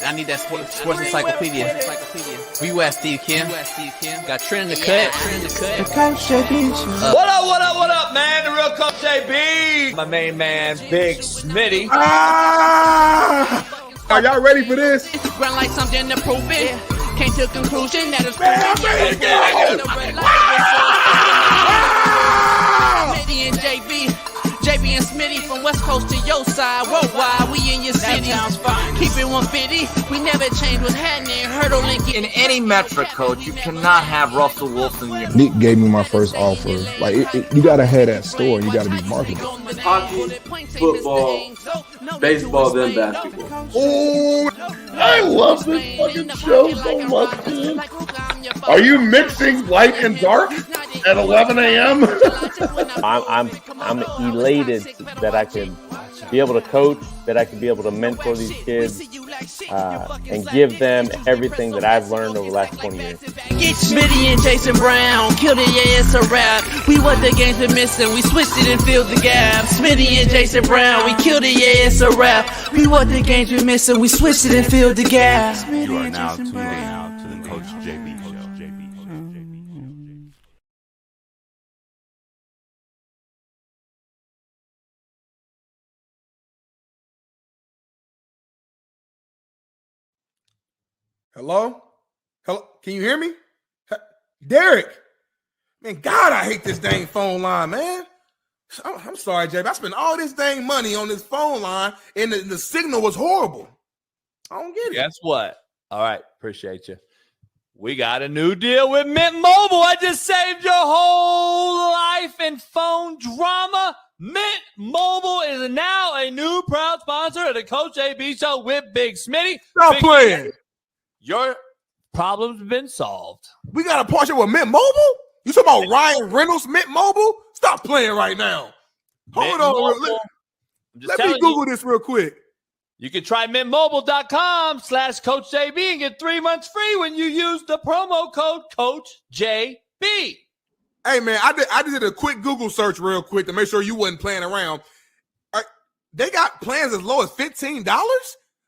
I need that sports encyclopedia. Where you at, Steve Kim? Got Trent in the cut. What up, man? The real Coach JB. My main man, Big Smitty. Are y'all ready for this? Ground like something to prove it. Came to a conclusion that it's Smitty and JB and Smitty from West Coast to your side, worldwide, we in your city. That sounds fine. Keep it 150, we never change what's happening. Hurdle and get In any metric, Coach, you cannot have Russell Wilson. Nick gave me my first offer. Like, you gotta have that store. You gotta be marketable. Hockey, football, baseball, then basketball. Oh, I love this fucking show so much, man. Are you mixing light and dark at 11 a.m.? I'm elated that I can be able to coach, that I can be able to mentor these kids, and give them everything that I've learned over the last 20 years. Smitty and Jason Brown, killed it, yeah, it's a rap. We what the game's been missing, we switched it and filled the gap. Smitty and Jason Brown, we killed it, yeah, it's a rap. We what the game's been missing, we switched it and filled the gap. You are now tuning out to the Coach JB Show. Hello? Can you hear me? Derek. Man, God, I hate this dang phone line, man. I'm sorry, JB. I spent all this dang money on this phone line, and the signal was horrible. I don't get it. Guess what? All right, appreciate you. We got a new deal with Mint Mobile. I just saved your whole life in phone drama. Mint Mobile is now a new proud sponsor of the Coach JB Show with Big Smitty. Stop playing. Your problem's been solved. We got a partnership with Mint Mobile? You talking about Ryan Reynolds, Mint Mobile? Stop playing right now. Hold on. Let me Google this real quick. You can try mintmobile.com/CoachJB and get 3 months free when you use the promo code CoachJB. Hey, man, I did a quick Google search real quick to make sure you wasn't playing around. They got plans as low as $15?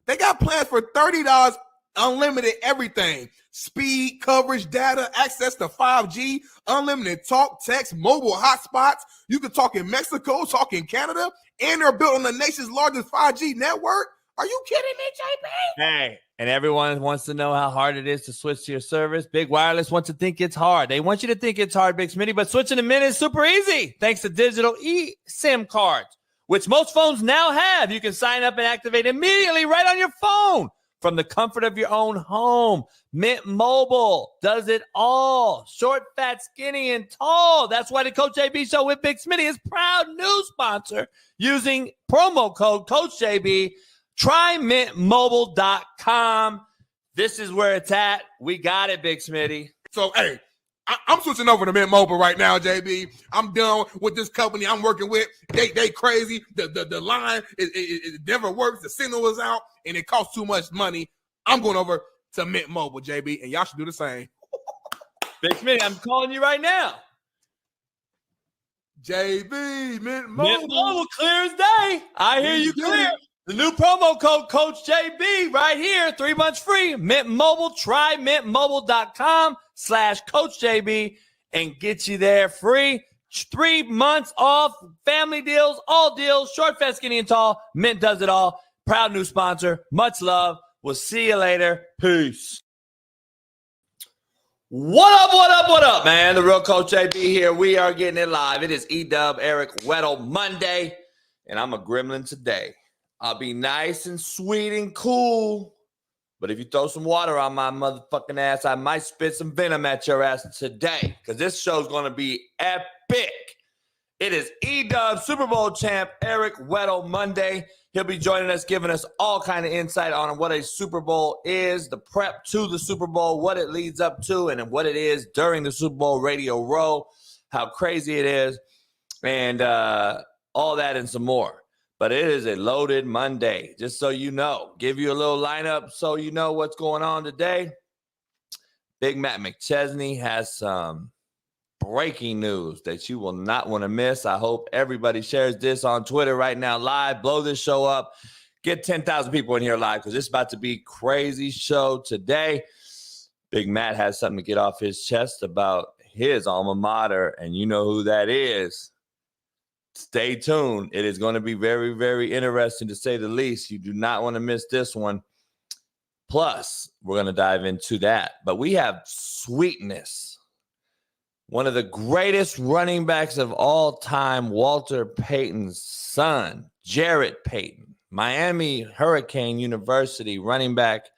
They got plans for $30, unlimited everything. Speed, coverage, data, access to 5G, unlimited talk, text, mobile hotspots. You can talk in Mexico, talk in Canada, and they're built on the nation's largest 5G network. Are you kidding me, JB? Hey, and everyone wants to know how hard it is to switch to your service. Big Wireless wants to think it's hard. They want you to think it's hard, Big Smitty, but switching to Mint is super easy thanks to digital eSIM cards, which most phones now have. You can sign up and activate immediately right on your phone from the comfort of your own home. Mint Mobile does it all. Short, fat, skinny, and tall. That's why the Coach JB Show with Big Smitty is proud new sponsor using promo code CoachJB. Try mintmobile.com. This is where it's at. We got it, Big Smitty. So, hey, I'm switching over to Mint Mobile right now, JB. I'm done with this company I'm working with. They crazy. The line, it never works. The signal is out, and it costs too much money. I'm going over to Mint Mobile, JB, and y'all should do the same. Big Smitty, I'm calling you right now. JB, Mint Mobile. Mint Mobile, clear as day. I hear you clear. The new promo code Coach JB right here, 3 months free. Mint Mobile, try mintmobile.com/CoachJB and get you there free. 3 months off, family deals, all deals, short, fat, skinny, and tall. Mint does it all. Proud new sponsor. Much love. We'll see you later. Peace. What up, man? The real Coach JB here. We are getting it live. It is E-Dub Eric Weddle Monday, and I'm a gremlin today. I'll be nice and sweet and cool, but if you throw some water on my motherfucking ass, I might spit some venom at your ass today, because this show's going to be epic. It is E-Dub, Super Bowl champ Eric Weddle Monday. He'll be joining us, giving us all kind of insight on what a Super Bowl is, the prep to the Super Bowl, what it leads up to, and what it is during the Super Bowl radio row, how crazy it is, and all that and some more. But it is a loaded Monday, just so you know. Give you a little lineup so you know what's going on today. Big Matt McChesney has some breaking news that you will not want to miss. I hope everybody shares this on Twitter right now live. Blow this show up. Get 10,000 people in here live because it's about to be a crazy show today. Big Matt has something to get off his chest about his alma mater, and you know who that is. Stay tuned. It is going to be very, very interesting to say the least. You do not want to miss this one. Plus, we're going to dive into that. But we have Sweetness, one of the greatest running backs of all time, Walter Payton's son, Jarrett Payton, Miami Hurricane University running back,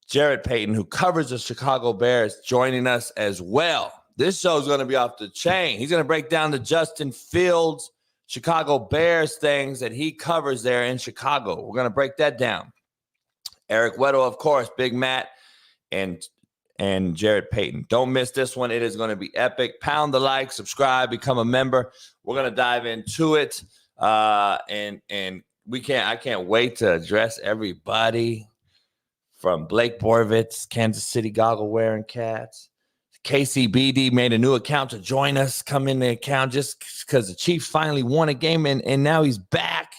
Jarrett Payton, who covers the Chicago Bears, joining us as well. This show is going to be off the chain. He's going to break down the Justin Fields, Chicago Bears things that he covers there in Chicago. We're going to break that down. Eric Weddle, of course, Big Matt, and Jarrett Payton. Don't miss this one. It is going to be epic. Pound the like, subscribe, become a member. We're going to dive into it. And I can't wait to address everybody from Blake Borvitz, Kansas City goggle wearing cats. KCBD made a new account to join us, come in the account just because the Chiefs finally won a game and now he's back.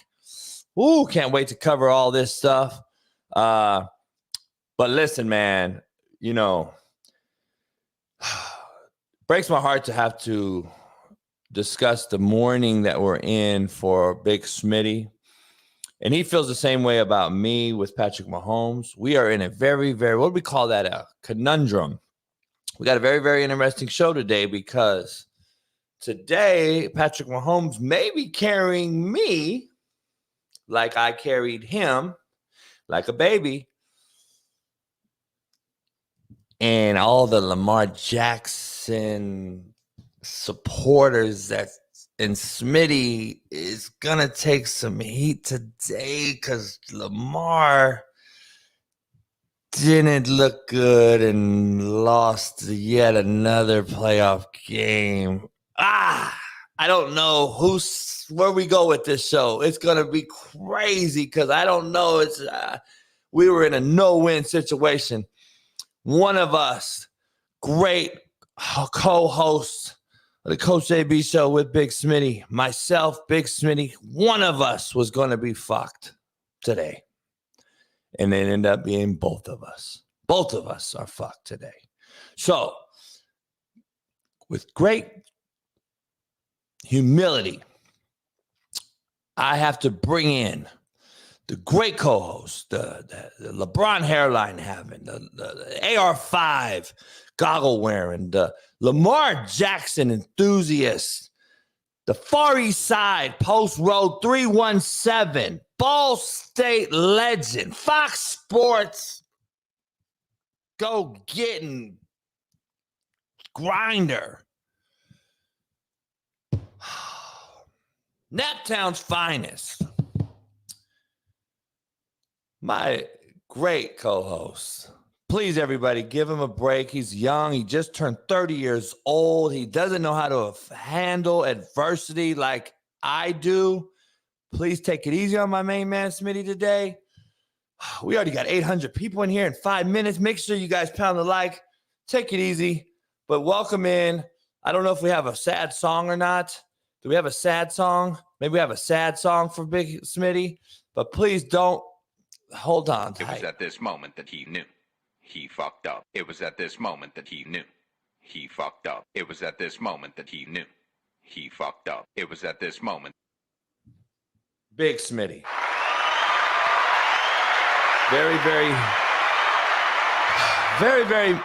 Ooh, can't wait to cover all this stuff. But listen, man, you know, breaks my heart to have to discuss the morning that we're in for Big Smitty. And he feels the same way about me with Patrick Mahomes. We are in a very, very, what do we call that? A conundrum. We got a very, very interesting show today because today Patrick Mahomes may be carrying me like I carried him, like a baby. And all the Lamar Jackson supporters and Smitty is going to take some heat today because Lamar didn't look good and lost yet another playoff game. I don't know where we go with this show. It's going to be crazy because I don't know. We were in a no-win situation. One of us, great co-host of the Coach JB show with Big Smitty, myself, Big Smitty, one of us was going to be fucked today. And it ended up being both of us. Both of us are fucked today. So, with great humility, I have to bring in the great co-host, the LeBron hairline having, the AR5 goggle wearing, the Lamar Jackson enthusiast, the Far East Side Post Road 317, Ball State legend, Fox Sports, go getting grinder, Naptown's finest, my great co-host. Please, everybody, give him a break. He's young. He just turned 30 years old. He doesn't know how to handle adversity like I do. Please take it easy on my main man, Smitty, today. We already got 800 people in here in 5 minutes. Make sure you guys pound the like. Take it easy. But welcome in. I don't know if we have a sad song or not. Do we have a sad song? Maybe we have a sad song for Big Smitty. But please don't. Hold on tight. It was at this moment that he knew. He fucked up. It was at this moment that he knew. He fucked up. It was at this moment that he knew. He fucked up. It was at this moment. Big Smitty. Very, very, very, very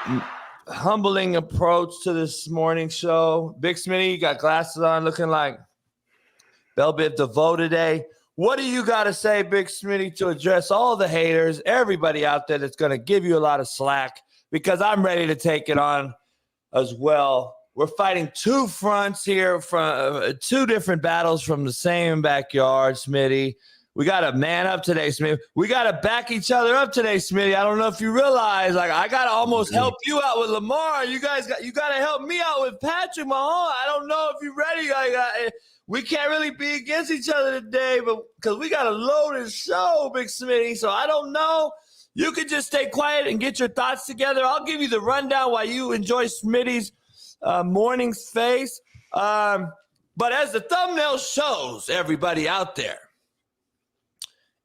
humbling approach to this morning show. Big Smitty, you got glasses on looking like Belle Biv DeVoe today. What do you got to say, Big Smitty, to address all the haters, everybody out there that's going to give you a lot of slack? Because I'm ready to take it on as well. We're fighting two fronts here from two different battles from the same backyard, Smitty. We got to man up today, Smitty. We got to back each other up today, Smitty. I don't know if you realize, like, I got to almost help you out with Lamar. You got to help me out with Patrick Mahomes. I don't know if you're ready. We can't really be against each other today, but because we got a loaded show, Big Smitty. So I don't know. You could just stay quiet and get your thoughts together. I'll give you the rundown while you enjoy Smitty's morning's face. But as the thumbnail shows, everybody out there,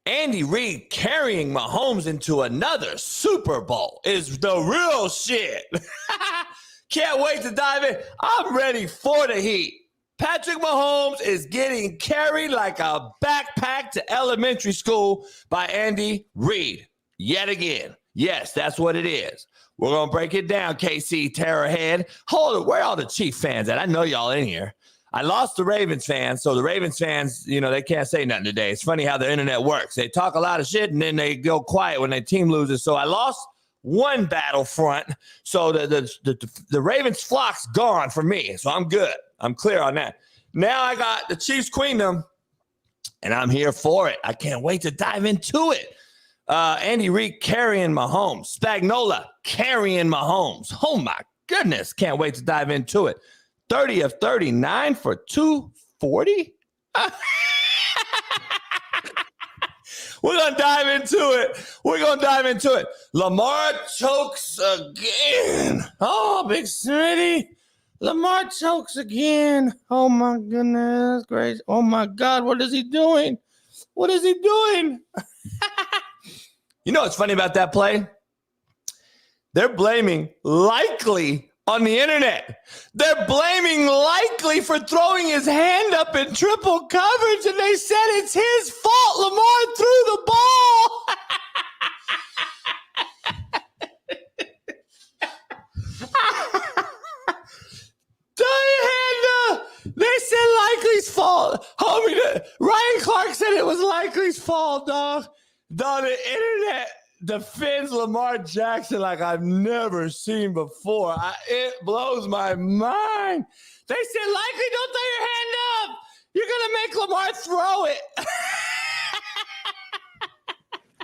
Andy Reid carrying Mahomes into another Super Bowl is the real shit. Can't wait to dive in. I'm ready for the heat. Patrick Mahomes is getting carried like a backpack to elementary school by Andy Reid. Yet again. Yes, that's what it is. We're going to break it down, KC Terrorhead. Hold it. Where are all the Chief fans at? I know y'all in here. I lost the Ravens fans, so the Ravens fans, they can't say nothing today. It's funny how the internet works. They talk a lot of shit, and then they go quiet when their team loses. So I lost one battlefront, so the Ravens flock's gone for me, so I'm good. I'm clear on that. Now I got the Chiefs Queendom, and I'm here for it. I can't wait to dive into it. Andy Reid carrying Mahomes. Spagnola carrying Mahomes. Oh, my goodness. Can't wait to dive into it. 30 of 39 for 240? We're going to dive into it. Lamar chokes again. Oh, Big Smitty. Lamar chokes again. Oh, my goodness. Grace. Oh, my God. What is he doing? You know what's funny about that play? They're blaming Likely on the internet. They're blaming Likely for throwing his hand up in triple coverage, and they said it's his fault. Lamar threw the ball. They said Likely's fault. Homie, Ryan Clark said it was Likely's fault, dog. Dog, the internet defends Lamar Jackson like I've never seen before. It blows my mind. They said, Likely, don't throw your hand up. You're going to make Lamar throw it.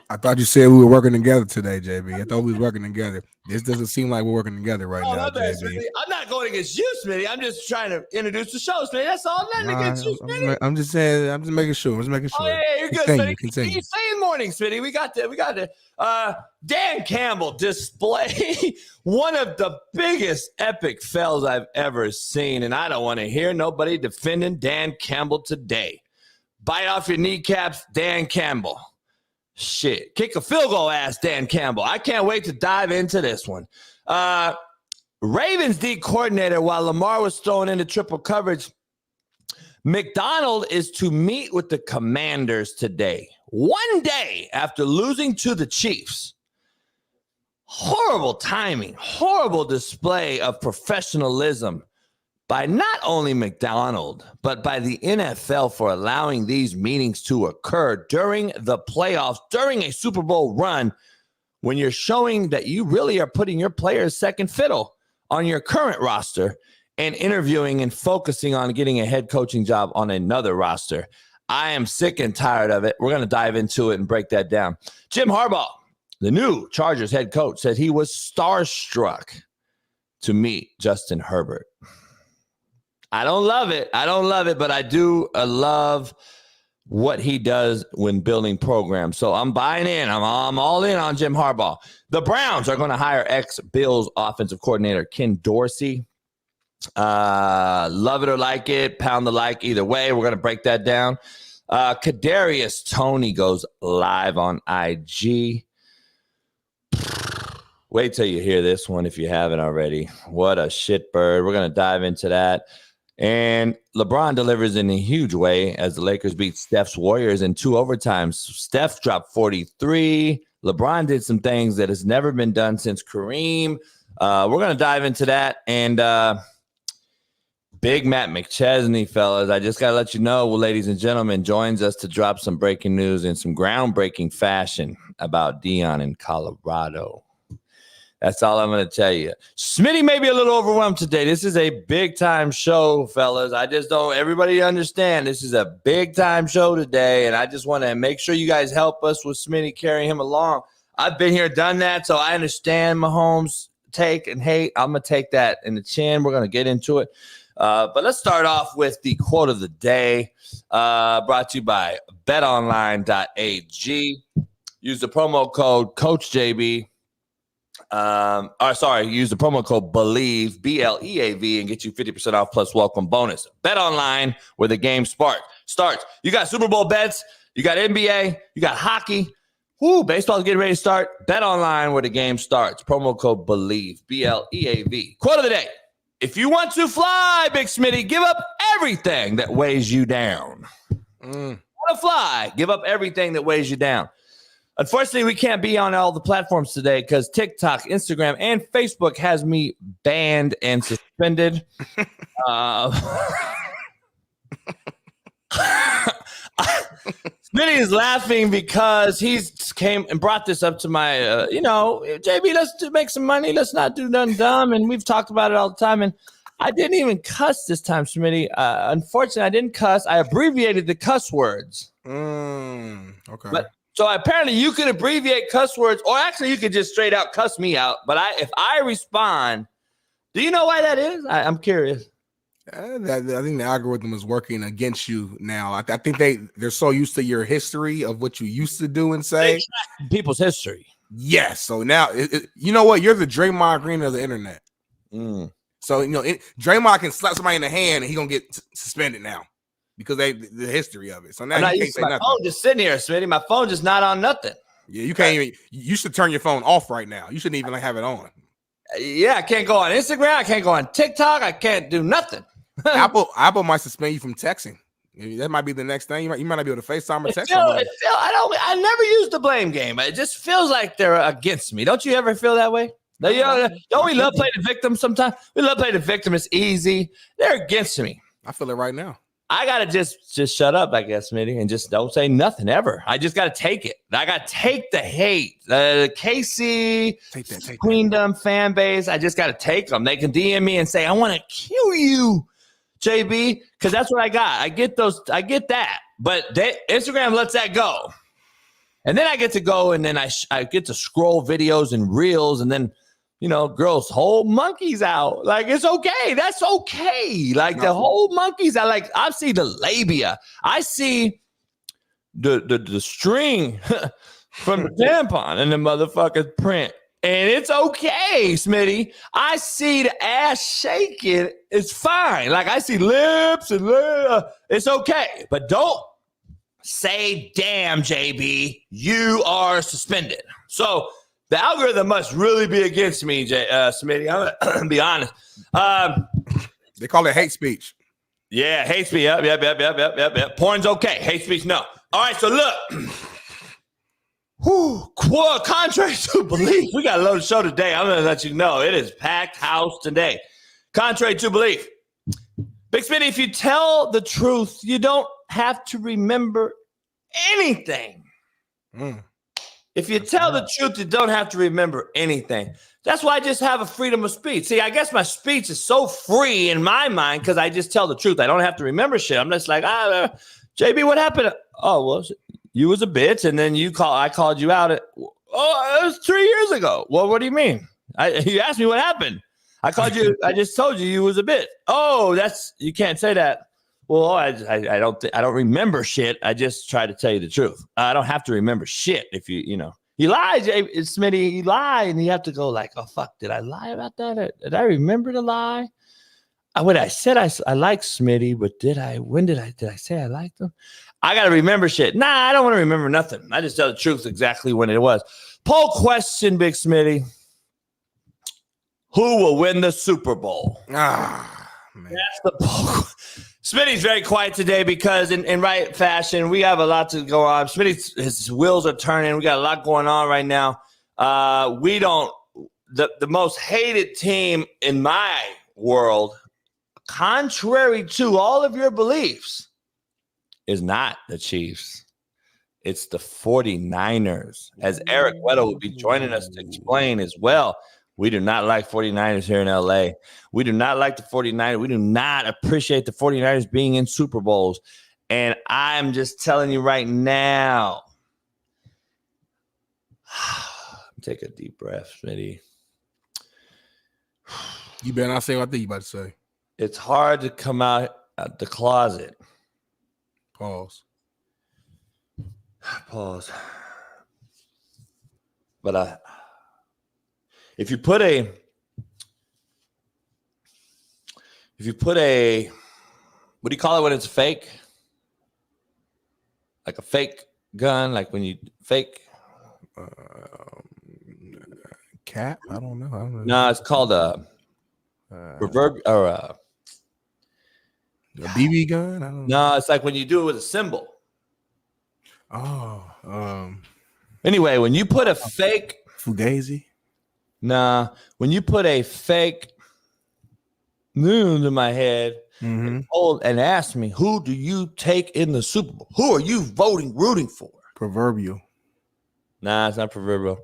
I thought you said we were working together today, JB. I thought we were working together. This doesn't seem like we're working together right now, JB. I'm not going against you, Smitty. I'm just trying to introduce the show, Smitty. That's all. Nothing against you, Smitty. I'm just saying. I'm just making sure. Oh, yeah, you're good, Smitty. Continue. Saying morning, Smitty. We got to. Dan Campbell display one of the biggest epic fails I've ever seen, and I don't want to hear nobody defending Dan Campbell today. Bite off your kneecaps, Dan Campbell. Shit. Kick a field goal, ass Dan Campbell. I can't wait to dive into this one. Ravens D coordinator, while Lamar was thrown into triple coverage, McDonald is to meet with the Commanders today, one day after losing to the Chiefs. Horrible timing, horrible display of professionalism by not only McDonald, but by the NFL for allowing these meetings to occur during the playoffs, during a Super Bowl run, when you're showing that you really are putting your players second fiddle on your current roster and interviewing and focusing on getting a head coaching job on another roster. I am sick and tired of it. We're going to dive into it and break that down. Jim Harbaugh, the new Chargers head coach, said he was starstruck to meet Justin Herbert. I don't love it, but I do love what he does when building programs. So I'm buying in. I'm all in on Jim Harbaugh. The Browns are going to hire ex-Bills offensive coordinator Ken Dorsey. Love it or like it, pound the like either way. We're going to break that down. Kadarius Toney goes live on IG. Wait till you hear this one if you haven't already. What a shitbird. We're going to dive into that. And LeBron delivers in a huge way as the Lakers beat Steph's Warriors in 2 overtimes. Steph dropped 43. LeBron did some things that has never been done since Kareem. We're going to dive into that. And Big Matt McChesney, fellas, I just got to let you know, ladies and gentlemen, joins us to drop some breaking news in some groundbreaking fashion about Deion in Colorado. That's all I'm going to tell you. Smitty may be a little overwhelmed today. This is a big-time show, fellas. I just don't everybody understand this is a big-time show today, and I just want to make sure you guys help us with Smitty carrying him along. I've been here, done that, so I understand Mahomes' take and hate. I'm going to take that in the chin. We're going to get into it. But let's start off with the quote of the day, brought to you by betonline.ag. Use the promo code CoachJB. Use the promo code BELIEVE, BLEAV, and get you 50% off plus welcome bonus. Bet online where the game starts. You got Super Bowl bets, you got NBA, you got hockey. Baseball's getting ready to start. Bet online where the game starts. Promo code BELIEVE, BLEAV. Quote of the day. If you want to fly, Big Smitty, give up everything that weighs you down. Want to fly, give up everything that weighs you down. Unfortunately, we can't be on all the platforms today because TikTok, Instagram, and Facebook has me banned and suspended. Smitty is laughing because he's came and brought this up to my, JB, let's make some money. Let's not do nothing dumb. And we've talked about it all the time. And I didn't even cuss this time, Smitty. Unfortunately, I didn't cuss. I abbreviated the cuss words. Okay. So apparently you could abbreviate cuss words, or actually you could just straight out cuss me out. But if I respond, do you know why that is? I'm curious. I think the algorithm is working against you now. I think they're so used to your history of what you used to do and say. People's history. Yes. So now, you know what? You're the Draymond Green of the internet. So, Draymond can slap somebody in the hand and he's going to get suspended now. Because the history of it. So now you can't say nothing. My phone just sitting here, Smitty. My phone just not on nothing. Yeah, you can't even. You should turn your phone off right now. You shouldn't even have it on. Yeah, I can't go on Instagram. I can't go on TikTok. I can't do nothing. Apple might suspend you from texting. That might be the next thing. You might not be able to FaceTime or text somebody. I never use the blame game. It just feels like they're against me. Don't you ever feel that way? Don't we love playing the victim sometimes? We love playing the victim. It's easy. They're against me. I feel it right now. I gotta just shut up, I guess, Smitty, and just don't say nothing ever. I just gotta take it. I gotta take the hate. The KC Queendom fan base. I just gotta take them. They can DM me and say, "I want to kill you, JB," because that's what I got. I get that, but Instagram lets that go, and then I get to go, and then I get to scroll videos and reels, and then. Girls whole monkeys out. Like, it's okay. That's okay. Like, the whole monkeys out. Like, I see the labia. I see the string from the tampon and the motherfucker's print. And it's okay, Smitty. I see the ass shaking. It's fine. Like, I see lips and it's okay. But don't say, damn, JB, you are suspended. So, the algorithm must really be against me, Smitty. I'm going to be honest. They call it hate speech. Yeah, hate speech. Yep. Porn's okay. Hate speech, no. All right, so look. Contrary to belief, we got a loaded show today. I'm going to let you know. It is packed house today. Contrary to belief. Big Smitty, if you tell the truth, you don't have to remember anything. If you tell the truth, you don't have to remember anything. That's why I just have a freedom of speech. See, I guess my speech is so free in my mind because I just tell the truth. I don't have to remember shit. I'm just like, JB, what happened? Oh, well, you was a bitch, and then I called you out. It was 3 years ago. Well, what do you mean? You asked me what happened. I called you. I just told you was a bitch. Oh, you can't say that. Well, I don't remember shit. I just try to tell you the truth. I don't have to remember shit. If you lied, Smitty, he lied, and you have to go like, oh fuck, did I lie about that? Did I remember to lie? When I said I like Smitty, but when did I say I liked him? I got to remember shit. Nah, I don't want to remember nothing. I just tell the truth exactly when it was. Poll question, Big Smitty. Who will win the Super Bowl? Man. That's the poll. Smitty's very quiet today because in right fashion, we have a lot to go on. His wheels are turning. We got a lot going on right now. The most hated team in my world, contrary to all of your beliefs, is not the Chiefs. It's the 49ers, as Eric Weddle will be joining us to explain as well. We do not like 49ers here in LA. We do not like the 49ers. We do not appreciate the 49ers being in Super Bowls. And I'm just telling you right now, take a deep breath, Smitty. You better not say what I think you about to say. It's hard to come out of the closet. Pause. But if you put a what do you call it when it's fake? Like a fake gun, like when you fake Cap? I don't know. No, it's called a reverb or a BB gun? I don't know. No, it's like when you do it with a symbol. Oh, anyway, when you put a fake Fugazi? Nah, when you put a fake news in my head and ask me, who do you take in the Super Bowl? Who are you rooting for? Proverbial. Nah, it's not proverbial.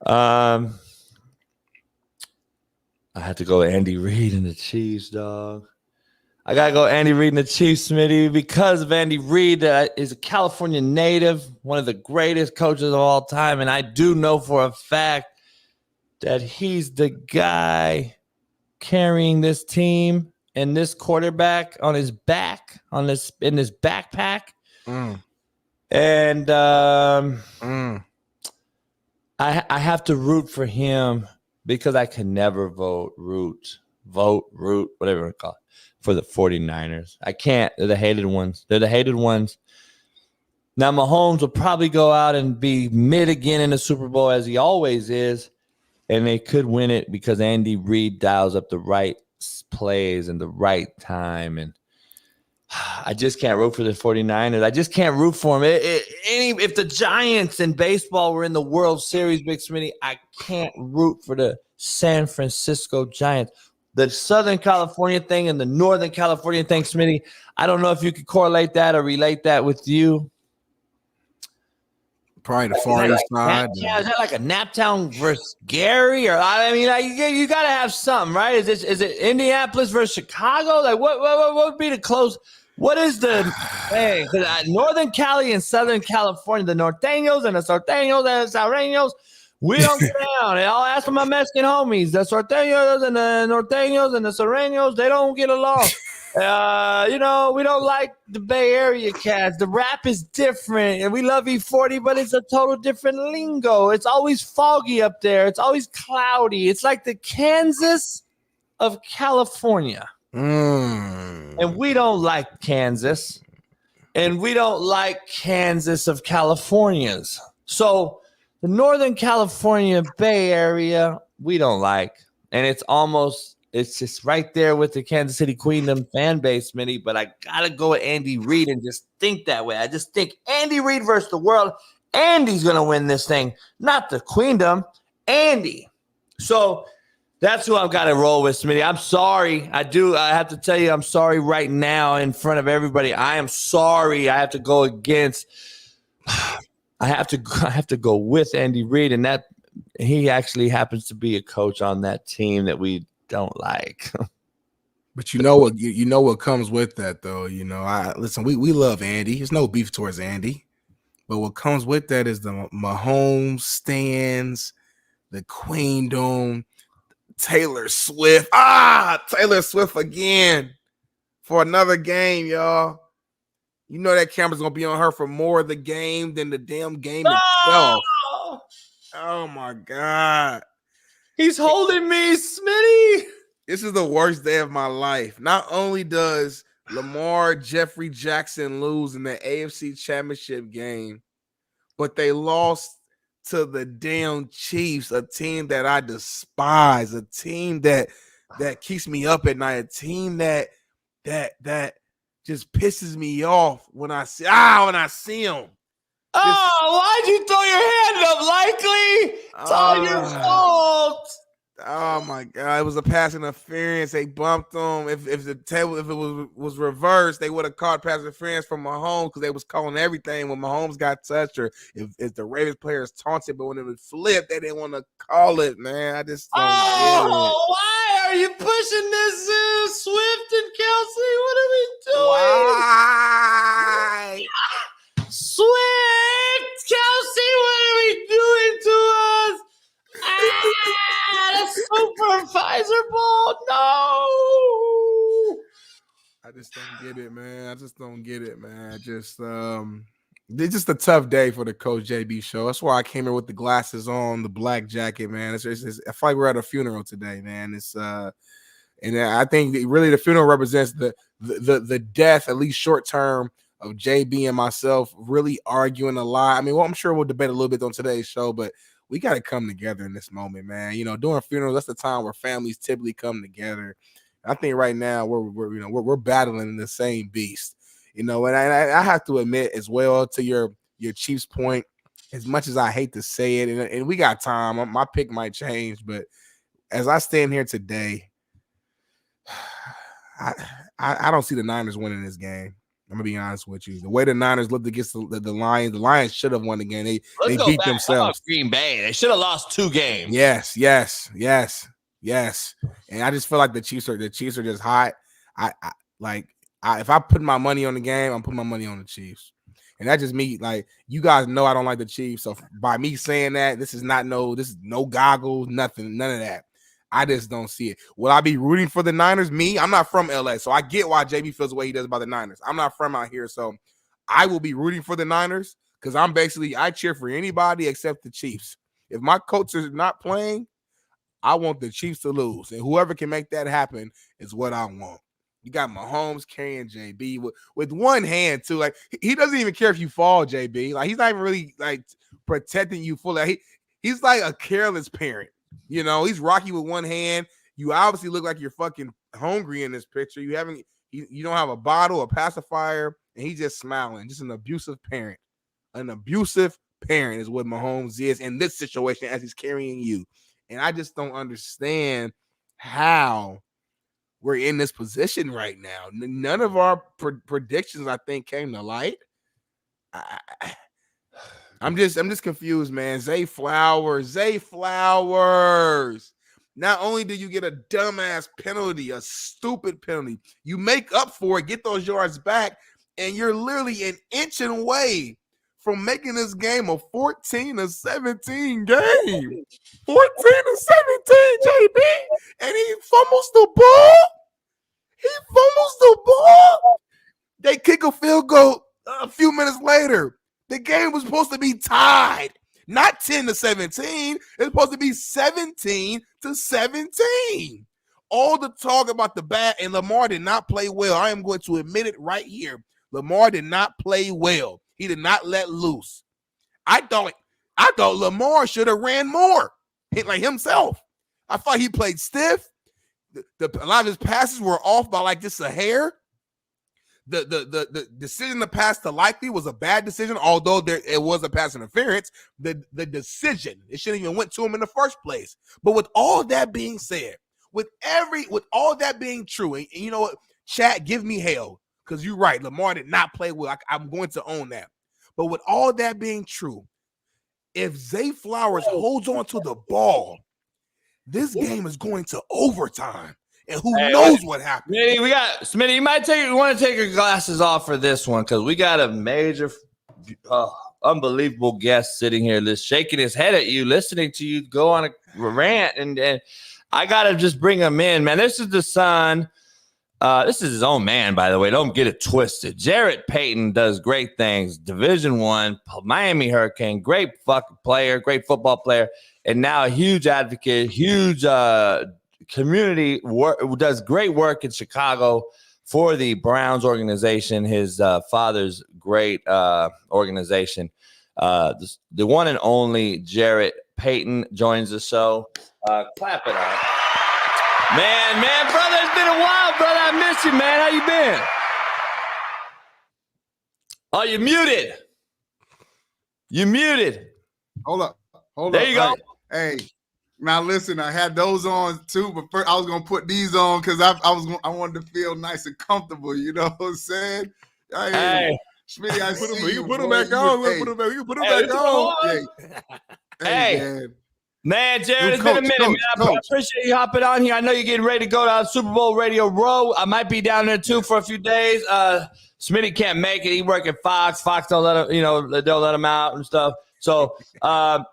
I have to go Andy Reid and the Chiefs, dog. I got to go Andy Reid and the Chiefs, Smitty, because of Andy Reid that is a California native, one of the greatest coaches of all time. And I do know for a fact that he's the guy carrying this team and this quarterback on his back, in his backpack. And I have to root for him because I can never root, whatever you call it, for the 49ers. I can't. They're the hated ones. Now, Mahomes will probably go out and be mid again in the Super Bowl as he always is, and they could win it because Andy Reid dials up the right plays and the right time. And I just can't root for the 49ers. I just can't root for them. If the Giants in baseball were in the World Series, Big Smitty, I can't root for the San Francisco Giants. The Southern California thing and the Northern California thing, Smitty, I don't know if you could correlate that or relate that with you. Probably the Far East side. Is that like a Naptown versus Gary? Or I mean, you got to have something, right? Is it Indianapolis versus Chicago? Like, what would be the close? What is the thing? Because Northern Cali and Southern California, the Norteños and the Sorteños and the Saureños, we don't get down. And I'll ask for my Mexican homies. The Sorteños and the Norteños and the Saureños, they don't get along. We don't like the Bay Area cats. The rap is different, and we love E40, but it's a total different lingo. It's always foggy up there. It's always cloudy. It's like the Kansas of California. And we don't like Kansas, and we don't like Kansas of Californias. So the Northern California Bay Area, we don't like. And it's just right there with the Kansas City Queendom fan base, Smitty. But I got to go with Andy Reid and just think that way. I just think Andy Reid versus the world. Andy's going to win this thing, not the Queendom. Andy. So that's who I've got to roll with, Smitty. I'm sorry. I have to tell you, I'm sorry right now in front of everybody. I am sorry. I have to go against. I have to go with Andy Reid, and that he actually happens to be a coach on that team that we don't like. But you know what comes with that, though. We love Andy. There's no beef towards Andy, but what comes with that is the Mahomes stands, the Queendom, Taylor Swift. Taylor Swift again for another game, y'all. You know that camera's gonna be on her for more of the game than the damn game itself. Oh my God. He's holding me, Smitty. This is the worst day of my life. Not only does Lamar Jeffrey Jackson lose in the AFC Championship game, but they lost to the damn Chiefs, a team that I despise, a team that keeps me up at night, a team that just pisses me off when I see them. Why'd you throw your hand up, Likely? It's all your fault. Oh my God! It was a pass interference. They bumped them. If the table if it was reversed, they would have caught pass interference from Mahomes because they was calling everything when Mahomes got touched, or if the Ravens players taunted, but when it was flipped, they didn't want to call it. Man, I just don't get it. Why are you pushing this Swift and Kelsey? What are we doing? Why? Swift, Kelsey, what are we doing to us? The supervisor ball, no. I just don't get it, man. It's just a tough day for the Coach JB show. That's why I came here with the glasses on, the black jacket, man. I feel like we're at a funeral today, man. And I think really the funeral represents the death, at least short term, of JB and myself really arguing a lot. I mean, well, I'm sure we'll debate a little bit on today's show, but we got to come together in this moment, man. During funerals, that's the time where families typically come together. I think right now we're battling the same beast, and I have to admit as well to your Chiefs point, as much as I hate to say it, and we got time, my pick might change, but as I stand here today, I don't see the Niners winning this game. I'm gonna be honest with you. The way the Niners looked against the Lions should have won the game. They beat themselves. Green Bay, they should have lost 2 games. Yes. And I just feel like the Chiefs are just hot. If I put my money on the game, I'm putting my money on the Chiefs. And that's just me. Like, you guys know I don't like the Chiefs. So by me saying that, this is no goggles, nothing, none of that. I just don't see it. Will I be rooting for the Niners? I'm not from LA, so I get why JB feels the way he does about the Niners. I'm not from out here, so I will be rooting for the Niners because I cheer for anybody except the Chiefs. If my coach is not playing, I want the Chiefs to lose, and whoever can make that happen is what I want. You got Mahomes carrying JB with one hand too. Like, he doesn't even care if you fall, JB. Like, he's not even really like protecting you fully. He's like a careless parent. He's rocky with one hand. You obviously look like you're fucking hungry in this picture. You don't have a bottle, a pacifier, and he's just smiling. Just an abusive parent. An abusive parent is what Mahomes is in this situation as he's carrying you. And I just don't understand how we're in this position right now. None of our predictions, I think, came to light. I'm just confused, man. Zay Flowers. Not only do you get a dumbass penalty, a stupid penalty, you make up for it, get those yards back, and you're literally an inch away from making this game a 14-17 game. 14-17, JB. And he fumbles the ball. They kick a field goal a few minutes later. The game was supposed to be tied, not 10-17. It's supposed to be 17-17. All the talk about the bad, and Lamar did not play well. I am going to admit it right here. Lamar did not play well. He did not let loose. I thought Lamar should have ran more, like himself. I thought he played stiff. A lot of his passes were off by like just a hair. The decision to pass to Likely was a bad decision, although it was a pass interference. The decision, it shouldn't even went to him in the first place. But with all that being said, with all that being true, and you know what, chat, give me hell, because you're right, Lamar did not play well. I'm going to own that. But with all that being true, if Zay Flowers holds on to the ball, this game is going to overtime. And who knows what happened? Smitty, you want to take your glasses off for this one, because we got a major, unbelievable guest sitting here, just shaking his head at you, listening to you go on a rant, and I got to just bring him in, man. This is the son. This is his own man, by the way. Don't get it twisted. Jarrett Payton does great things. Division I, Miami Hurricane, great fucking player, great football player, and now a huge advocate, huge community work, does great work in Chicago for the Browns organization, his father's great organization. The one and only Jarrett Payton joins the show. Clap it up. Man, brother, it's been a while, brother. I miss you, man. How you been? Oh, you're muted. You muted. Hold up. There you go. Hey, Now listen, I had those on too, but first I was gonna put these on because I wanted to feel nice and comfortable. You know what I'm saying? Hey, Smitty, I Put see him, you you. can put him boy. back on. Hey, You can put him hey, back on. Hey, man, Jared, it's Coach, been a minute, man. I appreciate you hopping on here. I know you're getting ready to go to Superbowl Radio Row. I might be down there too for a few days. Smitty can't make it. He work at Fox. Fox don't let him, don't let him out and stuff. So I'll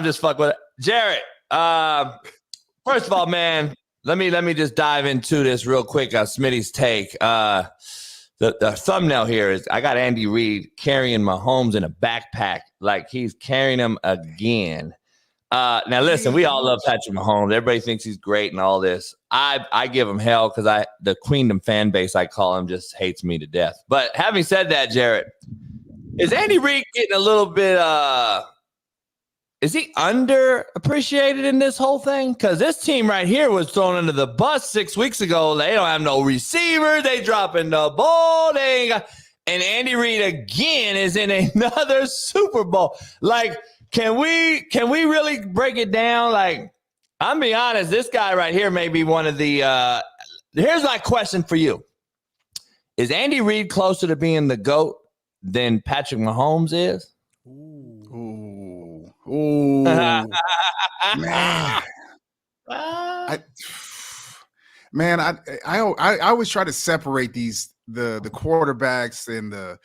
just fuck with it. Jared, first of all, man, let me just dive into this real quick. Smitty's take. The thumbnail here is I got Andy Reid carrying Mahomes in a backpack like he's carrying him again. Now listen, we all love Patrick Mahomes. Everybody thinks he's great and all this. I give him hell because the Queendom fan base, I call him, just hates me to death. But having said that, Jared, is Andy Reid getting a little bit is he underappreciated in this whole thing? Because this team right here was thrown under the bus 6 weeks ago. They don't have no receiver. They dropping the ball. They ain't got, and Andy Reid again is in another Super Bowl. Like, can we really break it down? Like, I'm being honest, this guy right here may be one of the here's my question for you. Is Andy Reid closer to being the GOAT than Patrick Mahomes is? Ooh, man. I always try to separate the quarterbacks and the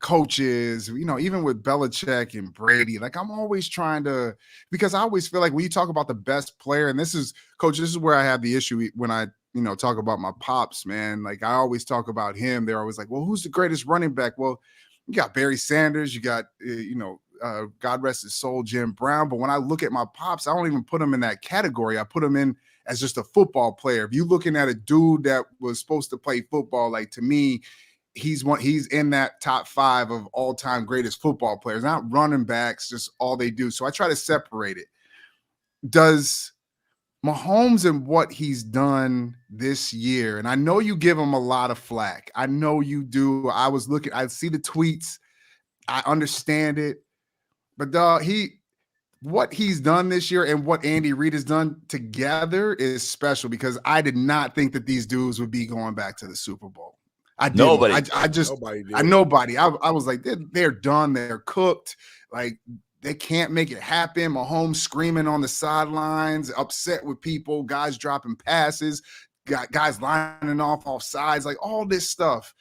coaches, even with Belichick and Brady. Like, I'm always trying to, because I always feel like when you talk about the best player, and this is where I have the issue when I talk about my pops, man. Like, I always talk about him. They're always like, well, who's the greatest running back? Well, you got Barry Sanders, you got God rest his soul, Jim Brown. But when I look at my pops, I don't even put him in that category. I put him in as just a football player. If you're looking at a dude that was supposed to play football, like, to me, he's in that top 5 of all-time greatest football players, not running backs, just all they do. So I try to separate it. Does Mahomes and what he's done this year, and I know you give him a lot of flack. I know you do. I see the tweets. I understand it. But what he's done this year and what Andy Reid has done together is special, because I did not think that these dudes would be going back to the Super Bowl. Nobody. Nobody. I was like, they're done. They're cooked. Like, they can't make it happen. Mahomes screaming on the sidelines, upset with people, guys dropping passes, guys lining off sides, like all this stuff.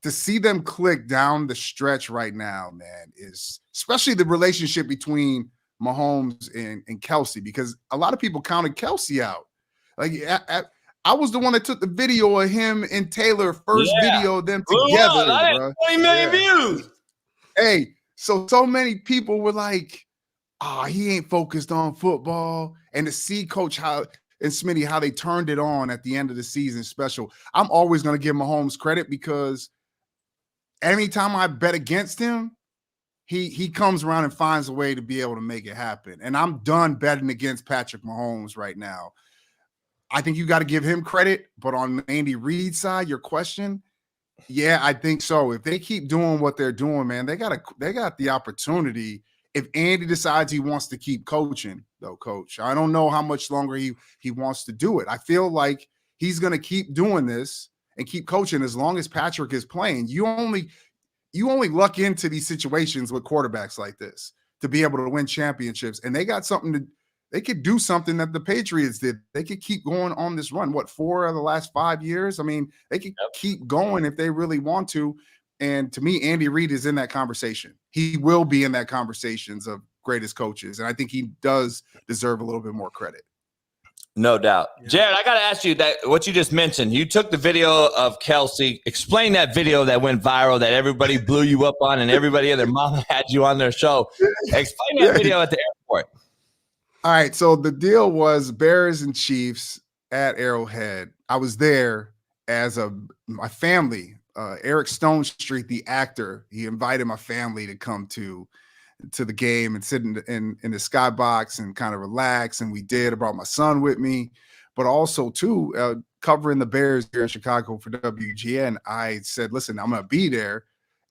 To see them click down the stretch right now, man, is especially the relationship between Mahomes and Kelsey, because a lot of people counted Kelsey out. Like, I was the one that took the video of him and Taylor, first video of them together. Bro. 20 million views. Hey, so many people were like, he ain't focused on football. And to see Coach and Smitty, how they turned it on at the end of the season special. I'm always going to give Mahomes credit, because anytime I bet against him, he comes around and finds a way to be able to make it happen. And I'm done betting against Patrick Mahomes right now. I think you got to give him credit. But on Andy Reid's side, your question, yeah, I think so. If they keep doing what they're doing, man, they got the opportunity. If Andy decides he wants to keep coaching, though, Coach, I don't know how much longer he wants to do it. I feel like he's going to keep doing this and keep coaching as long as Patrick is playing. You only luck into these situations with quarterbacks like this to be able to win championships. And they got they could do something that the Patriots did. They could keep going on this run. 4 of the last 5 years? I mean, they could keep going if they really want to. And to me, Andy Reid is in that conversation. He will be in that conversations of greatest coaches. And I think he does deserve a little bit more credit. No doubt. Jared, I got to ask you that what you just mentioned. You took the video of Kelsey. Explain that video that went viral that everybody blew you up on and everybody and their mama had you on their show. Explain that video at the airport. All right. So the deal was Bears and Chiefs at Arrowhead. I was there as my family. Eric Stone Street, the actor, he invited my family to come to the game and sit in the skybox and kind of relax. And we did. I brought my son with me, but also too, covering the Bears here in Chicago for WGN. I said, listen, I'm going to be there.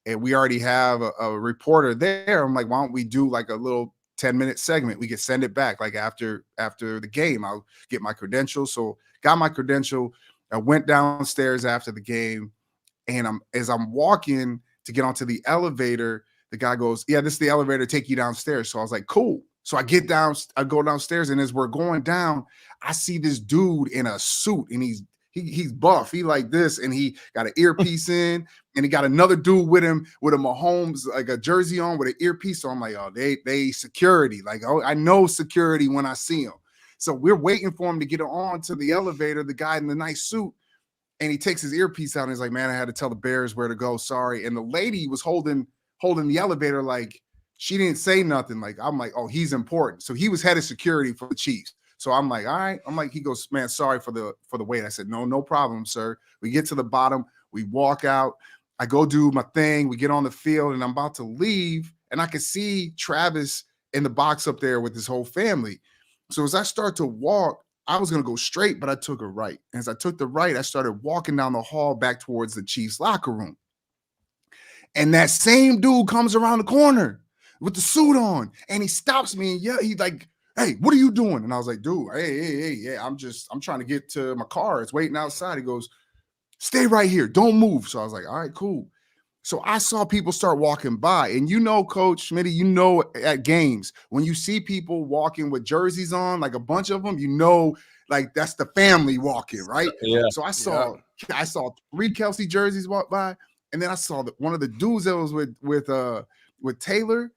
And we already have a reporter there. I'm like, why don't we do like a little 10-minute segment. We could send it back like after the game. I'll get my credentials. So got my credential. I went downstairs after the game, and as I'm walking to get onto the elevator, the guy goes, "Yeah, this is the elevator, take you downstairs." So I was like, "Cool." So I get down, I go downstairs, and as we're going down, I see this dude in a suit, and he's buff. He like this, and he got an earpiece in, and he got another dude with him with a Mahomes, like a jersey on with an earpiece. So I'm like, oh, they security. Like, oh, I know security when I see him. So we're waiting for him to get on to the elevator, the guy in the nice suit, and he takes his earpiece out, and he's like, "Man, I had to tell the Bears where to go. Sorry." And the lady was holding the elevator, like she didn't say nothing. Like, I'm like, oh, he's important. So he was head of security for the Chiefs. So I'm like, all right. I'm like, he goes, "Man, sorry for the wait." I said, no problem, sir. We get to the bottom. We walk out. I go do my thing. We get on the field, and I'm about to leave, and I can see Travis in the box up there with his whole family. So as I start to walk, I was going to go straight, but I took a right. And as I took the right, I started walking down the hall back towards the Chiefs locker room. And that same dude comes around the corner with the suit on, and he stops me, and he's like, "Hey, what are you doing?" And I was like, "Dude, hey, yeah, I'm trying to get to my car. It's waiting outside." He goes, "Stay right here. Don't move." So I was like, all right, cool. So I saw people start walking by, and Coach Smitty, at games, when you see people walking with jerseys on, like a bunch of them, like that's the family walking, right? Yeah. So I saw 3 Kelsey jerseys walk by, and then I saw one of the dudes that was with Taylor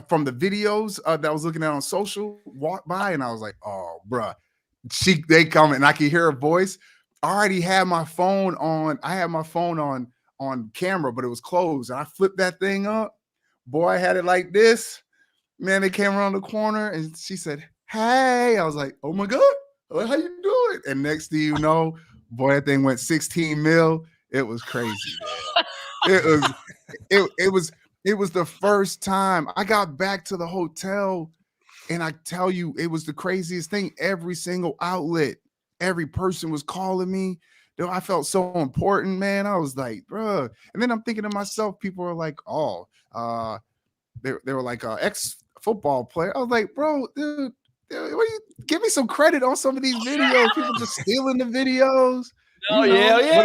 from the videos that I was looking at on social walk by, and I was like, oh, bruh, they come, and I could hear her voice. I already had my phone on. I had my phone on camera, but it was closed, and I flipped that thing up. Boy, I had it like this. Man, they came around the corner, and she said, "Hey." I was like, "Oh my God, how you doing?" And next thing you know, boy, that thing went 16 mil. It was crazy, man. It was the first time I got back to the hotel, and I tell you, it was the craziest thing. Every single outlet, every person was calling me. Dude, I felt so important, man. I was like, bro. And then I'm thinking to myself, people are like, oh, they were like ex-football player. I was like, bro, dude, give me some credit on some of these videos. People just stealing the videos. Oh, yeah. What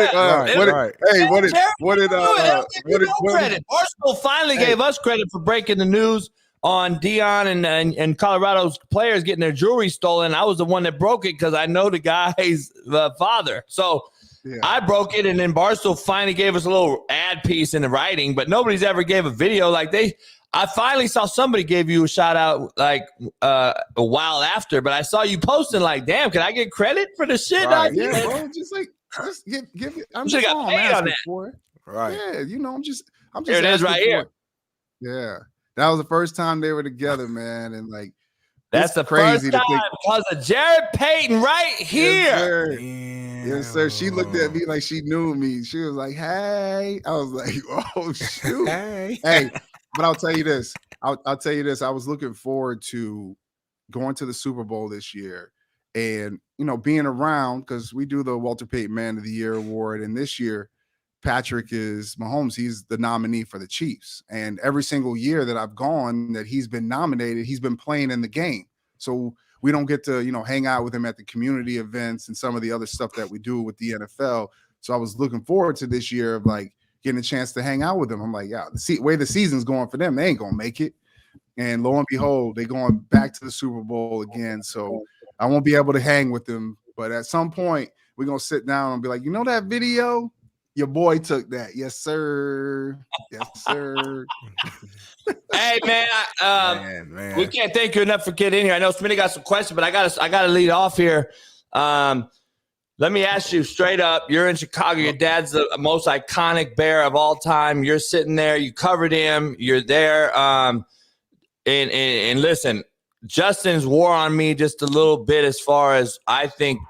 did Barstool finally gave us credit for breaking the news on Dion and Colorado's players getting their jewelry stolen. I was the one that broke it because I know the guy's father. So I broke it, and then Barstool finally gave us a little ad piece in the writing, but nobody's ever gave a video like I finally saw somebody gave you a shout out like a while after, but I saw you posting like, damn, can I get credit for the shit? Right, yeah, bro, just give it. I'm just got paid on that. For it. Right. Yeah, I'm just here it is right here. Yeah. That was the first time they were together, man. And like, that's the crazy first time because of Jared Payton right here. Yes, sir. She looked at me like she knew me. She was like, "Hey." I was like, "Oh, shoot." Hey, but I'll tell you this. I'll tell you this. I was looking forward to going to the Super Bowl this year and, being around, because we do the Walter Payton Man of the Year award. And this year, Patrick is Mahomes. He's the nominee for the Chiefs. And every single year that I've gone that he's been nominated, he's been playing in the game. So we don't get to, hang out with him at the community events and some of the other stuff that we do with the NFL. So I was looking forward to this year of like getting a chance to hang out with him. I'm like, yeah, the way the season's going for them, they ain't going to make it. And lo and behold, they're going back to the Super Bowl again. So I won't be able to hang with them. But at some point, we're going to sit down and be like, that video? Your boy took that. Yes, sir. Yes, sir. Hey, man, we can't thank you enough for getting in here. I know Smitty got some questions, but I gotta lead off here. Let me ask you straight up. You're in Chicago. Your dad's the most iconic Bear of all time. You're sitting there. You covered him. You're there. And listen, Justin's wore on me just a little bit as far as I think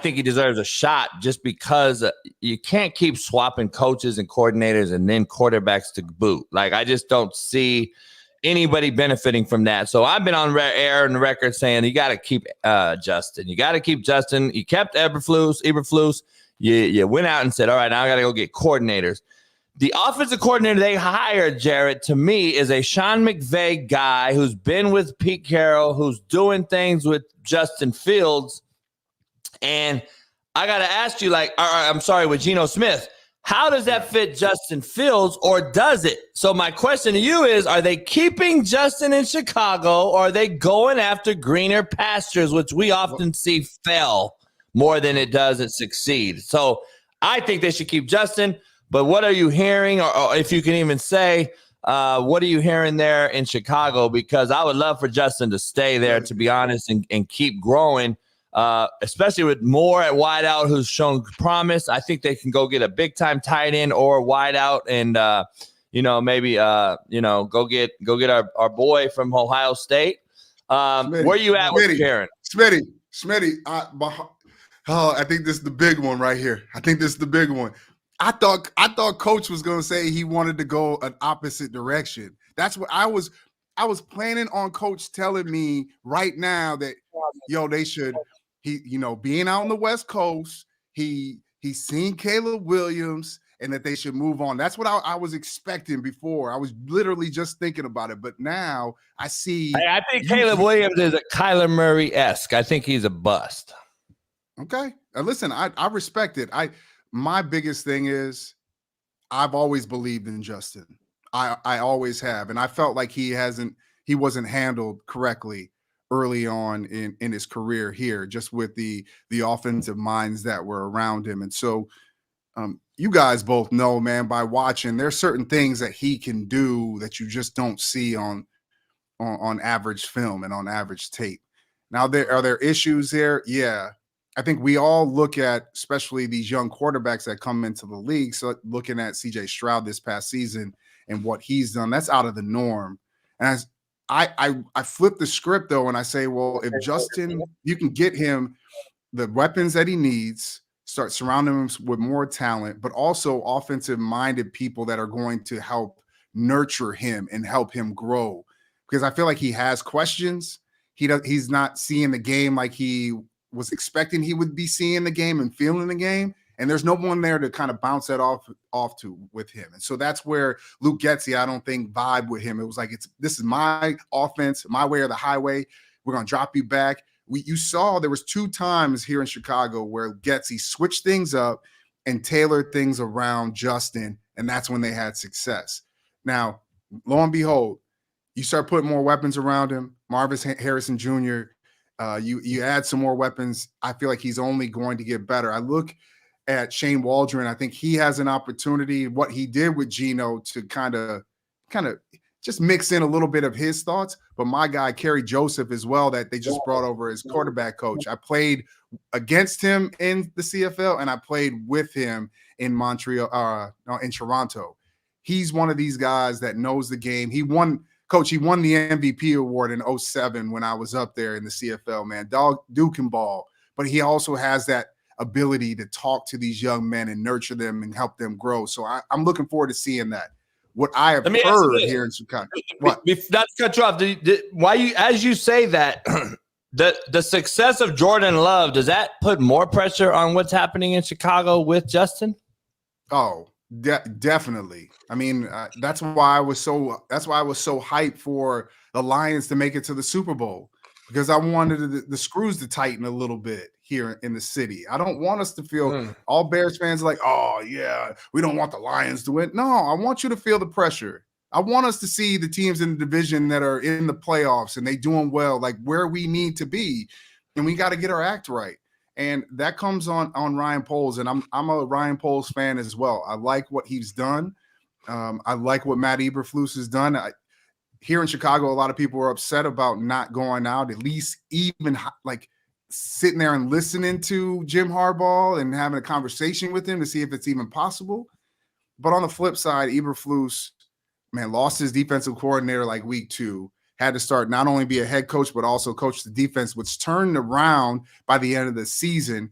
he deserves a shot just because you can't keep swapping coaches and coordinators and then quarterbacks to boot. Like, I just don't see anybody benefiting from that. So I've been on air and the record saying you got to keep Justin. You got to keep Justin. You kept Eberflus. You went out and said, all right, now I got to go get coordinators. The offensive coordinator they hired, Jared, to me, is a Sean McVay guy who's been with Pete Carroll, who's doing things with Justin Fields. And I got to ask you, with Geno Smith, how does that fit Justin Fields, or does it? So my question to you is, are they keeping Justin in Chicago, or are they going after greener pastures, which we often see fail more than it does it succeed? So I think they should keep Justin, but what are you hearing, or if you can even say, what are you hearing there in Chicago? Because I would love for Justin to stay there, to be honest, and keep growing. Especially with Moore at wideout, who's shown promise. I think they can go get a big time tight end or wideout, and maybe go get our boy from Ohio State. Smitty, where you at with Karen? Smitty. I think this is the big one right here. I think this is the big one. I thought Coach was going to say he wanted to go an opposite direction. That's what I was planning on Coach telling me right now that they should. Being out on the West Coast, he's seen Caleb Williams, and that they should move on. That's what I was expecting before. I was literally just thinking about it, but now I see. I think Caleb Williams is a Kyler Murray-esque. I think he's a bust. Okay, listen, I respect it. My biggest thing is I've always believed in Justin. I always have, and I felt like he wasn't handled correctly early on in his career here, just with the offensive minds that were around him. And so you guys both know, man, by watching, there's certain things that he can do that you just don't see on average film and on average tape. Now, are there issues there? Yeah. I think we all look at, especially these young quarterbacks that come into the league, so looking at C.J. Stroud this past season and what he's done, that's out of the norm. And I flip the script, though, and I say, well, if Justin, you can get him the weapons that he needs, start surrounding him with more talent, but also offensive-minded people that are going to help nurture him and help him grow. Because I feel like he has questions. He's not seeing the game like he was expecting he would be seeing the game and feeling the game. And there's no one there to kind of bounce that off to with him. And so that's where Luke Getsy, I don't think, vibe with him. It was like, this is my offense, my way or the highway. We're going to drop you back. You saw there was 2 times here in Chicago where Getsy switched things up and tailored things around Justin, and that's when they had success. Now, lo and behold, you start putting more weapons around him. Marvis Harrison Jr., you add some more weapons. I feel like he's only going to get better. I look at Shane Waldron. I think he has an opportunity, what he did with Geno, to kind of just mix in a little bit of his thoughts. But my guy, Kerry Joseph, as well, that they just brought over as quarterback coach. I played against him in the CFL, and I played with him in Montreal, in Toronto. He's one of these guys that knows the game. He won the MVP award in 2007 when I was up there in the CFL, man. Duke can ball, but he also has that ability to talk to these young men and nurture them and help them grow. So I'm looking forward to seeing that. What I have heard here in Chicago. What? Not to cut you off. Why you, as you say that, the success of Jordan Love, does that put more pressure on what's happening in Chicago with Justin? Oh, definitely. I mean, that's why I was so hyped for the Lions to make it to the Super Bowl, because I wanted the screws to tighten a little bit here in the city. I don't want us to feel all Bears fans like, oh yeah, we don't want the Lions to win. No, I want you to feel the pressure. I want us to see the teams in the division that are in the playoffs and they doing well, like where we need to be, and we got to get our act right. And that comes on Ryan Poles, and I'm a Ryan Poles fan as well. I like what he's done. I like what Matt Eberflus has done. Here in Chicago, a lot of people are upset about not going out, at least even like sitting there and listening to Jim Harbaugh and having a conversation with him to see if it's even possible. But on the flip side, Eberflus, man, lost his defensive coordinator like week 2, had to start not only be a head coach, but also coach the defense, which turned around by the end of the season,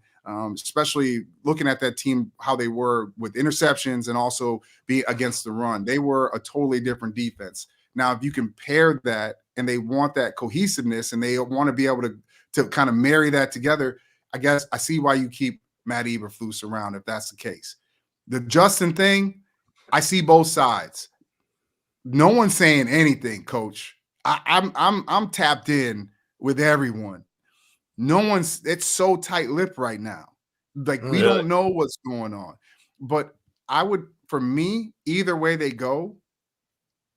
especially looking at that team, how they were with interceptions and also be against the run. They were a totally different defense. Now, if you compare that and they want that cohesiveness and they want to be able to kind of marry that together, I guess I see why you keep Matt Eberflus around if that's the case. The Justin thing, I see both sides. No one's saying anything, Coach. I'm tapped in with everyone. No one's. It's so tight-lipped right now. Like we don't know what's going on. But for me, either way they go,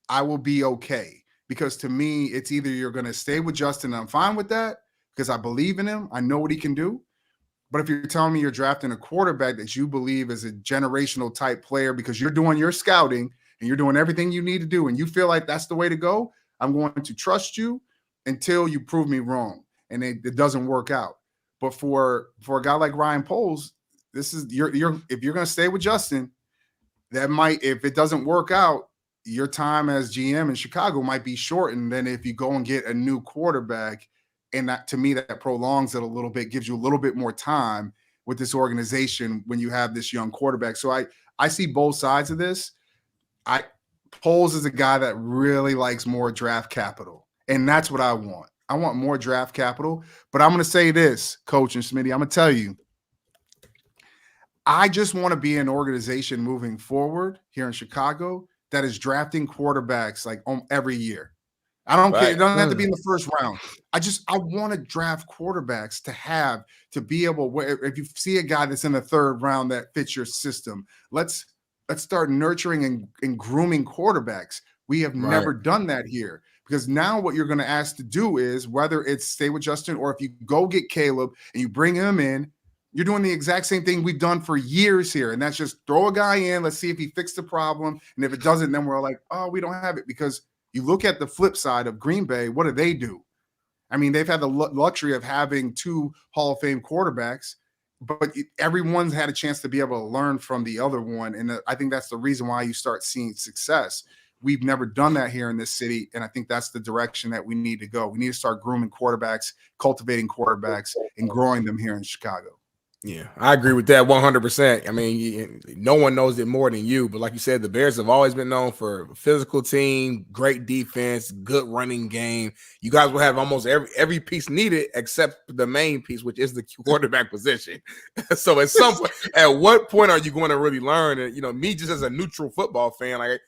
I will be okay. Because to me, it's either you're going to stay with Justin, and I'm fine with that because I believe in him. I know what he can do. But if you're telling me you're drafting a quarterback that you believe is a generational type player because you're doing your scouting and you're doing everything you need to do and you feel like that's the way to go, I'm going to trust you until you prove me wrong and it doesn't work out. But for a guy like Ryan Poles, this is if you're going to stay with Justin, that might, if it doesn't work out, your time as GM in Chicago might be shortened than if you go and get a new quarterback. And that, to me, that prolongs it a little bit, gives you a little bit more time with this organization when you have this young quarterback. So I see both sides of this. Poles is a guy that really likes more draft capital. And that's what I want. I want more draft capital. But I'm going to say this, Coach and Smitty, I'm going to tell you, I just want to be an organization moving forward here in Chicago that is drafting quarterbacks like every year. I don't care. It doesn't have to be in the first round. I want to draft quarterbacks to be able, if you see a guy that's in the third round that fits your system, let's start nurturing and grooming quarterbacks. We have never done that here because now what you're going to ask to do is whether it's stay with Justin or if you go get Caleb and you bring him in, you're doing the exact same thing we've done for years here. And that's just throw a guy in. Let's see if he fixed the problem. And if it doesn't, then we're like, oh, we don't have it. Because you look at the flip side of Green Bay, what do? I mean, they've had the luxury of having 2 Hall of Fame quarterbacks, but everyone's had a chance to be able to learn from the other one. And I think that's the reason why you start seeing success. We've never done that here in this city, and I think that's the direction that we need to go. We need to start grooming quarterbacks, cultivating quarterbacks, and growing them here in Chicago. Yeah, I agree with that 100%. I mean, no one knows it more than you, but like you said, the Bears have always been known for a physical team, great defense, good running game. You guys will have almost every piece needed except the main piece, which is the quarterback position. So at what point are you going to really learn? And, me just as a neutral football fan, like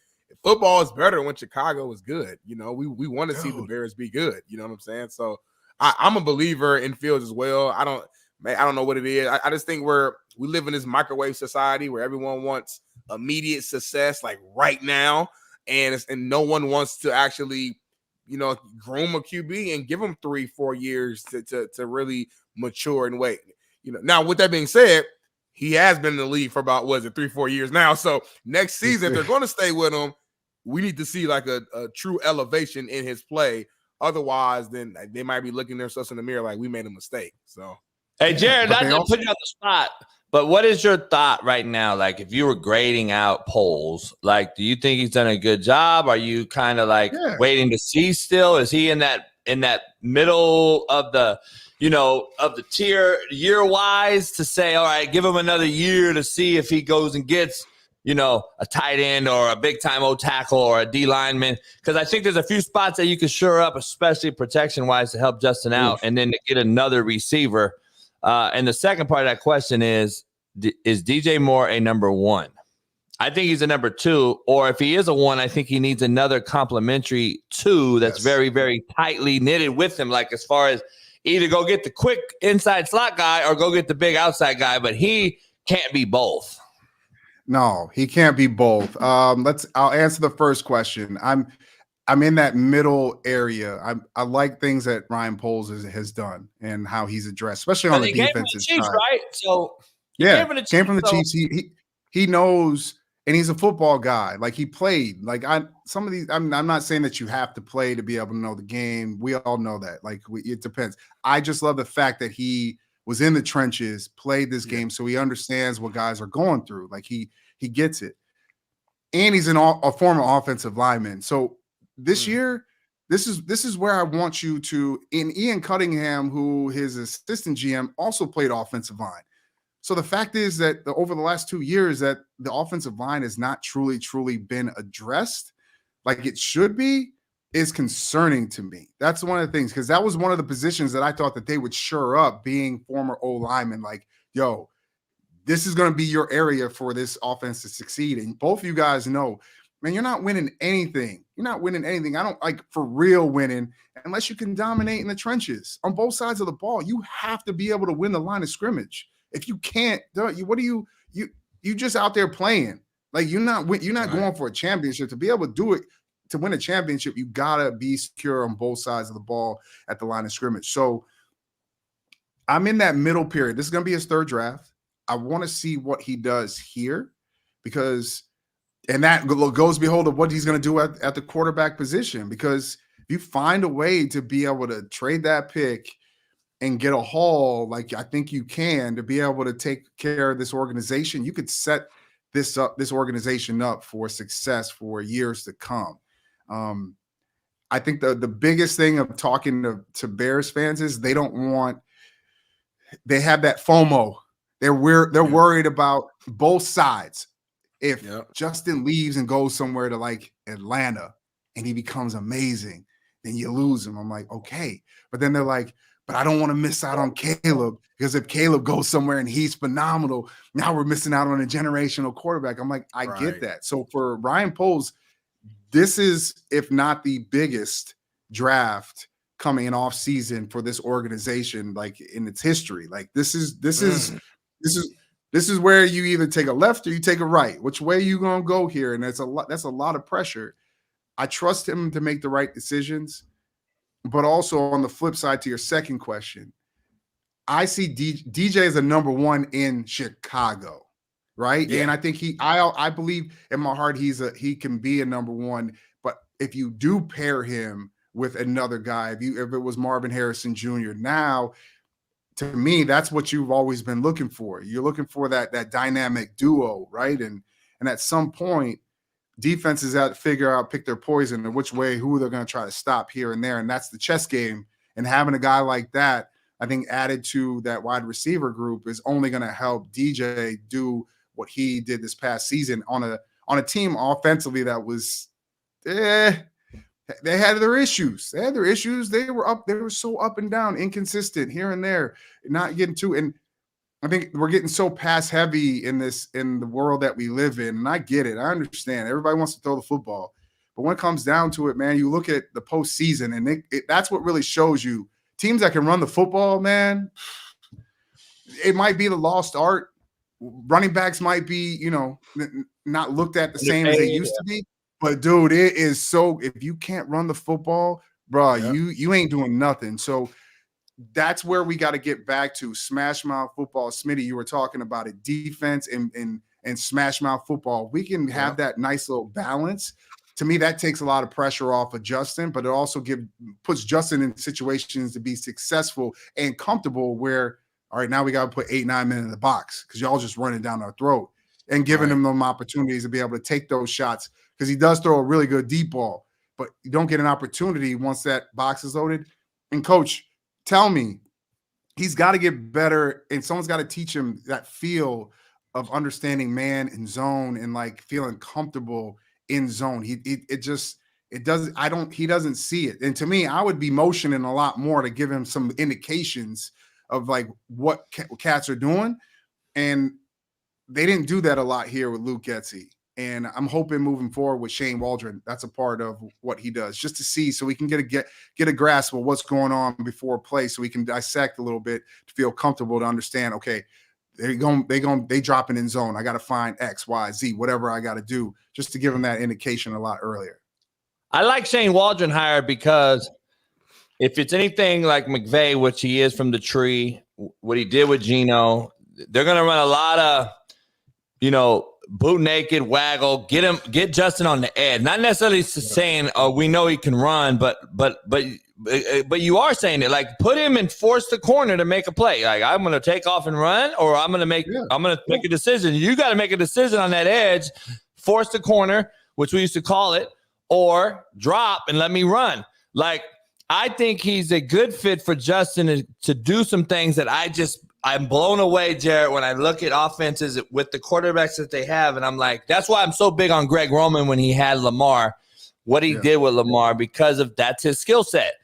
football is better when Chicago is good. We want to see the Bears be good. You know what I'm saying? So I'm a believer in Fields as well. I don't know what it is. I just think we live in this microwave society where everyone wants immediate success, like right now, and no one wants to actually, groom a QB and give them 3-4 years to really mature and wait. Now with that being said, he has been in the league for about 3-4 years now. So next season, if they're going to stay with him, we need to see like a true elevation in his play. Otherwise, then they might be looking themselves in the mirror like we made a mistake. So. Hey, Jared, not to put you on the spot, but what is your thought right now? Like, if you were grading out Poles, like, do you think he's done a good job? Are you kind of like waiting to see still? Is he in that middle of the, of the tier year wise to say, all right, give him another year to see if he goes and gets, a tight end or a big time O tackle or a D lineman? Because I think there's a few spots that you can shore up, especially protection wise, to help Justin out, and then to get another receiver. And the second part of that question is DJ Moore a number 1? I think he's a number 2, or if he is a 1, I think he needs another complimentary 2 that's very, very tightly knitted with him. Like as far as either go get the quick inside slot guy or go get the big outside guy, but he can't be both. No, he can't be both. I'll answer the first question. I'm in that middle area. I like things that Ryan Poles has done and how he's addressed, especially on the defensive side. Right? So came from the Chiefs. He knows, and he's a football guy. Like he played. Like I'm not saying that you have to play to be able to know the game. We all know that. Like it depends. I just love the fact that he was in the trenches, played this game, so he understands what guys are going through. Like he gets it, and he's a former offensive lineman. So this year, this is where I want you to, in Ian Cunningham, who his assistant GM also played offensive line. So the fact is that over the last 2 years that the offensive line has not truly been addressed like it should be is concerning to me. That's one of the things, because that was one of the positions that I thought that they would shore up, being former O linemen. Like, this is going to be your area for this offense to succeed. And both of you guys know, man, you're not winning anything. You're not winning anything. I don't like for real winning unless you can dominate in the trenches on both sides of the ball. You have to be able to win the line of scrimmage. If you can't, what are you just out there playing? Like you're not going for a championship. To be able to do it, to win a championship, you gotta be secure on both sides of the ball at the line of scrimmage. So I'm in that middle period. This is gonna be his third draft. I want to see what he does here because, and that goes behold of what he's going to do at the quarterback position. Because if you find a way to be able to trade that pick and get a haul, like I think you can, to be able to take care of this organization, you could set this organization up for success for years to come. I think the biggest thing of talking to Bears fans is they have that FOMO. They're worried about both sides. If Justin leaves and goes somewhere to like Atlanta and he becomes amazing, then you lose him. I'm like, okay. But then they're like, but I don't want to miss out on Caleb because if Caleb goes somewhere and he's phenomenal, now we're missing out on a generational quarterback. I'm like, I get that. So for Ryan Poles, this is, if not the biggest draft coming in off season for this organization, like in its history. Like this is where you either take a left or you take a right. Which way you gonna go here? And that's a lot of pressure. I trust him to make the right decisions, but also on the flip side to your second question, I see DJ as a number one in Chicago, right? Yeah. And I think I believe in my heart he can be a number one. But if you do pair him with another guy, if it was Marvin Harrison Jr. now. To me, that's what you've always been looking for. You're looking for that dynamic duo, right? And at some point, defenses have to pick their poison and who they're going to try to stop here and there. And that's the chess game. And having a guy like that, I think added to that wide receiver group is only going to help DJ do what he did this past season on a team offensively that was they had their issues. They were so up and down, inconsistent here and there, not getting to. And I think we're getting so pass heavy in the world that we live in. And I get it. I understand. Everybody wants to throw the football. But when it comes down to it, man, you look at the postseason and that's what really shows you teams that can run the football, man. It might be the lost art. Running backs might be, not looked at the same as they used to be. But dude, it is so. If you can't run the football, bro, you ain't doing nothing. So that's where we got to get back to smash mouth football. Smitty, you were talking about it, defense and smash mouth football. We can have that nice little balance. To me, that takes a lot of pressure off of Justin, but it also puts Justin in situations to be successful and comfortable. Where all right, now we got to put 8-9 men in the box because y'all just running down our throat and giving them opportunities to be able to take those shots. Because he does throw a really good deep ball, but you don't get an opportunity once that box is loaded. And coach, tell me, he's got to get better, and someone's got to teach him that feel of understanding man and zone and like feeling comfortable in zone. He doesn't see it. And to me, I would be motioning a lot more to give him some indications of like what cats are doing. And they didn't do that a lot here with Luke Getsy. And I'm hoping moving forward with Shane Waldron, that's a part of what he does, just to see so we can get a grasp of what's going on before play, so we can dissect a little bit to feel comfortable to understand. Okay, they dropping in zone. I got to find X, Y, Z, whatever I got to do, just to give them that indication a lot earlier. I like Shane Waldron hired because if it's anything like McVay, which he is from the tree, what he did with Geno, they're going to run a lot of, boot naked, waggle, get Justin on the edge. Not necessarily saying, we know he can run, but you are saying it, like put him and force the corner to make a play. Like I'm going to take off and run, or I'm going to make a decision. You got to make a decision on that edge, force the corner, which we used to call it, or drop and let me run. Like I think he's a good fit for Justin to do some things that I'm blown away, Jarrett, when I look at offenses with the quarterbacks that they have. And I'm like, that's why I'm so big on Greg Roman when he had Lamar, what he did with Lamar, because of that's his skill set.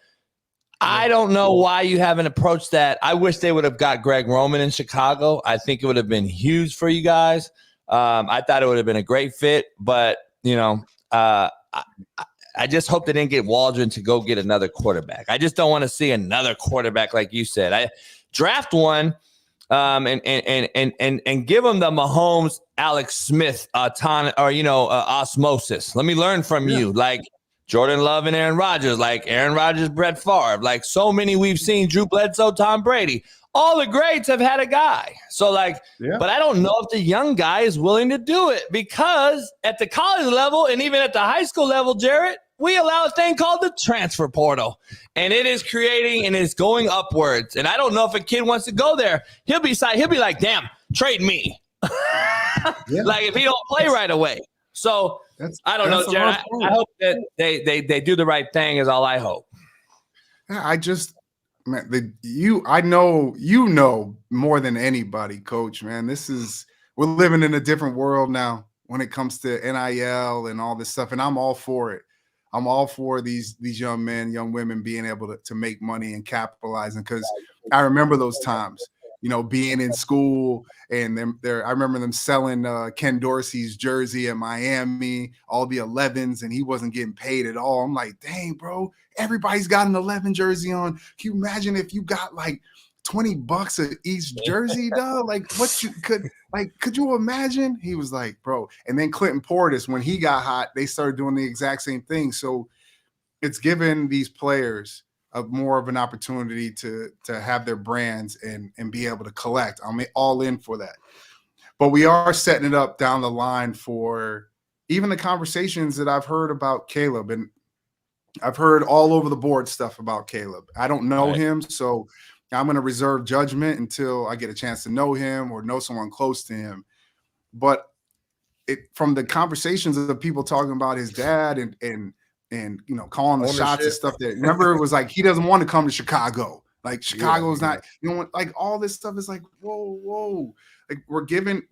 I don't know why you haven't approached that. I wish they would have got Greg Roman in Chicago. I think it would have been huge for you guys. I thought it would have been a great fit, but I just hope they didn't get Waldron to go get another quarterback. I just don't want to see another quarterback like you said. I draft one and give them the Mahomes, Alex Smith osmosis. Let me learn from you, like Jordan Love and Aaron Rodgers, like Aaron Rodgers, Brett Favre, like so many we've seen, Drew Bledsoe, Tom Brady. All the greats have had a guy. So but I don't know if the young guy is willing to do it, because at the college level and even at the high school level, Jarrett, we allow a thing called the transfer portal, and it is creating and it's going upwards. And I don't know if a kid wants to go there. He'll be like, damn, trade me. Like if he don't play right away. So I don't know, Jared. I hope that they do the right thing is all I hope. I know more than anybody, Coach, man. We're living in a different world now when it comes to NIL and all this stuff, and I'm all for it. I'm all for these young men, young women being able to make money and capitalizing, because I remember those times, being in school and I remember them selling Ken Dorsey's jersey in Miami, all the 11s, and he wasn't getting paid at all. I'm like, dang, bro, everybody's got an 11 jersey on. Can you imagine if you got like $20 at each jersey, dog? Like could you imagine? He was like, bro. And then Clinton Portis, when he got hot, they started doing the exact same thing. So it's given these players more of an opportunity to have their brands and be able to collect. I'm all in for that. But we are setting it up down the line for even the conversations that I've heard about Caleb, and I've heard all over the board stuff about Caleb. I don't know him, so I'm going to reserve judgment until I get a chance to know him or know someone close to him. But from the conversations of the people talking about his dad and calling the shots and stuff, that remember it was like he doesn't want to come to Chicago. Like Chicago's not, like all this stuff is like whoa. Like we're giving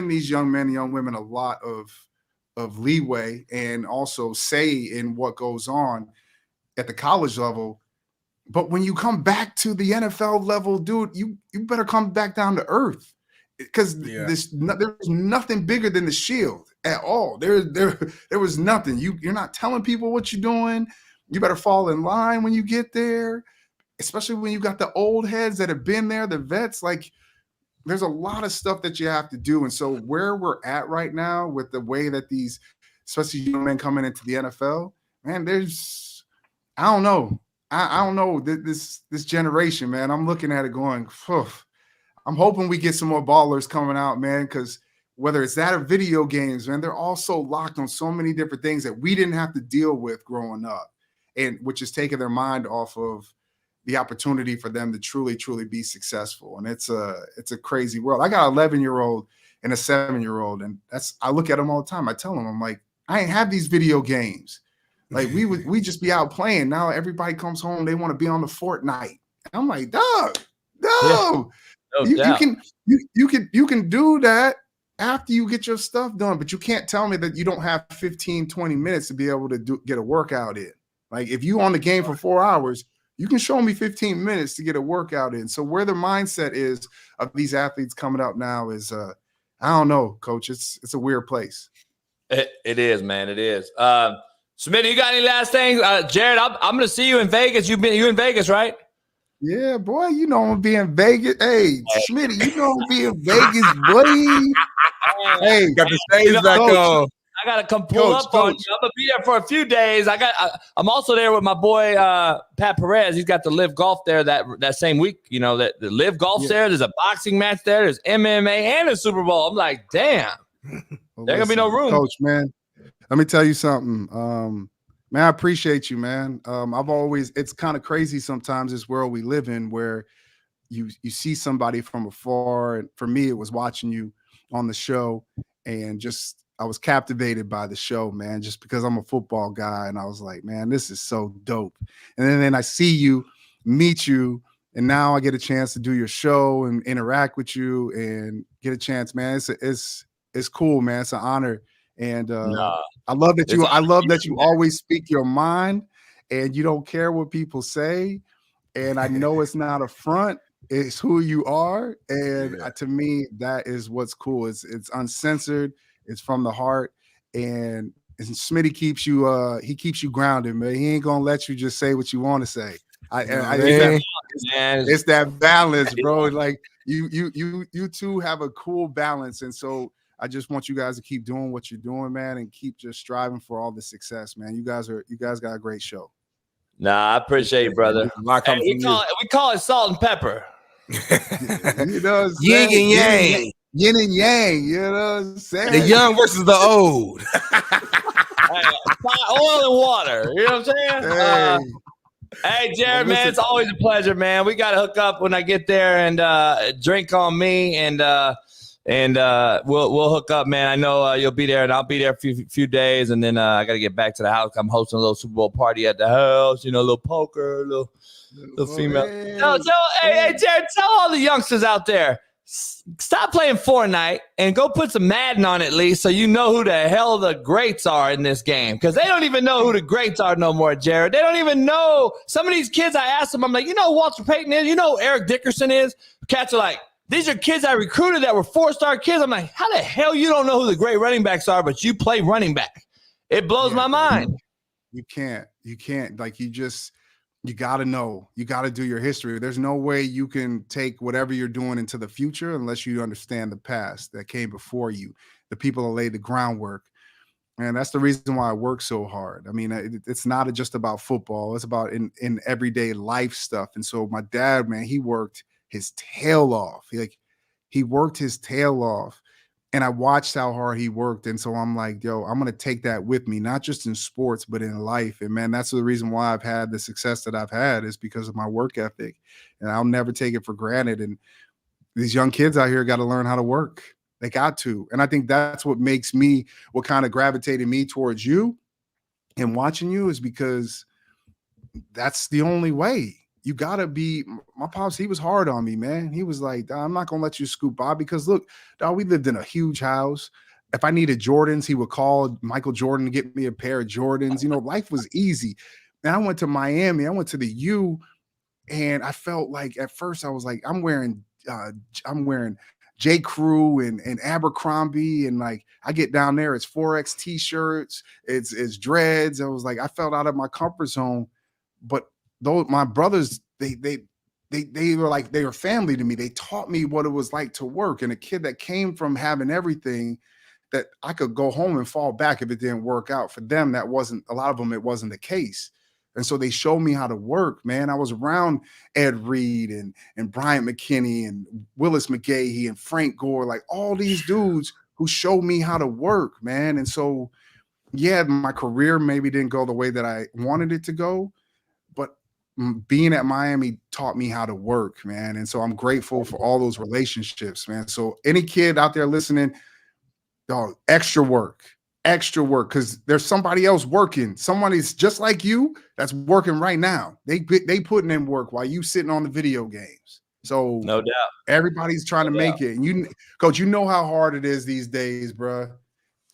these young men and young women a lot of leeway and also say in what goes on at the college level. But when you come back to the NFL level, dude, you better come back down to earth, because there's nothing bigger than the shield at all. There was nothing. You're not telling people what you're doing. You better fall in line when you get there, especially when you got the old heads that have been there, the vets. Like there's a lot of stuff that you have to do. And so where we're at right now with the way that these, especially young men coming into the NFL, man, I don't know. I don't know this generation, man. I'm looking at it going, I'm hoping we get some more ballers coming out, man, because whether it's that or video games, man, they're all so locked on so many different things that we didn't have to deal with growing up, and which is taking their mind off of the opportunity for them to truly, truly be successful. And it's a crazy world. I got an 11-year-old and a 7-year-old, and I look at them all the time. I tell them, I'm like, I ain't have these video games. Like we just be out playing. Now everybody comes home, they want to be on the Fortnite. I'm like, dog, no. You can do that after you get your stuff done, but you can't tell me that you don't have 15, 20 minutes to be able to get a workout in. Like if you on the game for 4 hours, you can show me 15 minutes to get a workout in. So where the mindset is of these athletes coming up now is, I don't know, Coach. It's a weird place. It is, man. It is. Smitty, you got any last things? Jared, I'm going to see you in Vegas. You in Vegas, right? Yeah, boy, I'm gonna be in Vegas. Hey, Smitty, I'm gonna be in Vegas, buddy. Hey, got the stage back on. I gotta come pull up on you. I'm gonna be there for a few days. I'm also there with my boy Pat Perez. He's got the Live Golf there that same week. That the Live Golf's there. There's a boxing match there. There's MMA and a Super Bowl. I'm like, damn, there's gonna be no room, Coach. Man, let me tell you something. Man, I appreciate you, man. It's kind of crazy sometimes this world we live in where you see somebody from afar. And for me, it was watching you on the show, and I was captivated by the show, man, just because I'm a football guy. And I was like, man, this is so dope. And then I see you, meet you, and now I get a chance to do your show and interact with you and get a chance, man. It's cool, man. It's an honor. And I love that you always speak your mind, and you don't care what people say. And I know it's not a front. It's who you are. And to me, that is what's cool. It's uncensored. It's from the heart. And Smitty keeps you grounded, man. He ain't gonna let you just say what you want to say. It's that balance, bro. Like you two have a cool balance. And so I just want you guys to keep doing what you're doing, man, and keep just striving for all the success, man. You guys got a great show. Nah, I appreciate it, brother. Hey, we call it salt and pepper. You know, yin and yang. Yin and yang. You know what I'm saying? The young versus the old. Oil and water. You know what I'm saying? Hey, Jared, man, it's always a pleasure, man. We got to hook up when I get there and drink on me, and we'll hook up, man. I know you'll be there, and I'll be there for a few days, and then I got to get back to the house. I'm hosting a little Super Bowl party at the house, you know, a little poker, a little female. Hey, Jared, tell all the youngsters out there, stop playing Fortnite and go put some Madden on at least so you know who the hell the greats are in this game. Because they don't even know who the greats are no more, Jared. They don't even know. Some of these kids, I asked them, I'm like, you know who Walter Payton is? You know who Eric Dickerson is? Cats are like, these are kids I recruited that were 4-star kids. I'm like, how the hell you don't know who the great running backs are, but you play running back? It blows my mind. You can't. Like, you got to know. You got to do your history. There's no way you can take whatever you're doing into the future unless you understand the past that came before you, the people that laid the groundwork. And that's the reason why I work so hard. I mean, it's not just about football. It's about in everyday life stuff. And so my dad, man, he worked his tail off. He worked his tail off. And I watched how hard he worked. And so I'm like, yo, I'm going to take that with me, not just in sports, but in life. And man, that's the reason why I've had the success that I've had is because of my work ethic. And I'll never take it for granted. And these young kids out here got to learn how to work. They got to. And I think that's what makes me, what kind of gravitated me towards you and watching you is because that's the only way. You got to be, my pops, he was hard on me, man. He was like, I'm not going to let you scoop by because look, dog, we lived in a huge house. If I needed Jordans, he would call Michael Jordan to get me a pair of Jordans. You know, life was easy. And I went to Miami. I went to the U, and I felt like at first I was like, I'm wearing J. Crew and Abercrombie, and like I get down there, it's 4X t-shirts, it's dreads. I was like, I felt out of my comfort zone, but those my brothers, they were like, they were family to me. They taught me what it was like to work. And a kid that came from having everything that I could go home and fall back if it didn't work out for them, that wasn't, a lot of them, it wasn't the case. And so they showed me how to work, man. I was around Ed Reid and Bryant McKinney and Willis McGahee and Frank Gore, like all these dudes who showed me how to work, man. And so, yeah, my career maybe didn't go the way that I wanted it to go, but being at Miami taught me how to work, man. And so I'm grateful for all those relationships, man. So any kid out there listening, dog, extra work, because there's somebody else working. Somebody's just like you that's working right now. They putting in work while you sitting on the video games. So no doubt, everybody's trying to make it. And you, Coach, you know how hard it is these days, bro.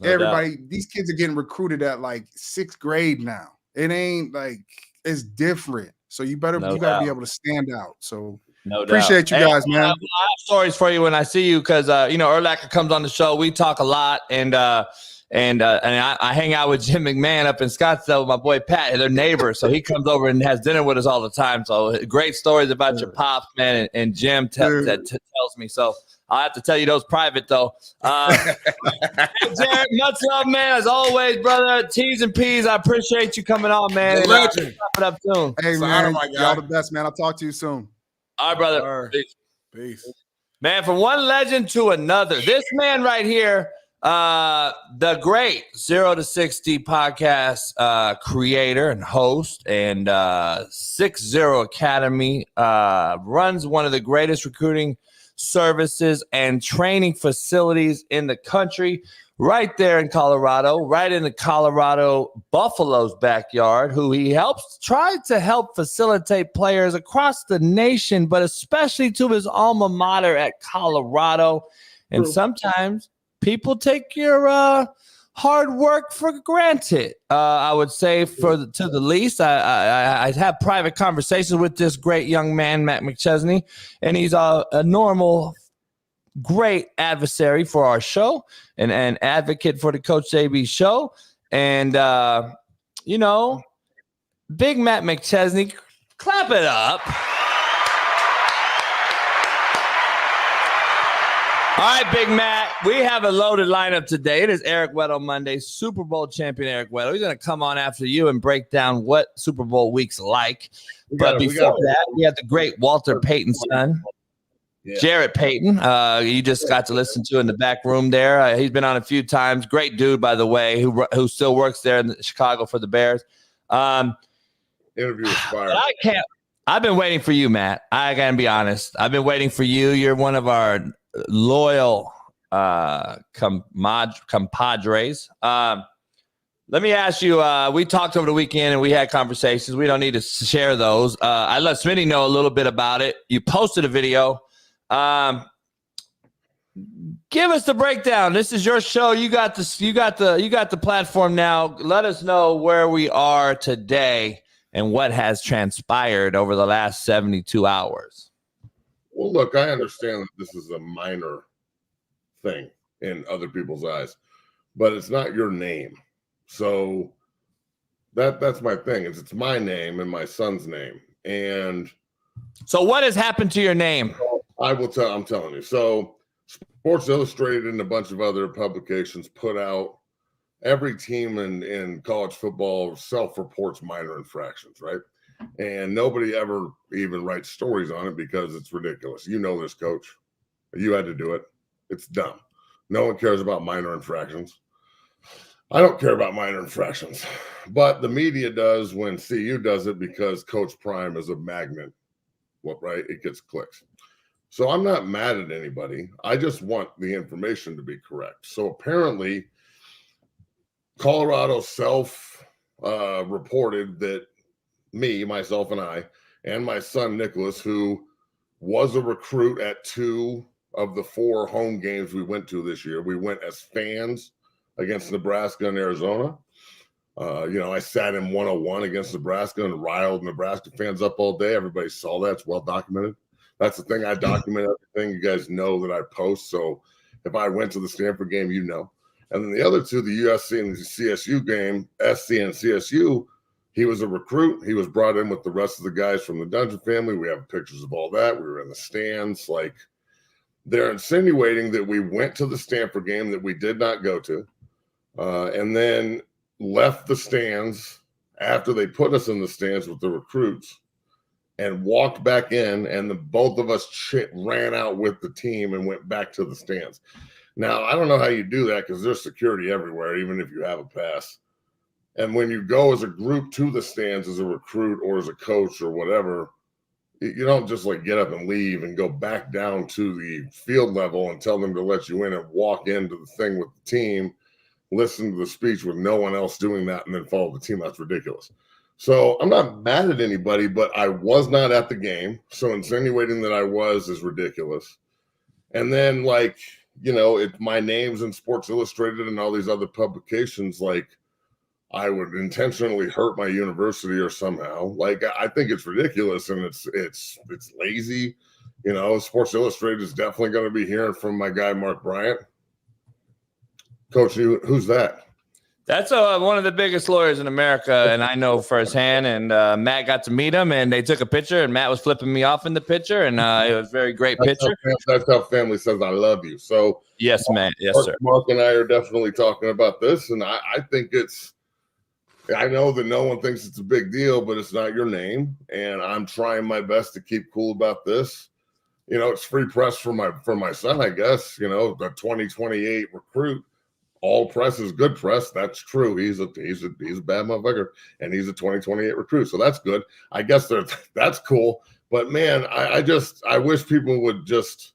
These kids are getting recruited at like 6th grade now. It ain't like, it's different. So you gotta be able to stand out. So appreciate you guys, man. I have stories for you when I see you because Urlacher comes on the show. We talk a lot, and I hang out with Jim McMahon up in Scottsdale with my boy Pat. They're neighbors, so he comes over and has dinner with us all the time. So great stories about your pops, man, and Jim tells me. So I'll have to tell you those private though. Hey, Jared, much love, man. As always, brother. T's and P's. I appreciate you coming on, man. Legend. Wrap it up soon. Hey, man. Y'all the best, man. I'll talk to you soon. All right, brother. Peace. Man, from one legend to another. This man right here, the great 0 to 60 podcast creator and host, and 60 Academy, runs one of the greatest recruiting services and training facilities in the country, right there in Colorado, right in the Colorado Buffalo's backyard, who he tries to help facilitate players across the nation, but especially to his alma mater at Colorado. And sometimes people take your hard work for granted. I would say to the least. I have private conversations with this great young man, Matt McChesney, and he's a normal, great adversary for our show and an advocate for the Coach JB show. And, Big Matt McChesney, clap it up. All right, Big Matt, we have a loaded lineup today. It is Eric Weddle Monday, Super Bowl champion Eric Weddle. He's going to come on after you and break down what Super Bowl week's like. But before that, we have the great Walter Payton's son, Jarrett Payton. You just got to listen to in the back room there. He's been on a few times. Great dude, by the way, who still works there in Chicago for the Bears. Interview was fire. I've been waiting for you, Matt. I got to be honest. I've been waiting for you. You're one of our loyal compadres. Let me ask you, we talked over the weekend and we had conversations. We don't need to share those. I let Smitty know a little bit about it. You posted a video. Give us the breakdown. This is your show. You got the platform now. Let us know where we are today and what has transpired over the last 72 hours. Well, look, I understand that this is a minor thing in other people's eyes, but it's not your name. So that's my thing. It's my name and my son's name. And so what has happened to your name? I'm telling you. So Sports Illustrated and a bunch of other publications put out every team in college football self-reports minor infractions, right? And nobody ever even writes stories on it because it's ridiculous. You know this, Coach. You had to do it. It's dumb. No one cares about minor infractions. I don't care about minor infractions. But the media does when CU does it because Coach Prime is a magnet. Well, right? It gets clicks. So I'm not mad at anybody. I just want the information to be correct. So apparently, Colorado reported that myself and I, and my son Nicholas, who was a recruit at 2 of the 4 home games we went to this year. We went as fans against Nebraska and Arizona. I sat in 101 against Nebraska and riled Nebraska fans up all day. Everybody saw that. It's well documented. That's the thing. I document everything. You guys know that I post. So if I went to the Stanford game, you know. And then the other 2, the USC and the CSU game, SC and CSU, he was a recruit. He was brought in with the rest of the guys from the Dungeon family. We have pictures of all that. We were in the stands. Like, they're insinuating that we went to the Stanford game that we did not go to, and then left the stands after they put us in the stands with the recruits and walked back in, and both of us ran out with the team and went back to the stands. Now, I don't know how you do that because there's security everywhere, even if you have a pass. And when you go as a group to the stands as a recruit or as a coach or whatever, you don't just get up and leave and go back down to the field level and tell them to let you in and walk into the thing with the team, listen to the speech with no one else doing that, and then follow the team. That's ridiculous. So I'm not mad at anybody, but I was not at the game. So insinuating that I was is ridiculous. And then my name's in Sports Illustrated and all these other publications, I would intentionally hurt my university or somehow. I think it's ridiculous and it's lazy. Sports Illustrated is definitely going to be hearing from my guy, Mark Bryant. Coach, who's that? That's one of the biggest lawyers in America, and I know firsthand. And Matt got to meet him, and they took a picture, and Matt was flipping me off in the picture, and it was a very great picture. That's how family says I love you. So yes, Matt. Yes, sir. Mark and I are definitely talking about this, and I think I know that no one thinks it's a big deal, but it's not your name, and I'm trying my best to keep cool about this. It's free press for my son, I guess. The 2028 recruit. All press is good press. That's true. He's a bad motherfucker, and he's a 2028 recruit. So that's good. I guess that's cool. But man, I wish people would just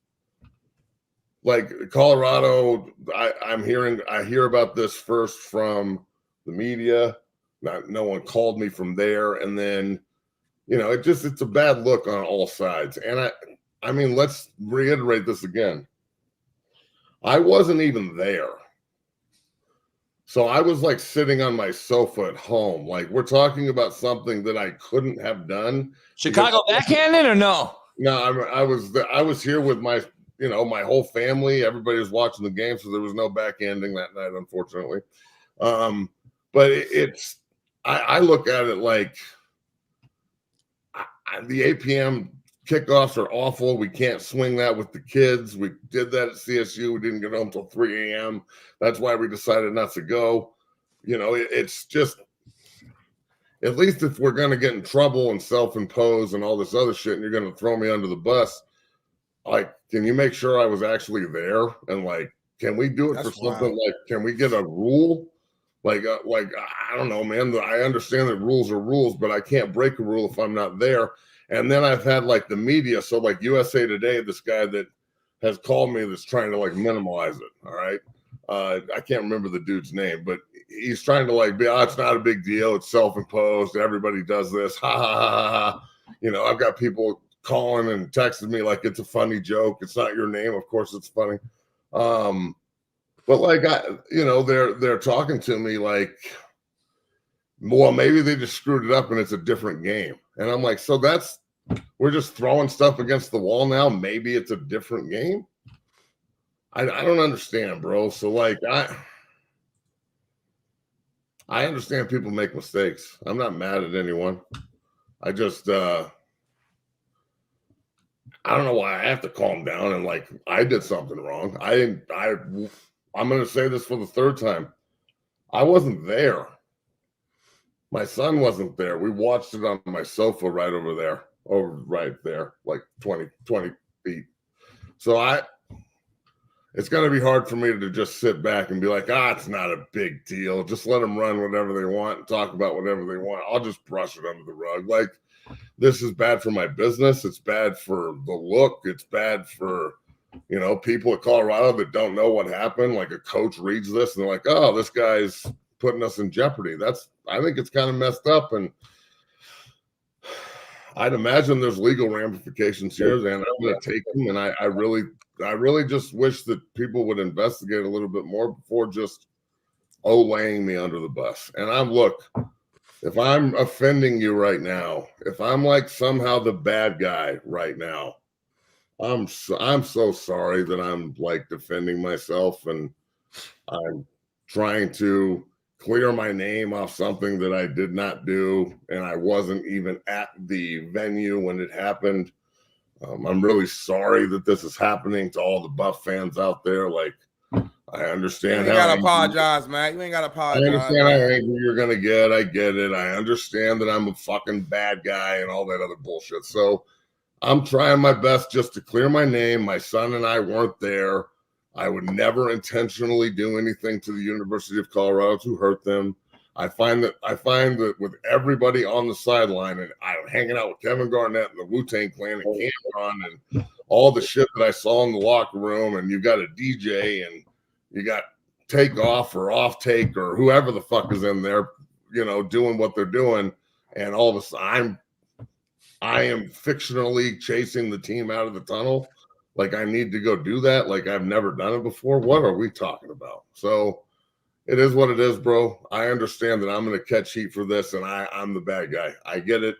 Colorado. I hear about this first from the media. No one called me from there, and then it's a bad look on all sides. And I mean, let's reiterate this again. I wasn't even there. So I was like sitting on my sofa at home. Like, we're talking about something that I couldn't have done. Chicago backhanded or no? No, I was here with my, my whole family. Everybody was watching the game, so there was no backhanding that night, unfortunately. But I look at it like the APM kickoffs are awful. We can't swing that with the kids. We did that at CSU. We didn't get home until 3 a.m. That's why we decided not to go. It's just, at least if we're going to get in trouble and self-impose and all this other shit, and you're going to throw me under the bus, like, can you make sure I was actually there? And like, can we do it for something like, can we get a rule? Like, I don't know, man. I understand that rules are rules, but I can't break a rule if I'm not there. And then I've had like the media. So like USA Today, this guy that has called me that's trying to like minimize it. All right. I can't remember the dude's name, but he's trying to like be, it's not a big deal. It's self-imposed. Everybody does this. Ha ha ha ha. I've got people calling and texting me like it's a funny joke. It's not your name. Of course it's funny. But like, they're talking to me like, well, maybe they just screwed it up and it's a different game. And I'm like, so we're just throwing stuff against the wall now. Maybe it's a different game. I don't understand, bro. So like, I understand people make mistakes. I'm not mad at anyone. I just, I don't know why I have to calm down and like, I did something wrong. I'm going to say this for the third time. I wasn't there. My son wasn't there. We watched it on my sofa right there, like 20 feet. So it's going to be hard for me to just sit back and be like, it's not a big deal. Just let them run whatever they want and talk about whatever they want. I'll just brush it under the rug. Like, this is bad for my business. It's bad for the look. It's bad for, people at Colorado that don't know what happened. Like, a coach reads this and they're like, oh, this guy's putting us in jeopardy. I think it's kind of messed up. And I'd imagine there's legal ramifications here, and I'm going to take them. And I really just wish that people would investigate a little bit more before just laying me under the bus. And look, if I'm offending you right now, if I'm like somehow the bad guy right now, I'm so sorry that I'm like defending myself and I'm trying to clear my name off something that I did not do, and I wasn't even at the venue when it happened. I'm really sorry that this is happening to all the Buff fans out there. Like, I understand. You gotta apologize, man. You ain't gotta apologize. I understand how angry you're gonna get. I get it. I understand that I'm a fucking bad guy and all that other bullshit. So I'm trying my best just to clear my name. My son and I weren't there. I would never intentionally do anything to the University of Colorado to hurt them. I find that with everybody on the sideline, and I'm hanging out with Kevin Garnett and the Wu-Tang Clan and Cameron and all the shit that I saw in the locker room, and you got a DJ and you got Takeoff or Off Take or whoever the fuck is in there, doing what they're doing, and all of a sudden I am fictionally chasing the team out of the tunnel. Like, I need to go do that. Like, I've never done it before. What are we talking about? So it is what it is, bro. I understand that I'm going to catch heat for this, and I'm the bad guy. I get it.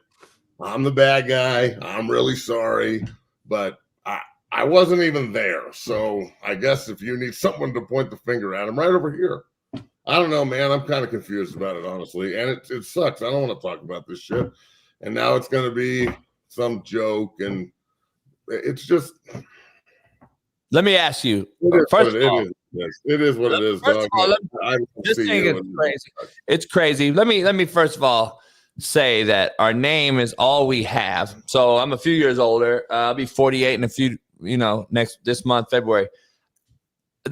I'm the bad guy. I'm really sorry, but I wasn't even there. So I guess if you need someone to point the finger at, I'm right over here. I don't know, man. I'm kind of confused about it, honestly. And it sucks. I don't want to talk about this shit. And now it's going to be some joke, and it's just... Let me ask you. First of all, it is what it is, dog. This thing is crazy. It's crazy. Let me first of all say that our name is all we have. So I'm a few years older. I'll be 48 in a few, this month, February.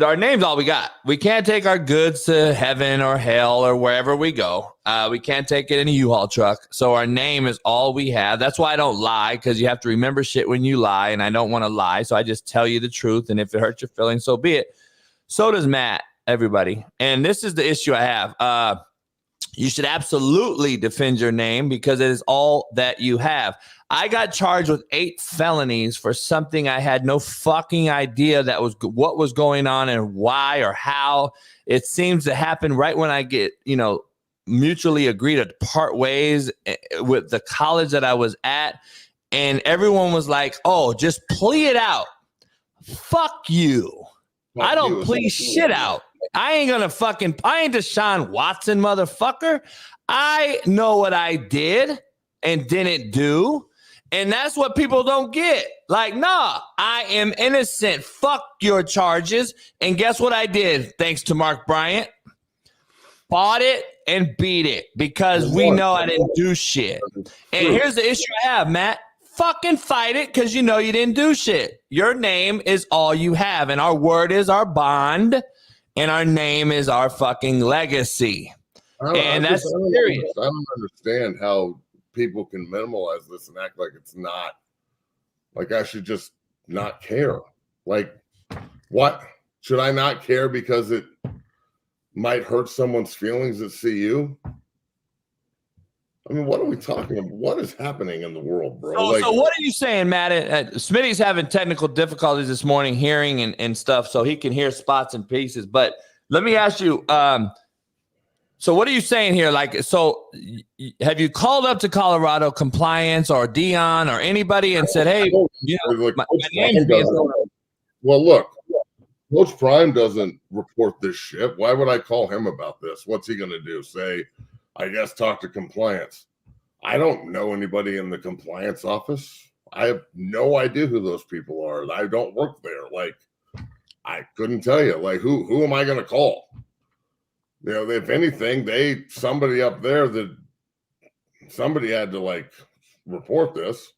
Our name's all we got. We can't take our goods to heaven or hell or wherever we go. We can't take it in a U-Haul truck. So our name is all we have. That's why I don't lie, because you have to remember shit when you lie, and I don't want to lie. So I just tell you the truth, and if it hurts your feelings, so be it. So does Matt, everybody. And this is the issue I have. you should absolutely defend your name because it is all that you have. I got charged with 8 felonies for something I had no fucking idea that was what was going on and why or how. It seems to happen right when I get, mutually agreed to part ways with the college that I was at. And everyone was like, oh, just plea it out. Fuck you. I don't plea shit out. I ain't Deshaun Watson, motherfucker. I know what I did and didn't do. And that's what people don't get. Like, nah, I am innocent. Fuck your charges. And guess what I did? Thanks to Mark Bryant. Fought it and beat it because we know I didn't do shit. And here's the issue I have, Matt. Fucking fight it because you know you didn't do shit. Your name is all you have. And our word is our bond. And our name is our fucking legacy. That's serious. I don't understand how people can minimalize this and act like it's not. Like I should just not care. Like, what? Should I not care because it might hurt someone's feelings at CU? I mean, what are we talking about? What is happening in the world, bro? So what are you saying, Matt? Smitty's having technical difficulties this morning hearing and stuff, so he can hear spots and pieces. But let me ask you, so what are you saying here? Like, so have you called up to Colorado compliance or Dion or anybody and said, hey, my name's being thrown out? Well, look, Coach Prime doesn't report this shit. Why would I call him about this? What's he going to do? Say, I guess talk to compliance. I don't know anybody in the compliance office. I have no idea who those people are. I don't work there. Like, I couldn't tell you. Like, who am I going to call? If anything, somebody up there that somebody had to report this.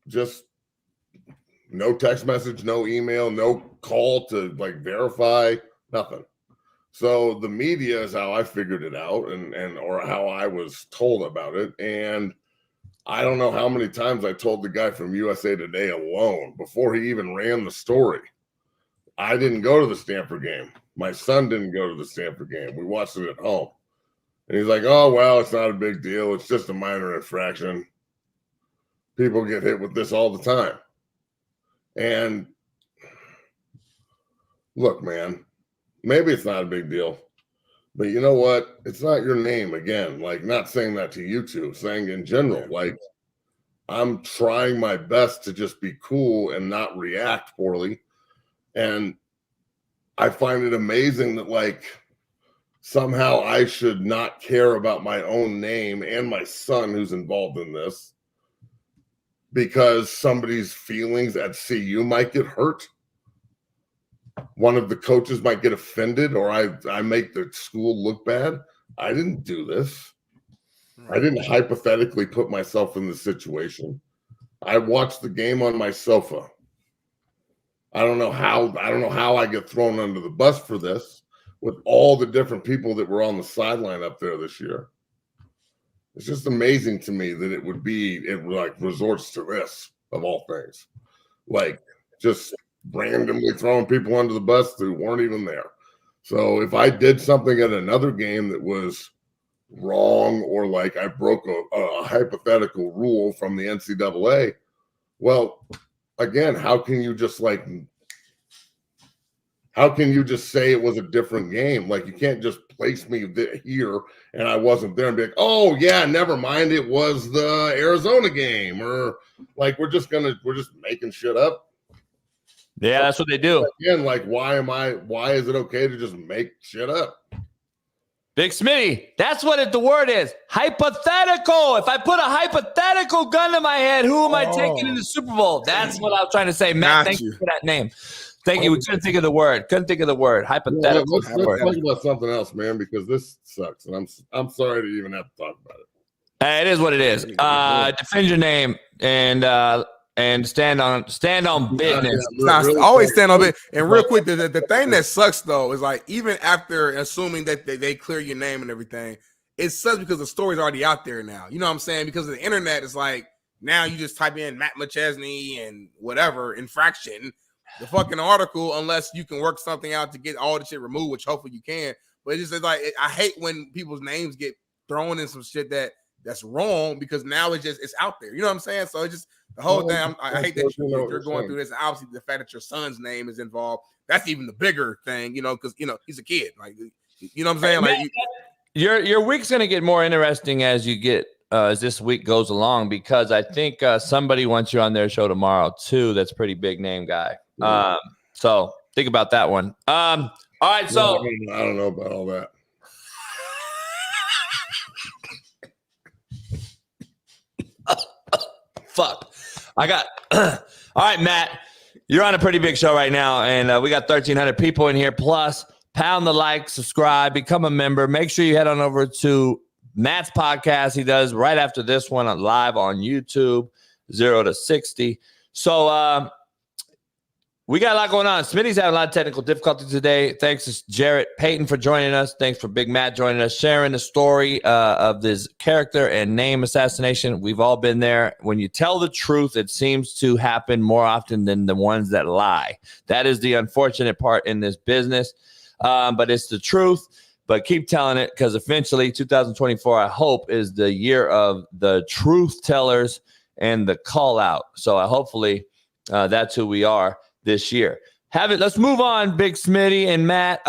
Just no text message, no email, no call to verify, nothing. So the media is how I figured it out or how I was told about it. And I don't know how many times I told the guy from USA Today alone before he even ran the story. I didn't go to the Stanford game. My son didn't go to the Stanford game. We watched it at home. And he's like, oh, well, it's not a big deal. It's just a minor infraction. People get hit with this all the time. And look, man, maybe it's not a big deal. But you know what? It's not your name again. Not saying that to you two, saying in general. I'm trying my best to just be cool and not react poorly. And I find it amazing that somehow I should not care about my own name and my son who's involved in this because somebody's feelings at CU might get hurt. One of the coaches might get offended or I make the school look bad. I didn't do this. I didn't hypothetically put myself in this situation. I watched the game on my sofa. I don't know how I get thrown under the bus for this with all the different people that were on the sideline up there this year. It's just amazing to me that it resorts to this of all things. Just randomly throwing people under the bus who weren't even there. So if I did something at another game that was wrong or I broke a hypothetical rule from the NCAA, well, again, how can you just say it was a different game? You can't just place me here and I wasn't there and be like, oh yeah, never mind, it was the Arizona game, or we're just making shit up. Yeah, that's what they do. Again, why is it okay to just make shit up? Big Smitty, that's what the word is. Hypothetical. If I put a hypothetical gun to my head, who am I taking in the Super Bowl? That's what I was trying to say. Matt, thank you for that name. Thank you. We couldn't think of the word. Hypothetical. Let's talk about something else, man, because this sucks. And I'm sorry to even have to talk about it. It is what it is. Defend your name and stand on business. Always stand on it. And real quick, the thing that sucks though is even after assuming that they clear your name and everything, it sucks because the story's already out there now. You know what I'm saying? Because of the internet, it's now you just type in Matt McChesney and whatever infraction, the fucking article, unless you can work something out to get all the shit removed, which hopefully you can. But it's just like I hate when people's names get thrown in some shit that's wrong because now it's out there. You know what I'm saying? So it's just the whole thing. I hate that you're going through this. And obviously, the fact that your son's name is involved, that's even the bigger thing. Because he's a kid. Like you know what I'm saying? Like your week's gonna get more interesting as you get. As this week goes along, because I think somebody wants you on their show tomorrow too. That's a pretty big name guy. So think about that one. All right. So I don't know about all that. Fuck. I got. All right, Matt. You're on a pretty big show right now, and we got 1,300 people in here. Plus, pound the like, subscribe, become a member. Make sure you head on over to Matt's podcast. He does right after this one live on YouTube, 0 to 60. So we got a lot going on. Smitty's having a lot of technical difficulties today. Thanks to Jarrett Payton for joining us. Thanks for Big Matt joining us, sharing the story of this character and name assassination. We've all been there. When you tell the truth, it seems to happen more often than the ones that lie. That is the unfortunate part in this business, but it's the truth. But keep telling it, because eventually 2024, I hope, is the year of the truth tellers and the call out. So hopefully that's who we are this year. Let's move on, Big Smitty and Matt.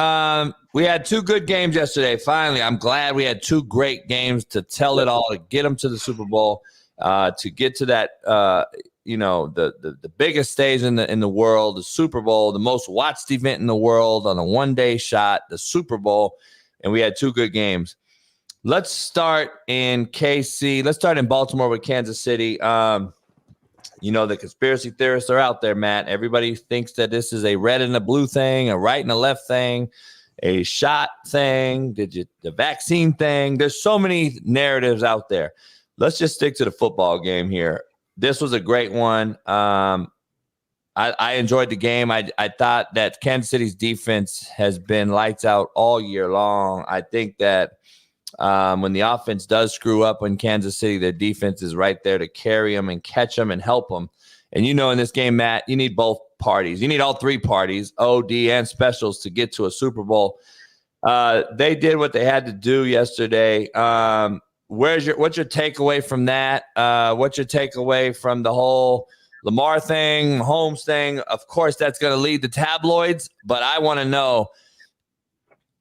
We had 2 good games yesterday. Finally, I'm glad we had 2 great games to tell it all, to get them to the Super Bowl, to get to that, the biggest stage in the world, the Super Bowl, the most watched event in the world on a one-day shot, the Super Bowl. And we had 2 good games. Let's start in KC. Let's start in Baltimore with Kansas City. The conspiracy theorists are out there, Matt. Everybody thinks that this is a red and a blue thing, a right and a left thing, a shot thing, the vaccine thing. There's so many narratives out there. Let's just stick to the football game here. This was a great one. I enjoyed the game. I thought that Kansas City's defense has been lights out all year long. I think that when the offense does screw up in Kansas City, their defense is right there to carry them and catch them and help them. And in this game, Matt, you need both parties. You need all 3 parties, OD and specials, to get to a Super Bowl. They did what they had to do yesterday. What's your takeaway from that? What's your takeaway from the whole Lamar thing, Mahomes thing? Of course, that's going to lead the tabloids, but I want to know,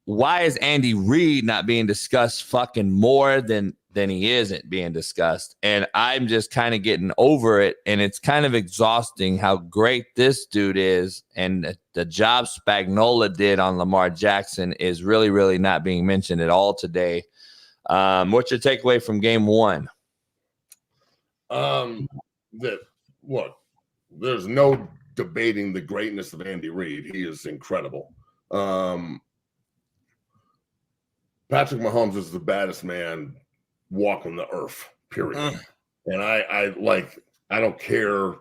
why is Andy Reid not being discussed fucking more than he isn't being discussed? And I'm just kind of getting over it, and it's kind of exhausting how great this dude is, and the job Spagnuolo did on Lamar Jackson is really, really not being mentioned at all today. What's your takeaway from game 1? Look, there's no debating the greatness of Andy Reid. He is incredible. Patrick Mahomes is the baddest man walking the earth, period. And I don't care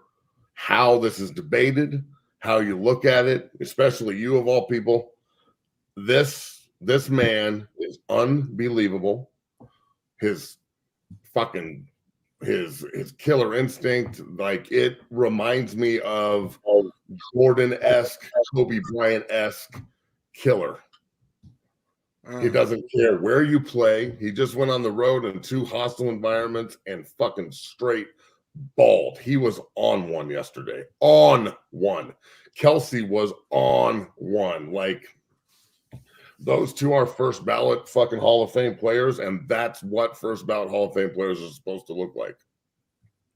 how this is debated, how you look at it, especially you of all people. This man is unbelievable. His killer instinct, it reminds me of Jordan-esque, Kobe Bryant-esque killer. He doesn't care where you play. He just went on the road in 2 hostile environments and fucking straight balled. He was on one yesterday. On one. Kelsey was on one. Those 2 are first ballot fucking Hall of Fame players, and that's what first ballot Hall of Fame players are supposed to look like.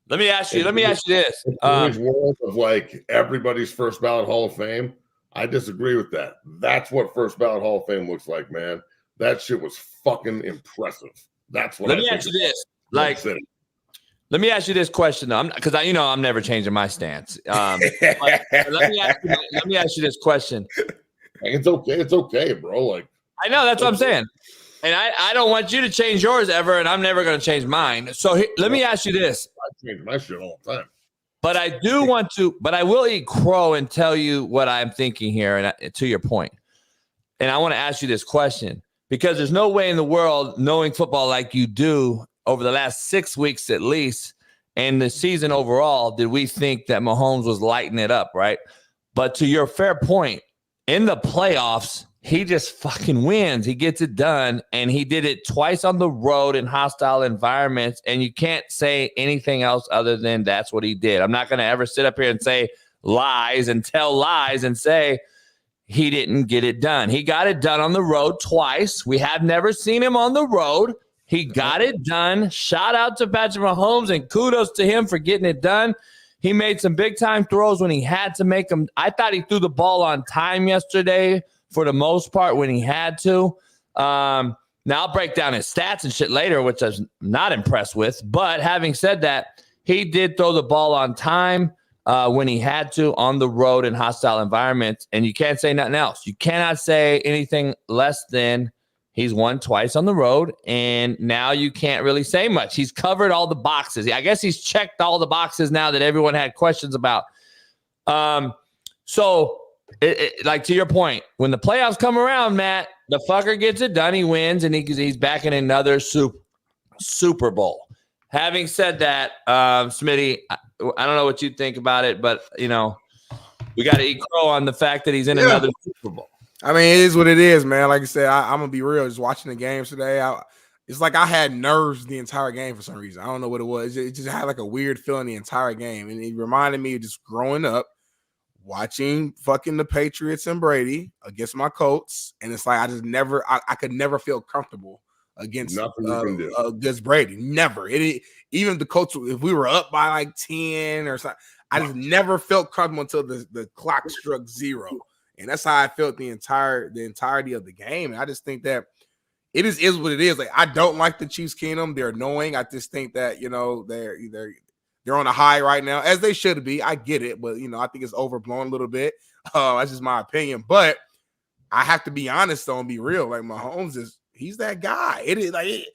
Let me ask you this. In today's world of everybody's first ballot Hall of Fame, I disagree with that. That's what first ballot Hall of Fame looks like, man. That shit was fucking impressive. That's what. Let me ask you this. Let me ask you this question, though, because I'm never changing my stance. Let me ask you this question. It's okay, bro. I know, that's what I'm saying. And I don't want you to change yours ever, and I'm never going to change mine. So let me ask you this. I change my shit all the time. But I will eat crow and tell you what I'm thinking here, and to your point. And I want to ask you this question, because there's no way in the world, knowing football like you do over the last 6 weeks at least, and the season overall, did we think that Mahomes was lighting it up, right? But to your fair point, in the playoffs, he just fucking wins. He gets it done, and he did it twice on the road in hostile environments, and you can't say anything else other than that's what he did. I'm not going to ever sit up here and say lies and tell lies and say he didn't get it done. He got it done on the road twice. We have never seen him on the road. He got it done. Shout out to Patrick Mahomes, and kudos to him for getting it done. He made some big-time throws when he had to make them. I thought he threw the ball on time yesterday for the most part when he had to. Now, I'll break down his stats and shit later, which I was not impressed with. But having said that, he did throw the ball on time when he had to on the road in hostile environments. And you can't say nothing else. You cannot say anything less than he's won twice on the road. And now you can't really say much. He's covered all the boxes. I guess he's checked all the boxes now that everyone had questions about. Like to your point, when the playoffs come around, Matt, the fucker gets it done. He wins, and he's back in another Super Bowl. Having said that, Smitty, I don't know what you think about it, but we got to eat crow on the fact that he's in another Super Bowl. I mean, it is what it is, man. Like I said, I'm gonna be real. Just watching the games today, it's like I had nerves the entire game for some reason. I don't know what it was. It just had like a weird feeling the entire game, and it reminded me of just growing up, watching fucking the Patriots and Brady against my Colts, and it's like I could never feel comfortable against Brady. Never. Even the Colts, if we were up by like 10 or something, I just never felt comfortable until the clock struck 0, and that's how I felt the entirety of the game. And I just think that it is what it is. Like, I don't like the Chiefs Kingdom. They're annoying. I just think that they're on a high right now, as they should be. I get it, but I think it's overblown a little bit. That's just my opinion. But I have to be honest though and be real. Like, Mahomes he's that guy. It is like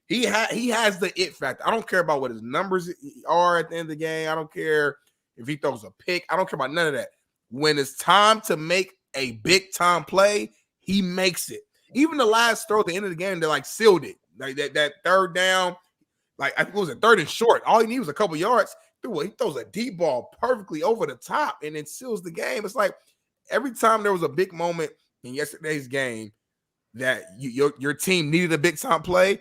he has the it factor. I don't care about what his numbers are at the end of the game. I don't care if he throws a pick. I don't care about none of that. When it's time to make a big time play, he makes it. Even the last throw at the end of the game, they like sealed it. Like that third down. Like, I think it was a 3rd and short. All he needed was a couple yards. He throws a deep ball perfectly over the top, and it seals the game. It's like every time there was a big moment in yesterday's game that your team needed a big time play,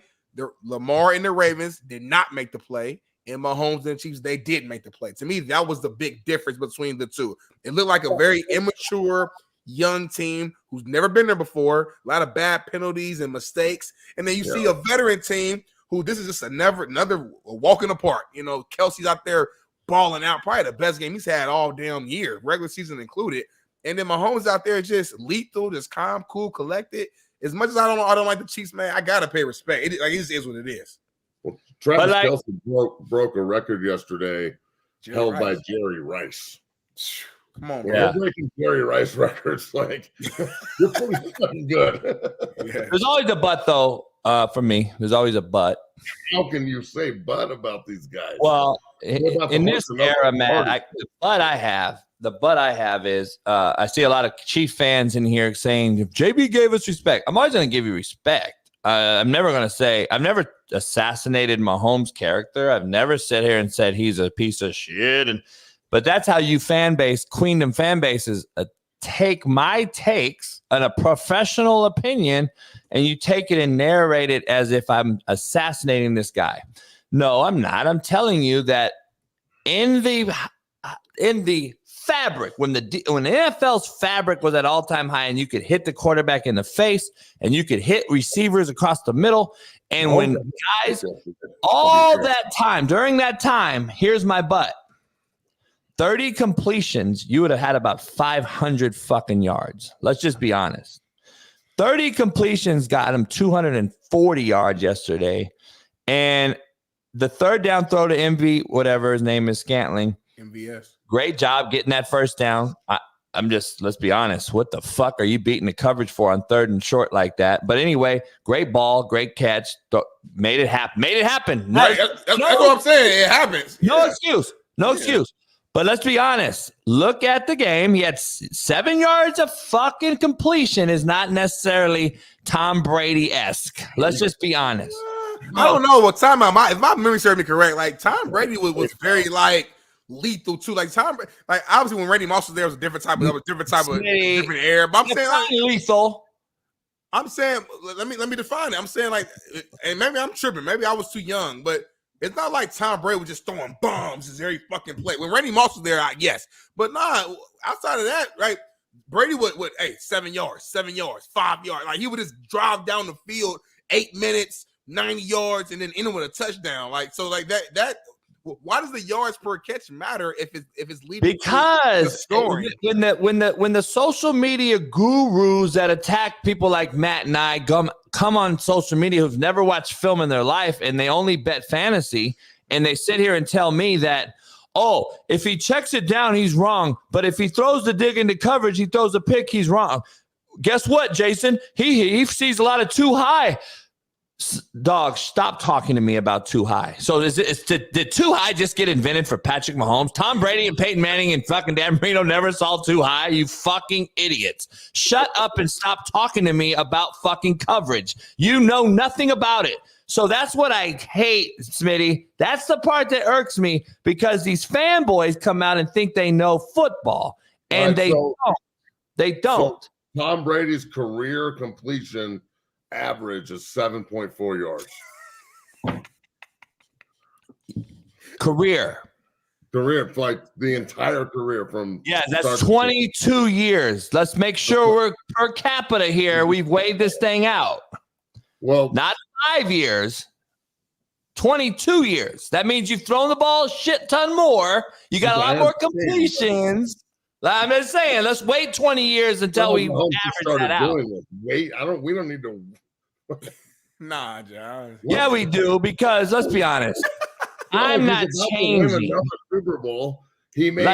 Lamar and the Ravens did not make the play, and Mahomes and the Chiefs, they did make the play. To me, that was the big difference between the two. It looked like a very immature young team who's never been there before, a lot of bad penalties and mistakes, and then you see a veteran team who this is just another walk in the park. Kelsey's out there balling out, probably the best game he's had all damn year, regular season included. And then Mahomes out there just lethal, just calm, cool, collected. As much as I don't like the Chiefs, man, I gotta pay respect. It just is what it is. Well, Travis Kelce broke a record yesterday, held by Jerry Rice. Come on, bro. Yeah. You're breaking Jerry Rice records. Like, you're pretty fucking good. There's always a but, though, for me. There's always a but. How can you say but about these guys? Well, in this era, man, the but I have is I see a lot of Chief fans in here saying, if JB gave us respect, I'm always going to give you respect. I'm never going to say, I've never assassinated Mahomes' character. I've never sat here and said he's a piece of shit. But that's how you Queendom fan bases take my takes and a professional opinion, and you take it and narrate it as if I'm assassinating this guy. No, I'm not. I'm telling you that in the fabric, when the NFL's fabric was at all-time high, and you could hit the quarterback in the face, and you could hit receivers across the middle, and when guys, all that time, during that time, here's my but. 30 completions, you would have had about 500 fucking yards. Let's just be honest. 30 completions got him 240 yards yesterday. And the third down throw to MV, whatever his name is, Scantling. MVS. Great job getting that first down. Let's be honest. What the fuck are you beating the coverage for on 3rd and short like that? But anyway, great ball, great catch. Made it happen. Right, that's what I'm saying. It happens. No excuse. But let's be honest. Look at the game. He had 7 yards of fucking completion is not necessarily Tom Brady-esque. Let's just be honest. I don't know what time if my memory serves me correct, like Tom Brady was very like lethal too. Like obviously when Randy Moss was there, it was a different type of different air. But I'm saying like, lethal. I'm saying, let me define it. I'm saying, like, and maybe I'm tripping. Maybe I was too young, but it's not like Tom Brady was just throwing bombs as every fucking play. When Randy Moss was there, yes. But nah, outside of that, right, Brady would 7 yards, 5 yards. Like, he would just drive down the field 8 minutes, 90 yards, and then end with a touchdown. Like, so like that why does the yards per catch matter if it's leading? Because when the social media gurus that attack people like Matt and I come on social media who've never watched film in their life and they only bet fantasy, and they sit here and tell me that, oh, if he checks it down, he's wrong, but if he throws the dig into coverage, he throws a pick, he's wrong. Guess what, Jason? He sees a lot of too high. Dog, stop talking to me about too high. So did too high just get invented for Patrick Mahomes? Tom Brady and Peyton Manning and fucking Dan Marino never saw too high. You fucking idiots. Shut up and stop talking to me about fucking coverage. You know nothing about it. So that's what I hate, Smitty. That's the part that irks me, because these fanboys come out and think they know football, and they don't. They don't. So Tom Brady's career completion average is 7.4 yards. Career, like the entire career from that's 22 years. Let's make sure we're per capita here. We've weighed this thing out. Well, not 5 years, 22 years. That means you've thrown the ball a shit ton more. You got a lot more completions. I'm just saying, let's wait 20 years until we average that out. We don't need to. Nah, John. Yeah, we do, because let's be honest. I'm not changing. Super Bowl. He made.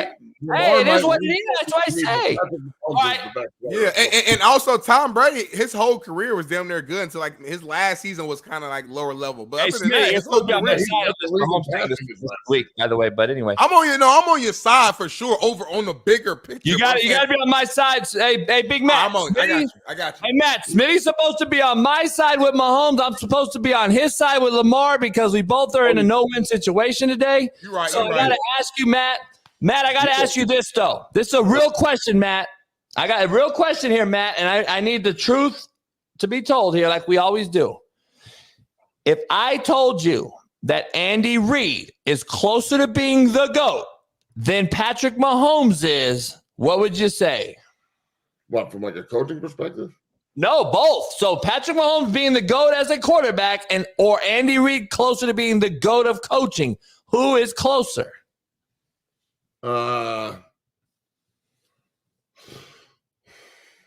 Hey, it is what it is. That's what I say. All right. Yeah, and also Tom Brady, his whole career was damn near good until like his last season was kind of like lower level. But other than that, his whole career, this week, by the way. But anyway, I'm on your side for sure. Over on the bigger picture, you got to be on my side. Hey, Big Matt. I got you. Hey, Matt, Smitty's supposed to be on my side with Mahomes. I'm supposed to be on his side with Lamar, because we both are in a no-win situation today. You're right. So I got to ask you, Matt. Matt, I got to ask you this, though. This is a real question, Matt. I got a real question here, Matt, and I need the truth to be told here, like we always do. If I told you that Andy Reid is closer to being the GOAT than Patrick Mahomes is, what would you say? What, from like a coaching perspective? No, both. So Patrick Mahomes being the GOAT as a quarterback, or Andy Reid closer to being the GOAT of coaching. Who is closer?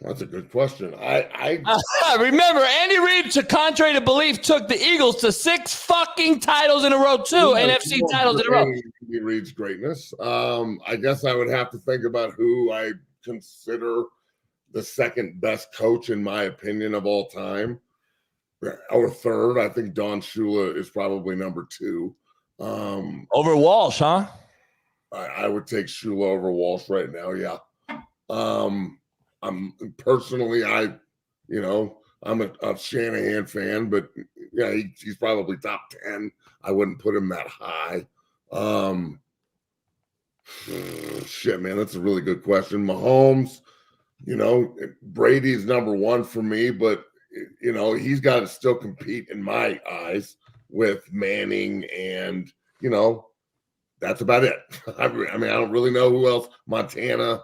That's a good question. I remember Andy Reid, contrary to belief, took the Eagles to 6 fucking titles in a row, too. NFC titles in a row. Andy Reid's greatness. I guess I would have to think about who I consider the second best coach, in my opinion, of all time, or third. I think Don Shula is probably number 2. Over Walsh, huh? I would take Shula over Walsh right now. Yeah. I'm personally, I'm a Shanahan fan, but yeah, he's probably top 10. I wouldn't put him that high. Shit, man, that's a really good question. Mahomes, Brady's number 1 for me, but he's got to still compete in my eyes with Manning, and that's about it. I mean, I don't really know who else. Montana.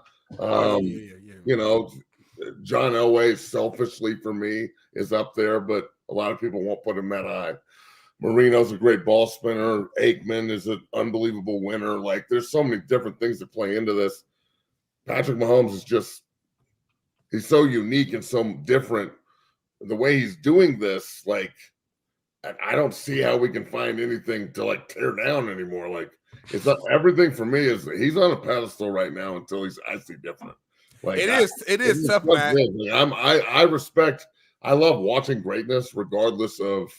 John Elway, selfishly for me, is up there, but a lot of people won't put him that high. Marino's a great ball spinner. Aikman is an unbelievable winner. Like, there's so many different things that play into this. Patrick Mahomes is he's so unique and so different. The way he's doing this, like, I don't see how we can find anything to like tear down anymore. Like, everything for me is he's on a pedestal right now until I see different. Like, it is tough, man. I love watching greatness regardless of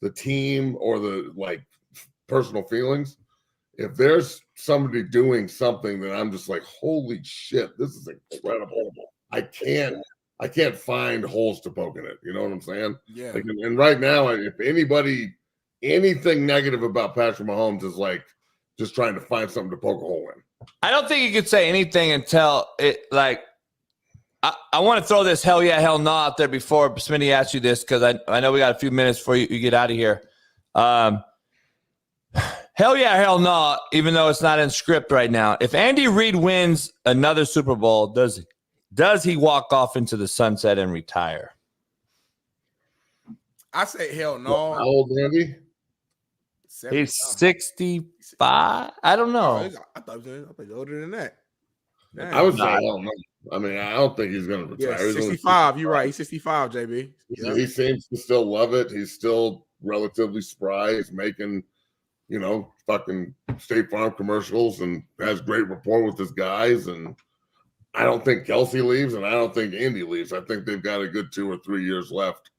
the team or the like personal feelings. If there's somebody doing something that I'm just like, holy shit, this is incredible. I can't find holes to poke in it. You know what I'm saying? Yeah. Like, and right now, if anything negative about Patrick Mahomes is like just trying to find something to poke a hole in. I don't think you could say anything until it, like, I want to throw this hell yeah, hell no out there before Smitty asks you this, because I know we got a few minutes before you get out of here. Hell yeah, hell no, even though it's not in script right now. If Andy Reid wins another Super Bowl, does he walk off into the sunset and retire? I say hell no. How old is Andy? He's 65. I don't know. I thought he was older than that. Dang. I would say hell no. I mean, I don't think he's going to retire. Yeah, 65. You're right. He's 65, JB. Yeah. He seems to still love it. He's still relatively spry. He's making, fucking State Farm commercials and has great rapport with his guys. And I don't think Kelsey leaves, and I don't think Andy leaves. I think they've got a good 2 or 3 years left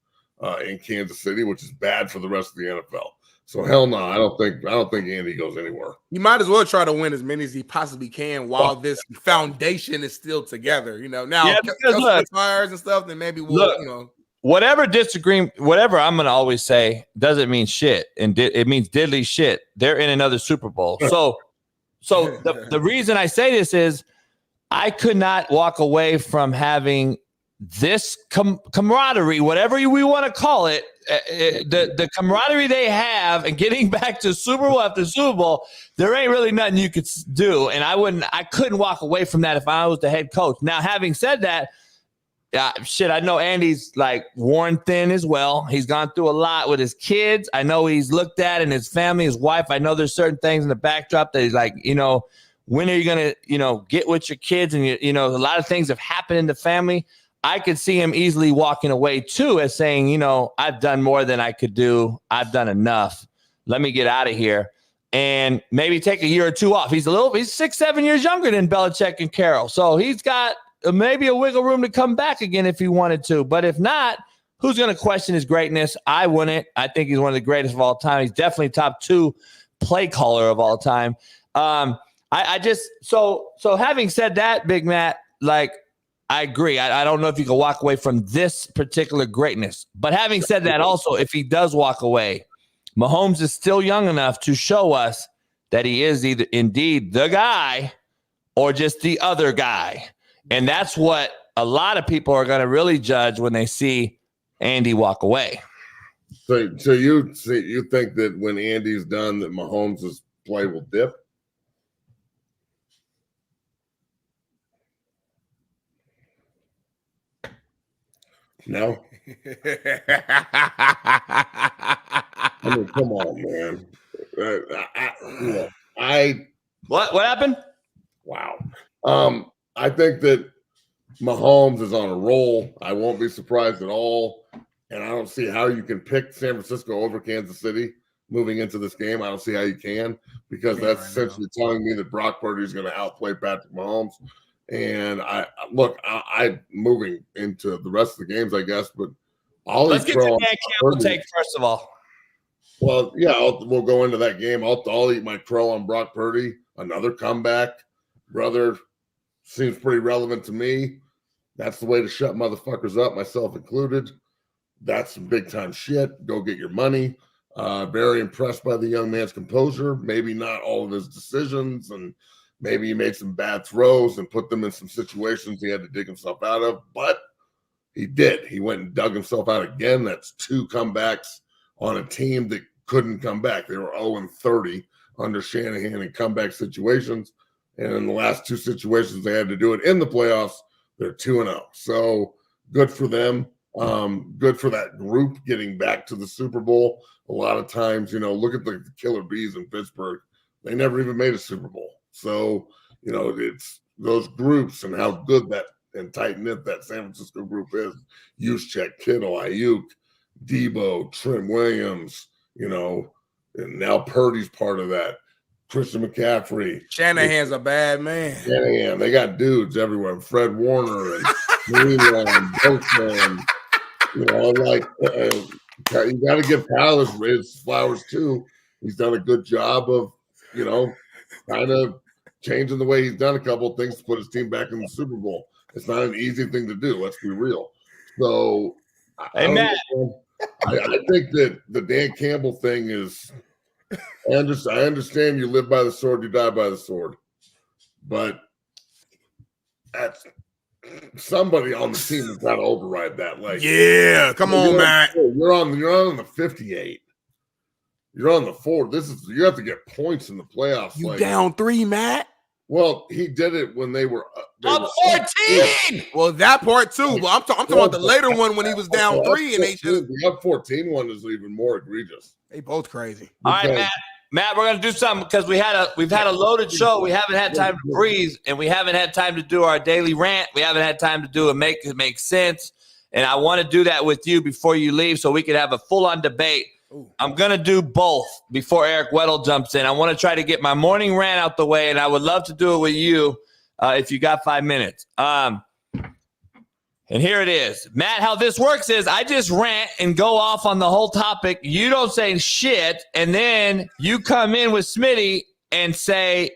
in Kansas City, which is bad for the rest of the NFL. So hell no, I don't think Andy goes anywhere. You might as well try to win as many as he possibly can while this foundation is still together. Now Kelsey retires and stuff, then maybe we'll whatever disagreement, whatever I'm going to always say doesn't mean shit, and it means diddly shit. They're in another Super Bowl. So the reason I say this is I could not walk away from having this camaraderie, whatever we want to call it, the camaraderie they have, and getting back to Super Bowl after Super Bowl. There ain't really nothing you could do, and I couldn't walk away from that if I was the head coach. Now, having said that, I know Andy's like worn thin as well. He's gone through a lot with his kids. I know he's looked at, and his family, his wife. I know there's certain things in the backdrop that he's like, when are you going to, get with your kids? And, a lot of things have happened in the family. I could see him easily walking away too, as saying, I've done more than I could do. I've done enough. Let me get out of here and maybe take a year or two off. He's 6-7 years younger than Belichick and Carroll. So he's got maybe a wiggle room to come back again if he wanted to. But if not, who's going to question his greatness? I wouldn't. I think he's one of the greatest of all time. He's definitely top 2 play caller of all time. So having said that, Big Matt, I agree. I don't know if you can walk away from this particular greatness. But having said that, also, if he does walk away, Mahomes is still young enough to show us that he is either indeed the guy or just the other guy. And that's what a lot of people are going to really judge when they see Andy walk away. So you think that when Andy's done, that Mahomes' play will dip? No. I mean, come on, man. What happened? Wow. I think that Mahomes is on a roll. I won't be surprised at all. And I don't see how you can pick San Francisco over Kansas City moving into this game. I don't see how you can, because that's essentially telling me that Brock Purdy is going to outplay Patrick Mahomes. And I'm moving into the rest of the games, I guess. But let's get to Dan Campbell take first of all. Well, yeah, we'll go into that game. I'll eat my crow on Brock Purdy. Another comeback, brother, seems pretty relevant to me. That's the way to shut motherfuckers up, myself included. That's some big time shit. Go get your money. Very impressed by the young man's composure. Maybe not all of his decisions, and maybe he made some bad throws and put them in some situations he had to dig himself out of, but he did. He went and dug himself out again. That's 2 comebacks on a team that couldn't come back. They were 0-30 under Shanahan in comeback situations. And in the last 2 situations they had to do it in the playoffs, they're 2-0. So good for them. Good for that group getting back to the Super Bowl. A lot of times, look at the Killer Bees in Pittsburgh. They never even made a Super Bowl. So, it's those groups and how good that and tight-knit that San Francisco group is. Juszczyk, Kittle, Ayuk, Debo, Trent Williams, and now Purdy's part of that. Christian McCaffrey. Shanahan's a bad man. Shanahan. They got dudes everywhere. Fred Warner and Marino and Bosa. You got to give Kyle his flowers too. He's done a good job of, kind of changing the way he's done a couple of things to put his team back in the Super Bowl. It's not an easy thing to do. Let's be real. So, I think that the Dan Campbell thing is. I understand you live by the sword, you die by the sword, but somebody on the team has got to override that. Like, Yeah, come on, Matt. You're on the 58. You're on the 4. You have to get points in the playoffs. You like, down 3, Matt. Well, he did it when they were up 14. Well, that part too. But I'm talking about the later one when he was down 3 and they should. The up 14 one is even more egregious. They both crazy. All right, Matt, we're gonna do something because we've had a loaded show. We haven't had time to breathe, and we haven't had time to do our daily rant. We haven't had time to do a make sense. And I want to do that with you before you leave, so we can have a full-on debate. I'm going to do both before Eric Weddle jumps in. I want to try to get my morning rant out the way, and I would love to do it with you if you got 5 minutes. And here it is. Matt, how this works is I just rant and go off on the whole topic. You don't say shit, and then you come in with Smitty and say,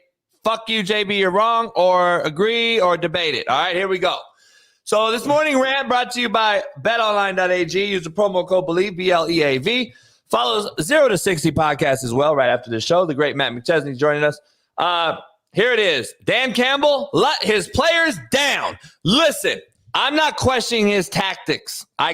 fuck you, JB, you're wrong, or agree or debate it. All right, here we go. So this morning rant brought to you by betonline.ag. Use the promo code BELIEVE, BLEAV. Follows 0 to 60 podcast as well right after the show. The great Matt McChesney joining us. Here it is. Dan Campbell let his players down. Listen, I'm not questioning his tactics. I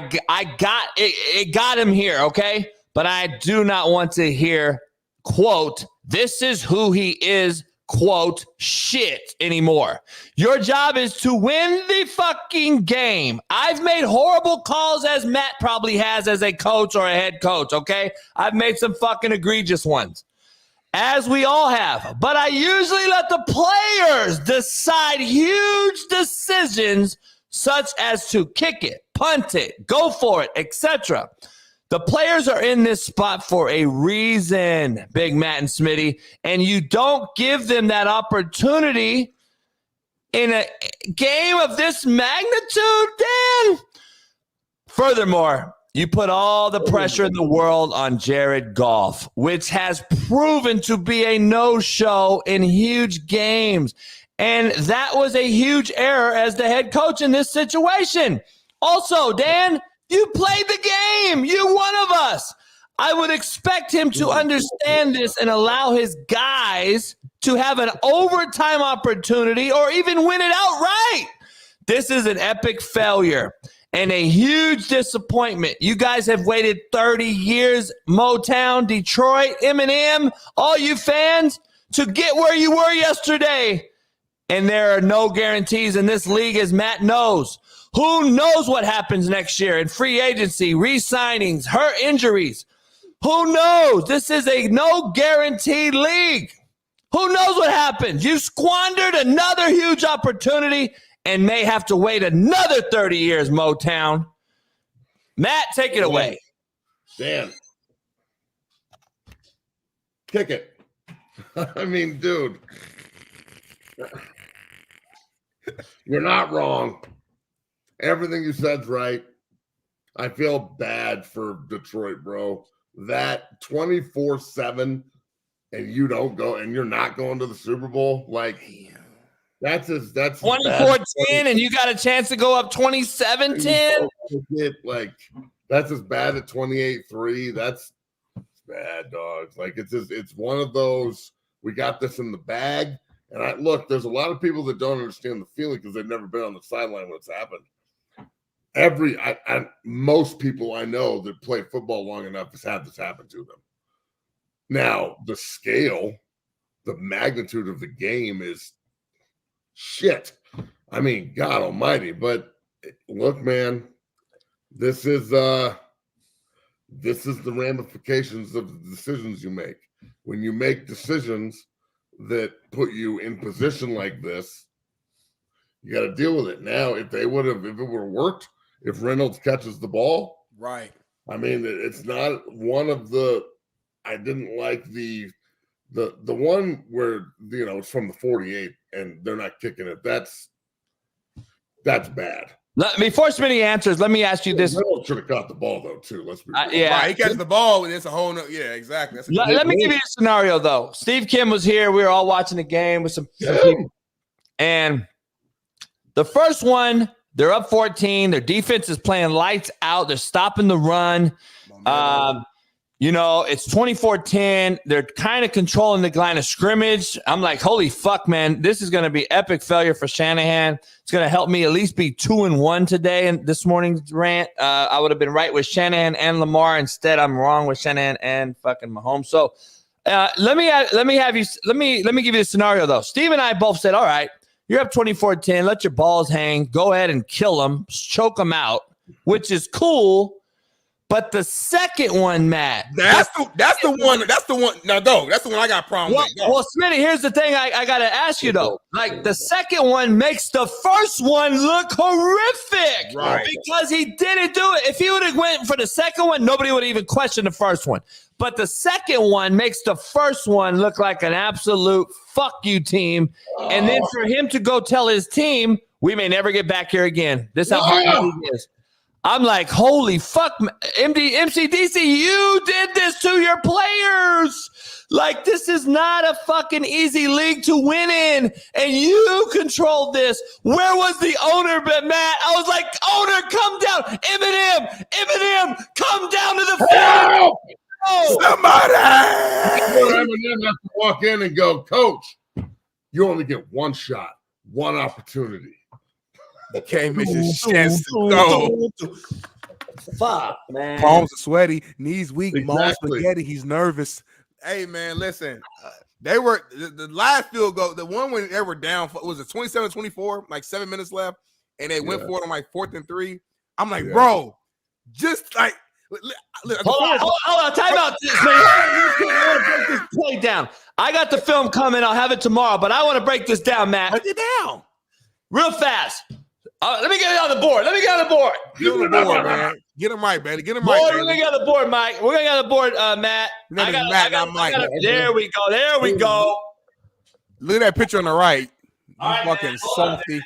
got it got him here, okay? But I do not want to hear, quote, this is who he is, quote, shit anymore. Your job is to win the fucking game. I've made horrible calls, as Matt probably has as a coach or a head coach, okay? I've made some fucking egregious ones, as we all have. But I usually let the players decide huge decisions, such as to kick it, punt it, go for it, etc. The players are in this spot for a reason, Big Matt and Smitty, and you don't give them that opportunity in a game of this magnitude, Dan. Furthermore, you put all the pressure in the world on Jared Goff, which has proven to be a no-show in huge games. And that was a huge error as the head coach in this situation. Also, Dan, you played the game. You're one of us. I would expect him to understand this and allow his guys to have an overtime opportunity or even win it outright. This is an epic failure and a huge disappointment. You guys have waited 30 years, Motown, Detroit, Eminem, all you fans, to get where you were yesterday. And there are no guarantees in this league, as Matt knows. Who knows what happens next year in free agency, re-signings, hurt injuries? Who knows? This is a no guaranteed league. Who knows what happens? You squandered another huge opportunity and may have to wait another 30 years, Motown. Matt, take it away. Dan. Kick it. I mean, dude. You're not wrong. Everything you said's right. I feel bad for Detroit, bro. That 24-7 and you don't go and you're not going to the Super Bowl, like that's 24-10 and you got a chance to go up 27-10. Like that's as bad at 28-3. That's bad, dogs. Like it's one of those. We got this in the bag. And there's a lot of people that don't understand the feeling because they've never been on the sideline when it's happened. Most people I know that play football long enough has had this happen to them. Now, the scale, the magnitude of the game is shit. I mean, God almighty. But look, man, this is the ramifications of the decisions you make. When you make decisions that put you in position like this, you got to deal with it. Now, if it would have worked, if Reynolds catches the ball, right? I mean, it's not one of the. I didn't like the one where it's from the 48 and they're not kicking it. That's bad. Before Smitty answers, let me ask you this. Reynolds should have caught the ball though too. Let's be yeah. Right, he catches the ball and it's a whole exactly. Let me give you a scenario though. Steve Kim was here. We were all watching the game with some people. And the first one, they're up 14. Their defense is playing lights out. They're stopping the run. It's 24-10. They're kind of controlling the line of scrimmage. I'm like, holy fuck, man. This is going to be epic failure for Shanahan. It's going to help me at least be 2-1 today in this morning's rant. I would have been right with Shanahan and Lamar. Instead, I'm wrong with Shanahan and fucking Mahomes. So let me give you the scenario, though. Steve and I both said, all right, you're up 24-10. Let your balls hang. Go ahead and kill them. Choke them out, which is cool. But the second one, Matt. That's the one. That's the one. Now, go. That's the one I got problems with. Well, Smitty, here's the thing I got to ask you, though. Like, the second one makes the first one look horrific. Right. Because he didn't do it. If he would have went for the second one, nobody would even question the first one. But the second one makes the first one look like an absolute fuck you team. And then for him to go tell his team, we may never get back here again. This is how hard it is. I'm like, holy fuck, MCDC, you did this to your players. Like, this is not a fucking easy league to win in, and you controlled this. Where was the owner, Matt? I was like, owner, come down. Eminem, come down to the field. Oh, somebody! Eminem has to walk in and go, Coach, you only get one shot, one opportunity. He can't miss his chance to go. Fuck, man. Palms are sweaty, knees weak, mom's Exactly. spaghetti. He's nervous. Hey, man, listen. They were the last field goal, the one when they were down, was it 27-24, like 7 minutes left, and they went for it on like 4th and 3. I'm like, bro, just like. Hold on. Time out. I want to break this play down. I got the film coming. I'll have it tomorrow, but I want to break this down, Matt. Break it down. Real fast. Let me get it on the board. Get him right, man. Get him right, baby. Get him right. We're going to get on the board, Mike. We're going to get on the board, Matt. There we go. Look at that picture on the right. Right, fucking man. salty.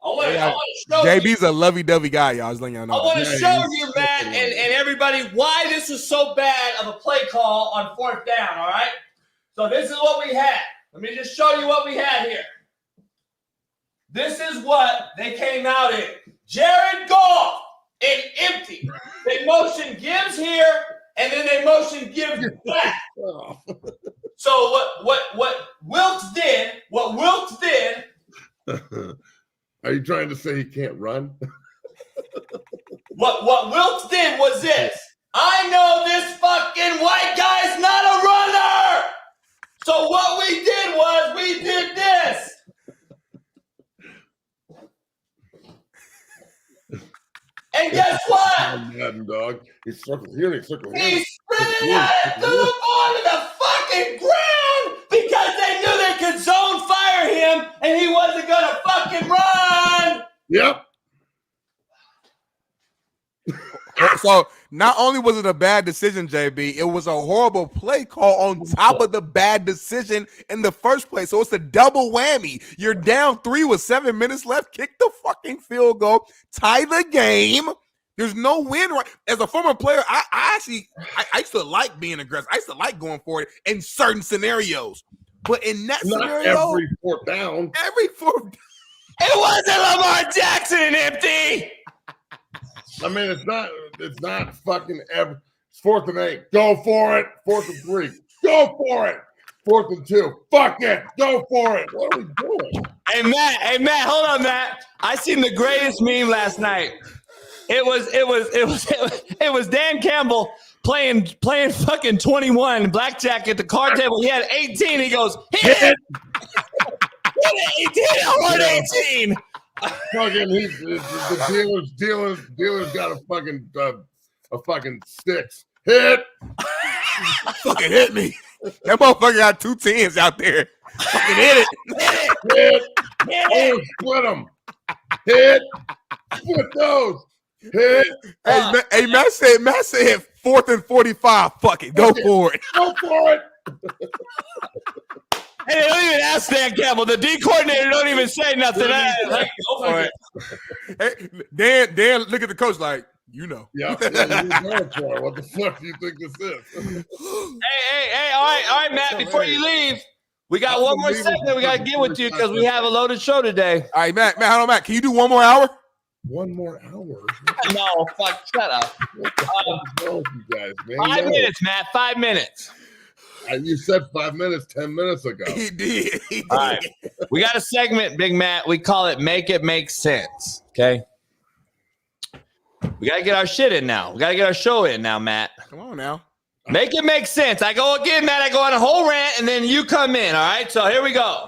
I want to show JB's a lovey-dovey guy, y'all. Just letting y'all know. I want to show you, Matt, and everybody, why this was so bad of a play call on 4th down, all right? So this is what we had. Let me just show you what we had here. This is what they came out in. Jared Goff in empty. They motion gives here, and then they motion gives back. So what Wilkes did, Are you trying to say he can't run? What Wilkes did was this. I know this fucking white guy's not a runner. So what we did was we did this. And guess what? Dog. He's circled here. He's circled here. He sprinted out and threw the ball to the fucking ground because they knew they could zone fire him and he wasn't going to fucking run. Yep. So not only was it a bad decision, JB, it was a horrible play call on top of the bad decision in the first place. So it's a double whammy. You're down 3 with 7 minutes left. Kick the fucking field goal. Tie the game. There's no win. Right? As a former player, I used to like being aggressive. I used to like going for it in certain scenarios. But in that scenario, every 4th down. It wasn't Lamar Jackson and empty. I mean, it's not fucking ever. It's 4th and 8. Go for it. 4th and 3. Go for it. 4th and 2. Fuck it. Go for it. What are we doing? Hey Matt, hold on, Matt. I seen the greatest meme last night. It was Dan Campbell playing fucking 21 blackjack at the card table. He had 18. He goes, hit it. He did it on 18. Fucking the dealers got a fucking sticks. Hit. Fucking hit me. That motherfucker got 2 10s out there. Fucking hit it. Oh, split them. Hit. Split those. Hit. Hey, Matt said 4th and 45. Fuck it. Go for it. Go for it. Hey, they don't even ask Dan Campbell. The D coordinator don't even say nothing. Like, go for it. Hey, Dan, look at the coach like, you know. Yeah. What the fuck do you think this is? Hey, all right, Matt, before you leave, we got one more segment we got to get with you because we have a loaded show today. All right, Matt, hold on, Matt. Can you do one more hour? 1 more hour. No, fuck, shut up. What the fuck is wrong with you guys, man? 5 minutes, Matt. 5 minutes. You said 5 minutes 10 minutes ago. He did. All right. We got a segment, Big Matt. We call it Make It Make Sense. Okay. We got to get our shit in now. We got to get our show in now, Matt. Come on now. Make it make sense. I go again, Matt. I go on a whole rant, and then you come in. All right. So here we go.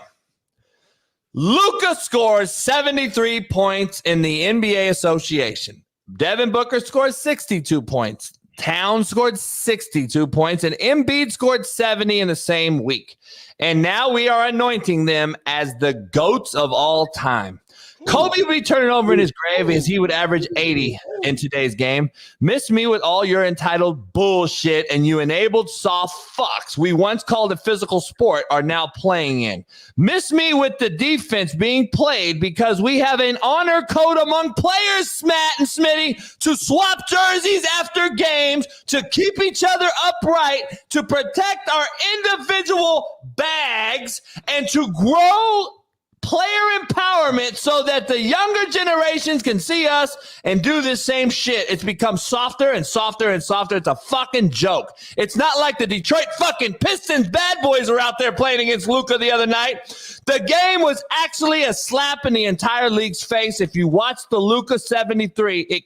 Luka scores 73 points in the NBA Association. Devin Booker scored 62 points. Towns scored 62 points, and Embiid scored 70 in the same week. And now we are anointing them as the GOATs of all time. Kobe will be turning over in his grave as he would average 80 in today's game. Miss me with all your entitled bullshit and you enabled soft fucks we once called a physical sport are now playing in. Miss me with the defense being played because we have an honor code among players, Matt and Smitty, to swap jerseys after games, to keep each other upright, to protect our individual bags, and to grow player empowerment so that the younger generations can see us and do this same shit. It's become softer and softer and softer. It's a fucking joke. It's not like the Detroit fucking Pistons bad boys were out there playing against Luka the other night. The game was actually a slap in the entire league's face. If you watch the Luka 73, it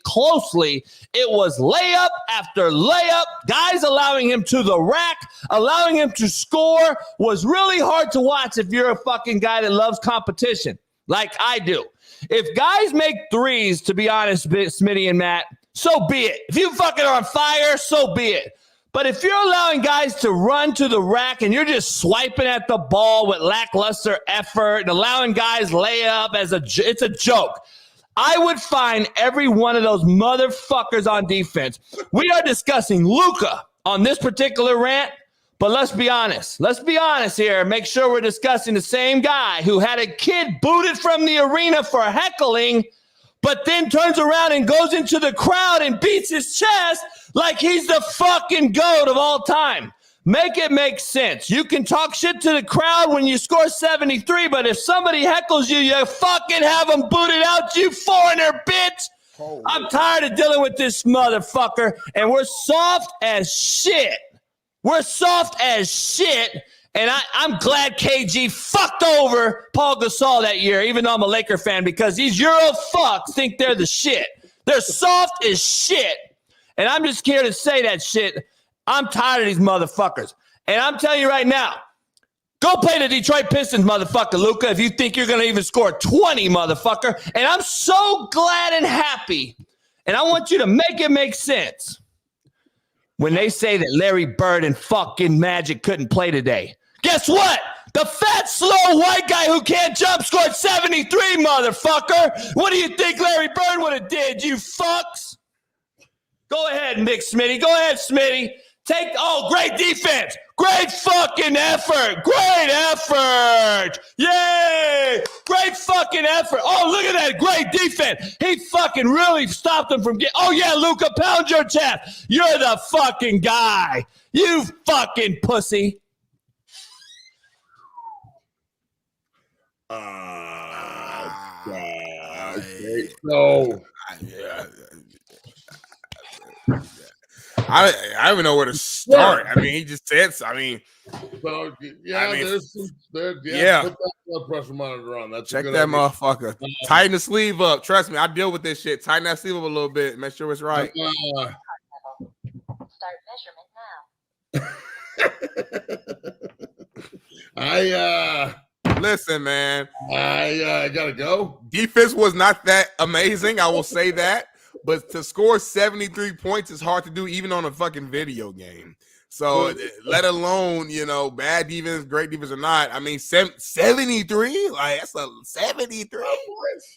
was layup after layup. Guys allowing him to the rack, allowing him to score was really hard to watch if you're a fucking guy that loves competition like I do. If guys make threes, to be honest, Smitty and Matt, so be it. If you fucking are on fire, so be it. But if you're allowing guys to run to the rack and you're just swiping at the ball with lackluster effort and allowing guys lay up it's a joke. I would find every one of those motherfuckers on defense. We are discussing Luka on this particular rant, but let's be honest. Let's be honest here. Make sure we're discussing the same guy who had a kid booted from the arena for heckling, but then turns around and goes into the crowd and beats his chest like he's the fucking GOAT of all time. Make it make sense. You can talk shit to the crowd when you score 73, but if somebody heckles you, you fucking have them booted out, you foreigner bitch. I'm tired of dealing with this motherfucker, and we're soft as shit. We're soft as shit, and I'm glad KG fucked over Paul Gasol that year, even though I'm a Laker fan, because these Euro fucks think they're the shit. They're soft as shit, and I'm just here to say that shit. I'm tired of these motherfuckers, and I'm telling you right now, go play the Detroit Pistons, motherfucker, Luka, if you think you're going to even score 20, motherfucker, and I'm so glad and happy, and I want you to make it make sense. When they say that Larry Bird and fucking Magic couldn't play today, guess what? The fat, slow white guy who can't jump scored 73, motherfucker. What do you think Larry Bird would have did, you fucks? Go ahead, Nick Smitty. Go ahead, Smitty. Great defense. Great fucking effort. Great effort. Yay. Great fucking effort. Oh, look at that. Great defense. He fucking really stopped him from getting. Oh, yeah, Luka, pound your chest. You're the fucking guy. You fucking pussy. Okay. So, I don't even know where to start. I mean, he just said so. so yeah, I mean, there's some, put that blood pressure monitor on. That's check that motherfucker. Tighten the sleeve up. Trust me, I deal with this shit. Tighten that sleeve up a little bit. Make sure it's right. Start measurement now. Listen, man. I gotta go. Defense was not that amazing. I will say that. But to score 73 points is hard to do even on a fucking video game. So let alone, bad defense, great defense or not. 73? Like, that's a 73?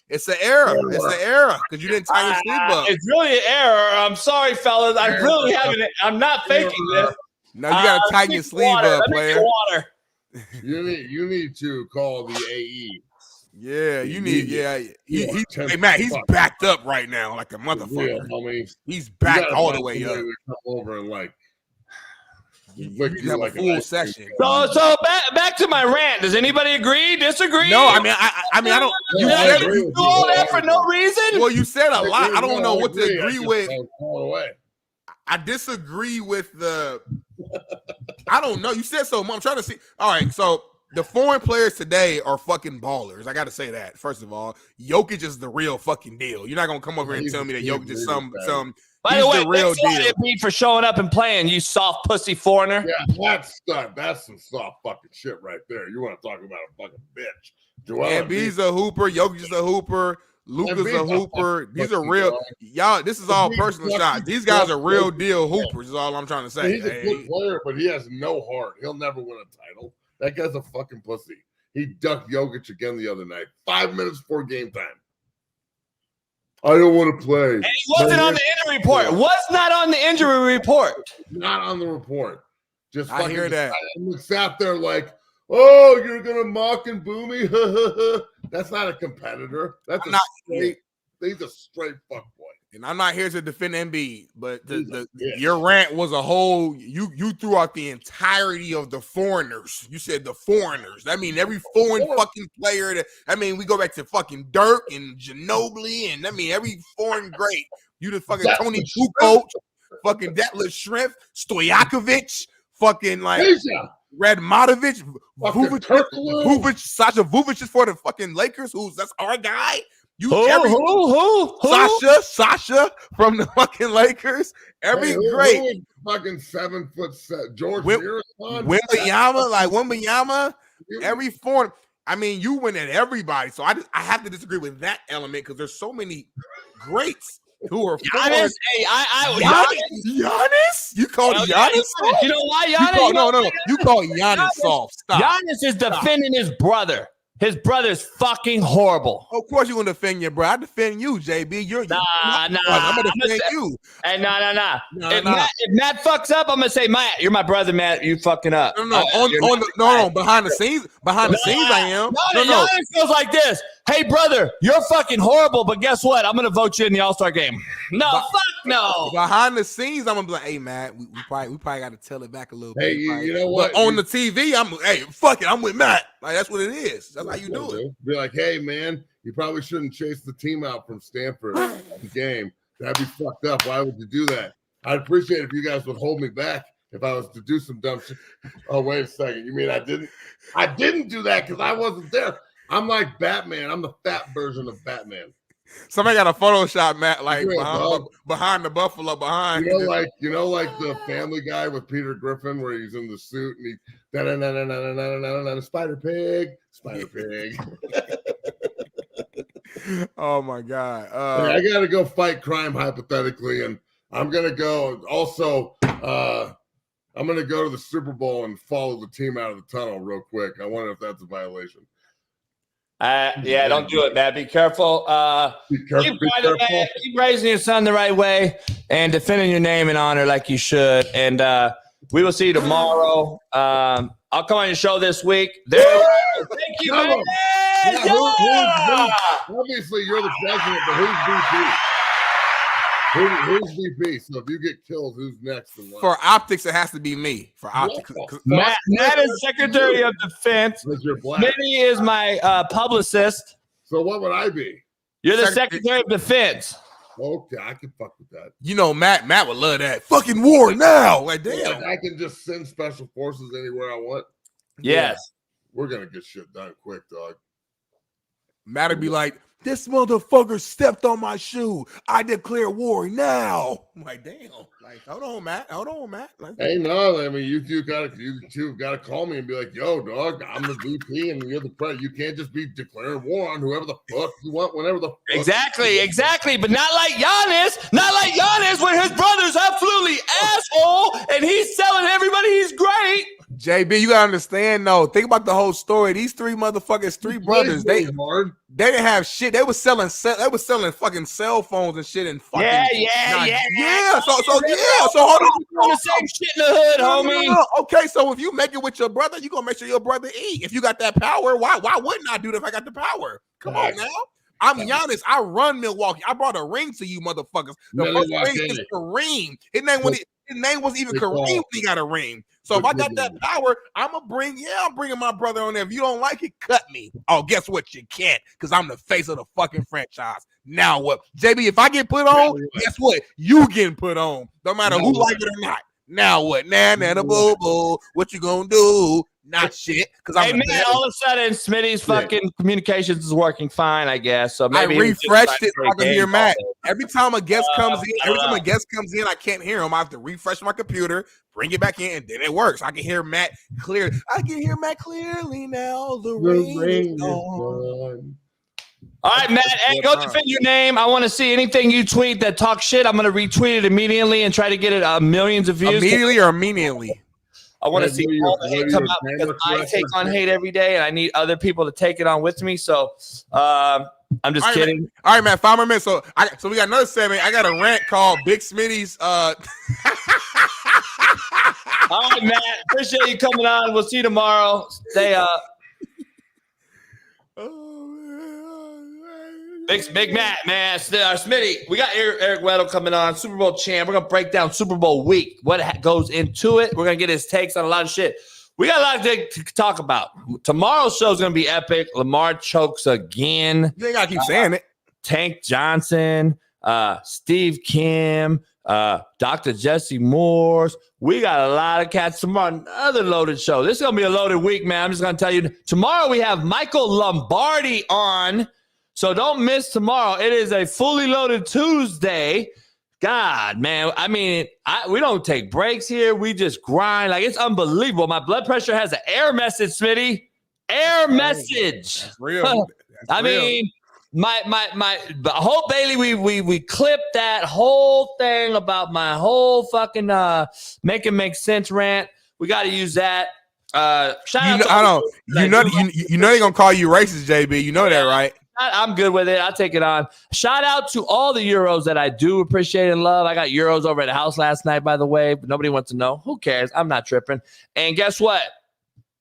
It's an error. It's an error because you didn't tighten your sleeve up. It's really an error. I'm sorry, fellas. I really haven't. I'm not faking this. No, you got to tighten your sleeve up, player. You need to call the AE. Yeah, you need. Yeah, hey, Matt, he's backed up right now like a motherfucker. Yeah, he's backed all the way up. Come over and lick You you have like a full an ice cream session. cone. So back to my rant. Does anybody agree? Disagree? No, I mean, I don't. You Yeah, I said agree it. with do all that for no reason? Well, you said a lot. I No, don't know what to agree. agree I with. just call it away. I disagree with the. I don't know. You said so. I'm trying to see. All right, so the foreign players today are fucking ballers. I got to say that first of all. Jokic is the real fucking deal. You're not gonna come over here and tell me that Jokic is some. By the way, the real deal. Embiid for showing up and playing. You soft pussy foreigner. Yeah, that's some soft fucking shit right there. You want to talk about a fucking bitch? Embiid's a hooper. Jokic is a hooper. Luka's a hooper. These are real. Y'all, this is all personal shots. These guys are real deal hoopers. Is all I'm trying to say. He's a good player, but he has no heart. He'll never win a title. That guy's a fucking pussy. He ducked Jokic again the other night. 5 minutes before game time. I don't want to play. And he wasn't on the injury report. Was not on the injury report. Not on the report. Just I hear that. Sat there like, oh, you're gonna mock and boo me. That's not a competitor. That's he's a straight fuckboy. And I'm not here to defend Embiid, but your rant was a whole. You threw out the entirety of the foreigners. You said the foreigners. I mean, every foreign fucking player. We go back to fucking Dirk and Ginobili, and every foreign great. You the fucking Tony Kukoc, fucking Detlef Schrempf, Stojakovic, fucking like Radmatovic, Vujovic, Sasha Vujovic is for the fucking Lakers. That's our guy. Who? Sasha from the fucking Lakers. Great. Fucking 7 foot set. George Wembanyama. Every foreign. I mean, you went at everybody. So I have to disagree with that element because there's so many greats who are Giannis. Giannis? You called Giannis soft? You know why Giannis? No. You called Giannis soft. Stop. Giannis is defending his brother. His brother's fucking horrible. Of course you want to defend your brother. I defend you, JB. Nah. I'm gonna defend you. Hey, nah. If Matt fucks up, I'm gonna say, Matt, you're my brother, Matt. You fucking up. No. Behind the scenes, I am. No. Giannis feels like this. Hey, brother, you're fucking horrible, but guess what? I'm going to vote you in the All-Star game. No, fuck no. Behind the scenes, I'm going to be like, hey, Matt, we probably got to tell it back a little bit. Hey, you know what? But on the TV, fuck it, I'm with Matt. Like, that's what it is. That's how you do it. Be like, hey, man, you probably shouldn't chase the team out from Stanford the game. That'd be fucked up. Why would you do that? I'd appreciate it if you guys would hold me back if I was to do some dumb shit. Oh, wait a second. You mean I didn't? I didn't do that because I wasn't there. I'm like Batman. I'm the fat version of Batman. Somebody got a Photoshop, Matt, like behind the buffalo, behind. You know, like the Family Guy with Peter Griffin, where he's in the suit and he Spider Pig. Oh my God! I gotta go fight crime hypothetically, and I'm gonna go. Also, I'm gonna go to the Super Bowl and follow the team out of the tunnel real quick. I wonder if that's a violation. Yeah, don't do it, man. Be careful. Keep raising your son the right way and defending your name and honor like you should. And we will see you tomorrow. I'll come on your show this week. Thank you, man. Obviously, you're the president, but who's VP? Who's VP? So if you get killed, who's next? For optics, it has to be me. For optics, Matt is Secretary of Defense. Smitty is my publicist. So what would I be? You're the Secretary of Defense. Okay, I can fuck with that. You know, Matt would love that. Fucking war now. Like, damn. I can just send special forces anywhere I want. Yes. We're gonna get shit done quick, dog. Matt would be like, this motherfucker stepped on my shoe. I declare war now. I'm like, damn. Like, hold on, Matt. Like, hey, no, I mean, you two gotta call me and be like, yo, dog, I'm the VP and you're the president. You can't just be declaring war on whoever the fuck you want, whenever the fuck. Exactly. But not like Giannis. Not like Giannis when his brother's absolutely asshole and he's telling everybody he's great. JB, you gotta understand though. Think about the whole story. These three brothers, they didn't have shit. They was selling fucking cell phones and shit and fucking yeah. So hold on. Doing the same shit in the hood, homie. No. Okay, so if you make it with your brother, you gonna make sure your brother eat. If you got that power, why wouldn't I do that if I got the power? Come on now. I'm Giannis. I run Milwaukee. I brought a ring to you motherfuckers. The first ring is Kareem. It ain't when His name wasn't even Kareem when he got a ring. So if I got that power, I'm bringing my brother on there. If you don't like it, cut me. Oh, guess what? You can't, because I'm the face of the fucking franchise. Now what? JB, if I get put on, guess what? You getting put on. No matter who like it or not. Now what? Nah, boo boo. What you gonna do? Not shit. Because hey, man, all of a sudden, Smitty's fucking communications is working fine, I guess. So maybe I refreshed it so I can hear Matt. Every time a guest comes in, I can't hear him. I have to refresh my computer, bring it back in, and then it works. I can hear Matt clear. I can hear Matt clearly now. The rain is gone. All right, Matt, hey, go defend your name. I want to see anything you tweet that talks shit. I'm going to retweet it immediately and try to get it millions of views. Immediately. I want to see all the hate come out because I take on hate every day, and I need other people to take it on with me. So I'm just kidding. Man. All right, man. 5 more minutes. So we got another segment. I got a rant called Big Smitty's. All right, Matt. Appreciate you coming on. We'll see you tomorrow. Stay up. Big Matt, man. Smitty, we got Eric Weddle coming on, Super Bowl champ. We're going to break down Super Bowl week, what goes into it. We're going to get his takes on a lot of shit. We got a lot to talk about. Tomorrow's show is going to be epic. Lamar chokes again. You ain't got to keep saying it. Tank Johnson, Steve Kim, Dr. Jesse Morse. We got a lot of cats tomorrow. Another loaded show. This is going to be a loaded week, man. I'm just going to tell you. Tomorrow we have Michael Lombardi on. So don't miss tomorrow. It is a fully loaded Tuesday. God, man. I mean, we don't take breaks here. We just grind. Like, it's unbelievable. My blood pressure has an air message, Smitty. Air message. That's real. I mean, my Hope Bailey, we clipped that whole thing about my whole fucking make it make sense rant. We got to use that. Shout out to you know they're gonna call you racist, JB. You know that, right? I'm good with it. I'll take it on. Shout out to all the Euros that I do appreciate and love. I got Euros over at the house last night, by the way, but nobody wants to know. Who cares? I'm not tripping. And guess what?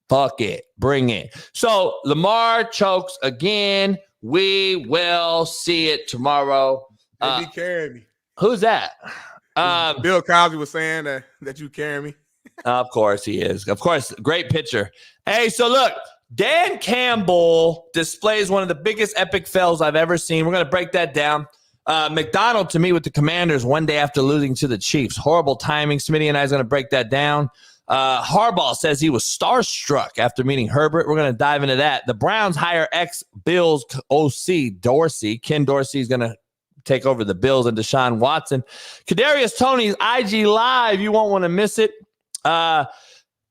Fuck it. Bring it. So Lamar chokes again. We will see it tomorrow. They be carrying me. Who's that? Bill Cosby was saying that you carry me. Of course he is. Of course. Great picture. Hey, so look. Dan Campbell displays one of the biggest epic fails I've ever seen. We're going to break that down. McDonald to meet with the Commanders one day after losing to the Chiefs. Horrible timing. Smitty and I is going to break that down. Harbaugh says he was starstruck after meeting Herbert. We're going to dive into that. The Browns hire ex-Bills OC Dorsey. Ken Dorsey is going to take over the Bills and Deshaun Watson. Kadarius Toney's IG Live. You won't want to miss it.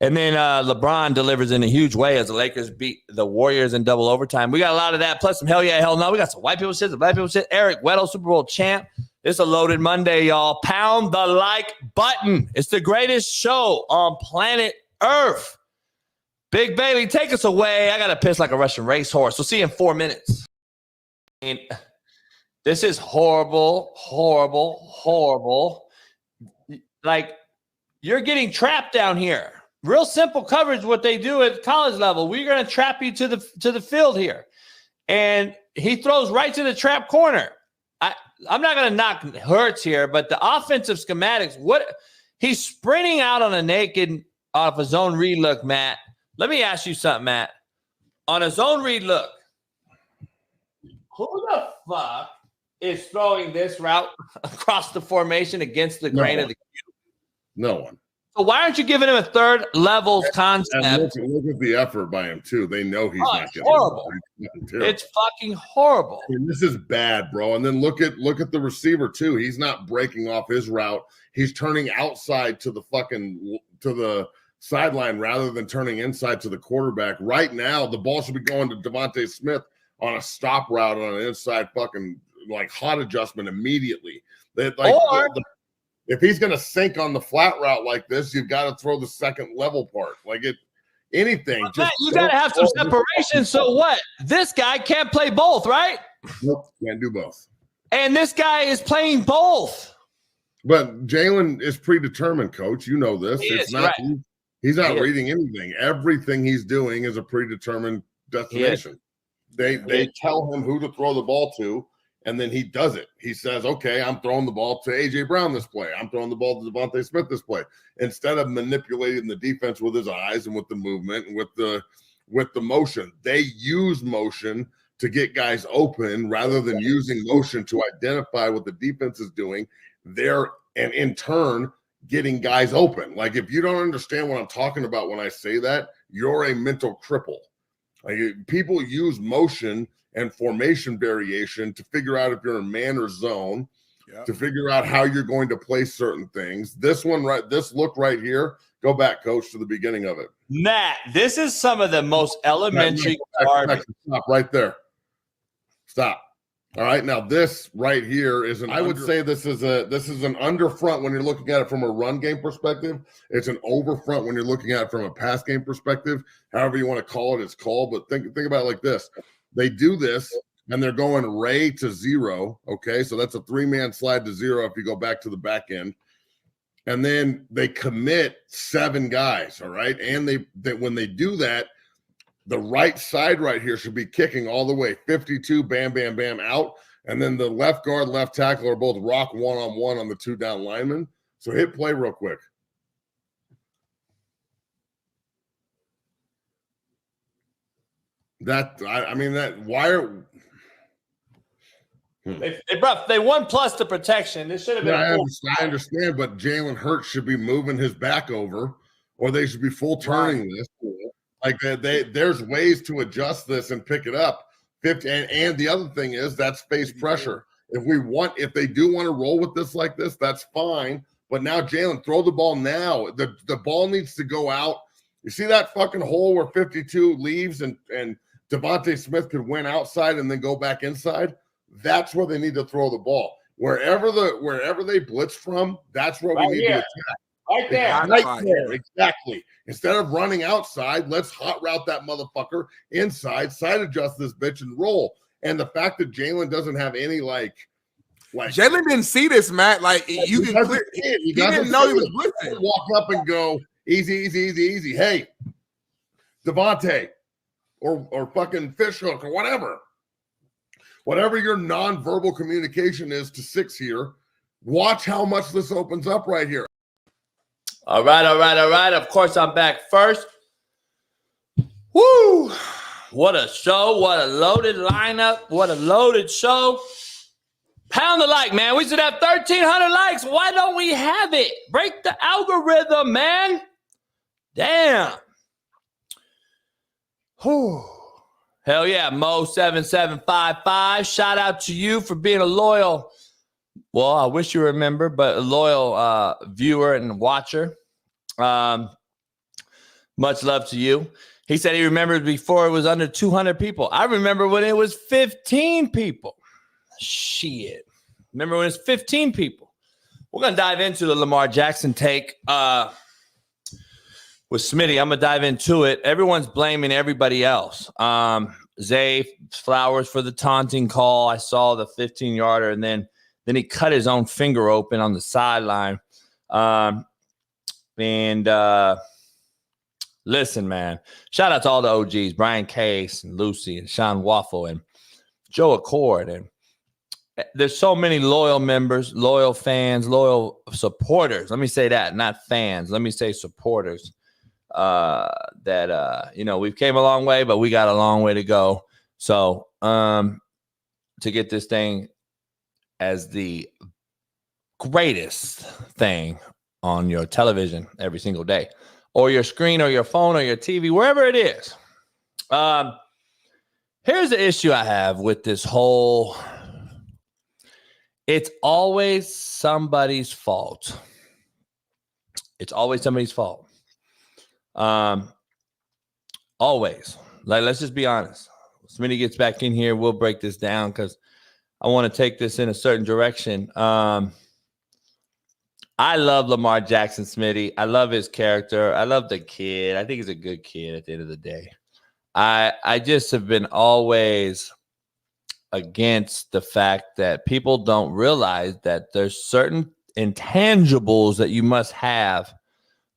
And then LeBron delivers in a huge way as the Lakers beat the Warriors in double overtime. We got a lot of that, plus some hell yeah, hell no. We got some white people shit, some black people shit. Eric Weddle, Super Bowl champ. It's a loaded Monday, y'all. Pound the like button. It's the greatest show on planet Earth. Big Bailey, take us away. I got to piss like a Russian racehorse. We'll see you in 4 minutes. I mean, this is horrible, horrible, horrible. Like, you're getting trapped down here. Real simple coverage, what they do at college level. We're going to trap you to the field here. And he throws right to the trap corner. I'm not going to knock Hurts here, but the offensive schematics, he's sprinting out on a naked off a zone read look, Matt. Let me ask you something, Matt. On a zone read look, who the fuck is throwing this route across the formation against the grain of the cube? No one. So why aren't you giving him a third level concept? And look at the effort by him too. They know he's not getting horrible. It's fucking horrible. I mean, this is bad, bro. And then look at the receiver too. He's not breaking off his route. He's turning outside to the sideline rather than turning inside to the quarterback. Right now, the ball should be going to Devontae Smith on a stop route on an inside fucking like hot adjustment immediately. If he's going to sink on the flat route like this, you've got to throw the second level part. Anything. Just you got to have some separation. So what? This guy can't play both, right? Nope, can't do both. And this guy is playing both. But Jalen is predetermined, coach. You know this. He's not reading anything. Everything he's doing is a predetermined destination. They tell him who to throw the ball to, And then he does it. He says, okay, I'm throwing the ball to A.J. Brown this play. I'm throwing the ball to Devontae Smith this play. Instead of manipulating the defense with his eyes and with the movement and with the motion, they use motion to get guys open rather than using motion to identify what the defense is doing. And in turn, getting guys open. Like, if you don't understand what I'm talking about when I say that, you're a mental cripple. Like, people use motion and formation variation to figure out if you're in man or zone, to figure out how you're going to play certain things. This look right here, go back, coach, to the beginning of it. Matt, this is some of the most elementary garbage. Stop right there. Stop. All right. Now this right here is I would say this is an under front when you're looking at it from a run game perspective. It's an over front when you're looking at it from a pass game perspective. However you want to call it, it's called. But think about it like this. They do this, and they're going Ray to 0, okay? So that's a 3-man slide to 0 if you go back to the back end. And then they commit 7 guys, all right? And they when they do that, the right side right here should be kicking all the way, 52, bam, bam, bam, out. And then the left guard, left tackle are both rock one-on-one on the 2 down linemen. So hit play real quick. They won plus the protection. This should have been. I understand, but Jalen Hurts should be moving his back over, or they should be full turning this. Like there's ways to adjust this and pick it up. 50, and the other thing is that's space pressure. If they do want to roll with this like this, that's fine. But now Jalen, throw the ball now. The ball needs to go out. You see that fucking hole where 52 leaves and Devontae Smith could win outside and then go back inside? That's where they need to throw the ball. Wherever they blitz from, that's where we need to attack. Right there. Right there. Exactly. Instead of running outside, let's hot route that motherfucker inside, side adjust this bitch and roll. And the fact that Jalen doesn't have any like Jalen didn't see this, Matt. Like you can clear. He didn't know he was blitzing. Walk up and go easy, easy, easy, easy. Hey, Devontae, or fucking Fishhook or whatever. Whatever your nonverbal communication is to 6 here, watch how much this opens up right here. All right. Of course, I'm back first. Woo! What a show. What a loaded lineup. What a loaded show. Pound the like, man. We should have 1,300 likes. Why don't we have it? Break the algorithm, man. Damn. Whew. Hell yeah, Mo7755. Shout out to you for being a loyal, well, I wish you remember, but a loyal viewer and watcher. Much love to you. He said he remembers before it was under 200 people. I remember when it was 15 people. Shit. Remember when it was 15 people. We're going to dive into the Lamar Jackson take with Smitty. I'm going to dive into it. Everyone's blaming everybody else. Zay Flowers for the taunting call. I saw the 15-yarder, and then he cut his own finger open on the sideline. Listen, man, shout out to all the OGs, Brian Case and Lucy and Sean Waffle and Joe Accord. And there's so many loyal members, loyal fans, loyal supporters. Let me say that, not fans. Let me say supporters. We've came a long way, but we got a long way to go. So to get this thing as the greatest thing on your television every single day, or your screen, or your phone, or your TV, wherever it is. Here's the issue I have with this whole, it's always somebody's fault. It's always somebody's fault. Always. Like, let's just be honest. Smitty gets back in here, we'll break this down because I want to take this in a certain direction. I love Lamar Jackson, Smitty. I love his character. I love the kid. I think he's a good kid at the end of the day. I just have been always against the fact that people don't realize that there's certain intangibles that you must have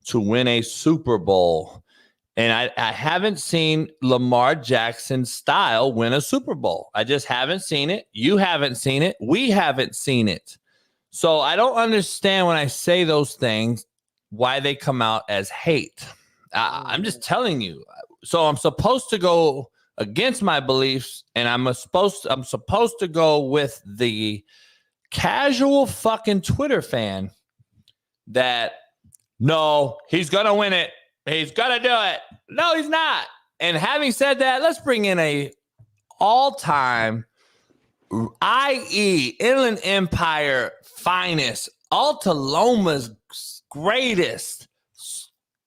to win a Super Bowl And I haven't seen Lamar Jackson style win a Super Bowl. I just haven't seen it. You haven't seen it. We haven't seen it. So I don't understand when I say those things, why they come out as hate. I'm just telling you. So I'm supposed to go against my beliefs, and I'm supposed to go with the casual fucking Twitter fan that, no, he's going to win it. He's going to do it. No, he's not. And having said that, let's bring in a all-time, i.e. Inland Empire finest, Altaloma's greatest,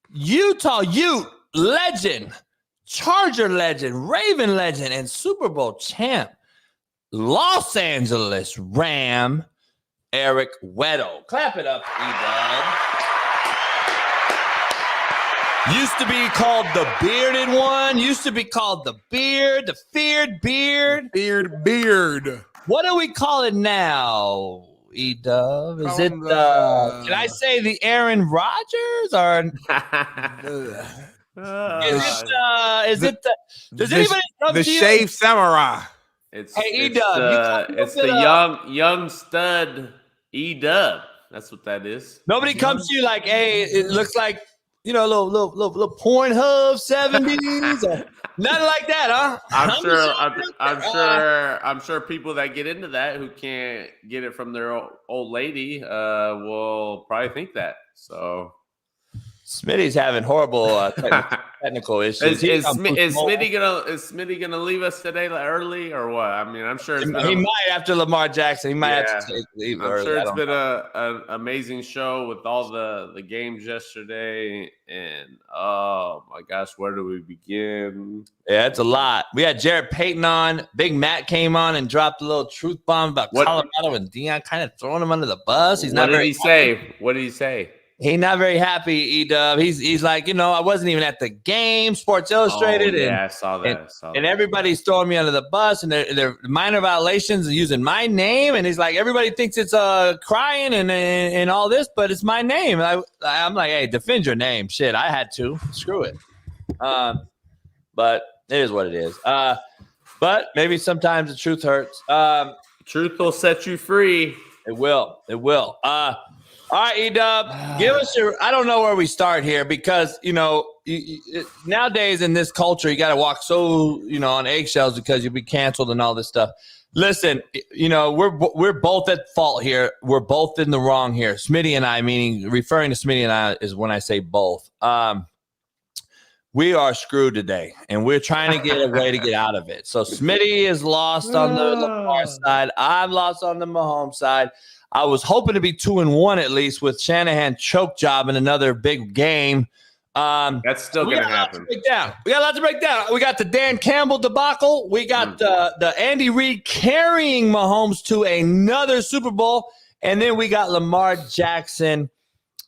Utah Ute legend, Charger legend, Raven legend, and Super Bowl champ, Los Angeles Ram, Eric Weddle. Clap it up, E-Dub. Used to be called the bearded one. Used to be called the beard, the feared beard. Beard. What do we call it now, E-Dub? Is it, can I say the Aaron Rodgers or? Does anybody come the to you? Shave Samurai? Hey, E-Dub. It's the young stud E-Dub. That's what that is. Nobody comes to you like, hey, it looks like, you know, little Pornhub 70s or nothing like that, huh? I'm sure people that get into that who can't get it from their old lady will probably think that. So Smitty's having horrible technical issues. Is Smitty gonna leave us today early or what? I mean, I'm sure he might after Lamar Jackson. He might have to leave early. I'm sure it's been an amazing show with all the games yesterday, and oh my gosh, where do we begin? Yeah, it's a lot. We had Jared Payton on. Big Matt came on and dropped a little truth bomb about Colorado and Deion kind of throwing him under the bus. What did he say? What did he say? He's not very happy, E-Dub. He's like, you know, I wasn't even at the game, Sports Illustrated. I saw that. And everybody's throwing me under the bus, and they're minor violations and using my name. And he's like, everybody thinks it's crying and all this, but it's my name. And I'm like, hey, defend your name. Shit, I had to. Screw it. But it is what it is. But maybe sometimes the truth hurts. Truth will set you free. It will. All right, E-Dub, give us I don't know where we start here because, you know, nowadays in this culture, you got to walk so, you know, on eggshells because you'll be canceled and all this stuff. Listen, you know, we're both at fault here. We're both in the wrong here. Smitty and I, meaning referring to Smitty and I is when I say both. We are screwed today, and we're trying to get a way to get out of it. So Smitty is lost on the Lamar side. I'm lost on the Mahomes side. I was hoping to be 2-1 at least with Shanahan choke job in another big game. That's still going to happen. We got a lot to break down. We got the Dan Campbell debacle. We got the Andy Reid carrying Mahomes to another Super Bowl. And then we got Lamar Jackson,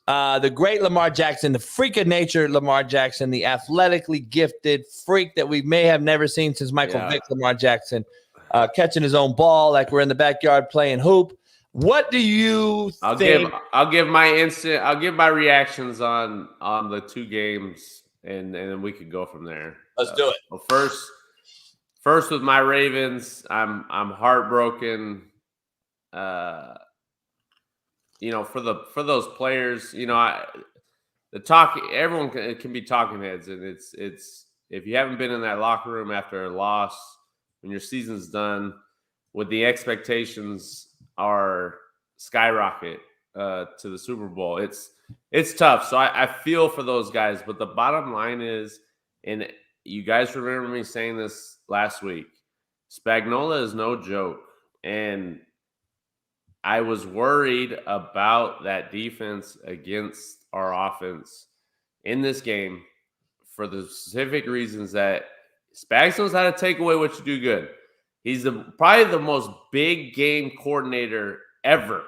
the great Lamar Jackson, the freak of nature Lamar Jackson, the athletically gifted freak that we may have never seen since Michael Vick, Lamar Jackson, catching his own ball like we're in the backyard playing hoop. What do you think? I'll give my reactions on the two games, and then we could go from there. Let's do it. Well, first with my Ravens, I'm heartbroken. You know, for those players, you know, everyone can be talking heads, and it's if you haven't been in that locker room after a loss when your season's done, with the expectations are skyrocket to the Super Bowl. It's tough. So I feel for those guys, but the bottom line is, and you guys remember me saying this last week, Spagnuolo is no joke. And I was worried about that defense against our offense in this game for the specific reasons that Spags knows how to take away what you do good. He's probably the most big game coordinator ever.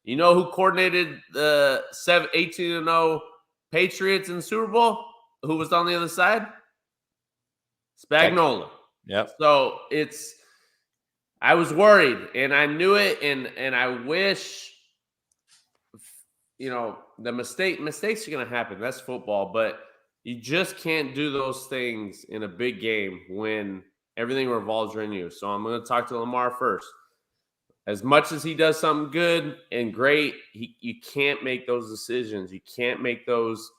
You know who coordinated the 18-0 Patriots in the Super Bowl? Who was on the other side? Spagnuolo. Yep. So I was worried, and I knew it, and I wish, you know, the mistakes are going to happen. That's football, but You just can't do those things in a big game when everything revolves around you. So I'm going to talk to Lamar first. As much as he does something good and great, you can't make those decisions. You can't make those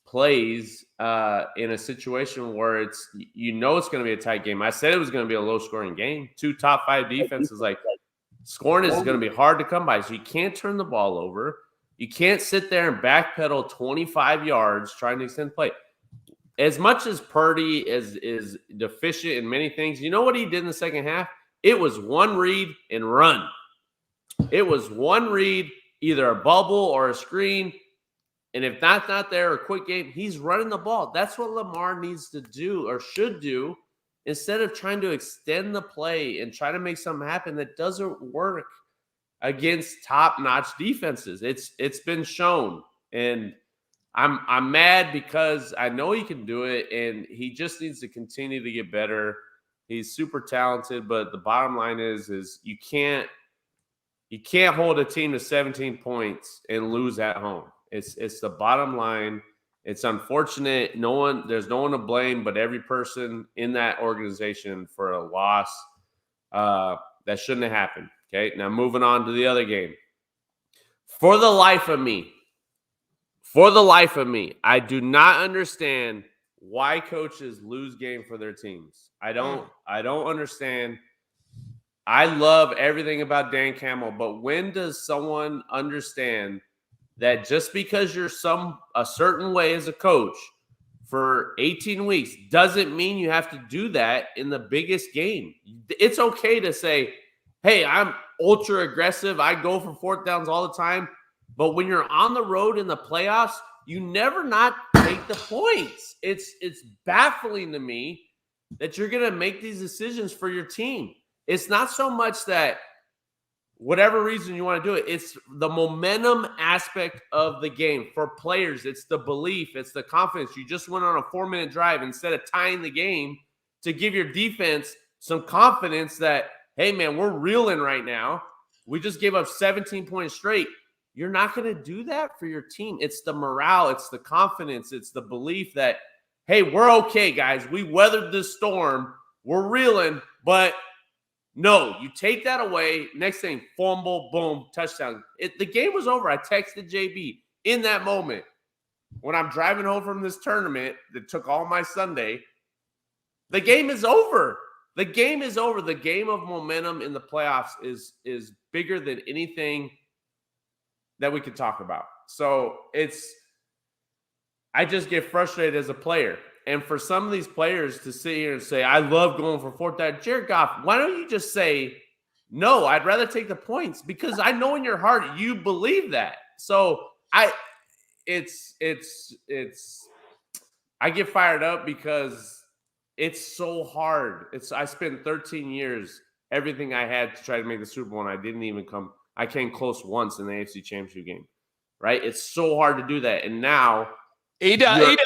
plays in a situation where it's going to be a tight game. I said it was going to be a low-scoring game. 2 top 5 defenses, like scoring is going to be hard to come by. So you can't turn the ball over. You can't sit there and backpedal 25 yards trying to extend play. As much as Purdy is deficient in many things, you know what he did in the second half? It was one read and run. It was one read, either a bubble or a screen. And if that's not there, a quick game, he's running the ball. That's what Lamar needs to do or should do instead of trying to extend the play and try to make something happen that doesn't work against top-notch defenses. It's been shown. And I'm mad because I know he can do it, and he just needs to continue to get better. He's super talented, but the bottom line is you can't hold a team to 17 points and lose at home. It's the bottom line. It's unfortunate. There's no one to blame but every person in that organization for a loss that shouldn't have happened. Okay, now moving on to the other game. For the life of me, I do not understand why coaches lose game for their teams. I don't understand. I love everything about Dan Campbell, but when does someone understand that just because you're a certain way as a coach for 18 weeks doesn't mean you have to do that in the biggest game? It's okay to say, hey, I'm ultra aggressive. I go for 4th downs all the time. But when you're on the road in the playoffs, you never not take the points. It's baffling to me that you're going to make these decisions for your team. It's not so much that whatever reason you want to do it, it's the momentum aspect of the game. For players, it's the belief, it's the confidence. You just went on a 4-minute drive instead of tying the game to give your defense some confidence that, hey, man, we're reeling right now. We just gave up 17 points straight. You're not going to do that for your team. It's the morale. It's the confidence. It's the belief that, hey, we're okay, guys. We weathered this storm. We're reeling, but no, you take that away. Next thing, fumble, boom, touchdown. The game was over. I texted JB in that moment when I'm driving home from this tournament that took all my Sunday. The game is over. The game is over. The game of momentum in the playoffs is bigger than anything that we could talk about. So I just get frustrated as a player. And for some of these players to sit here and say, I love going for 4th down, Jared Goff, why don't you just say, no, I'd rather take the points? Because I know in your heart you believe that. So I get fired up because it's so hard. I spent 13 years, everything I had to try to make the Super Bowl, and I came close once in the AFC Championship game, right? It's so hard to do that. And now he does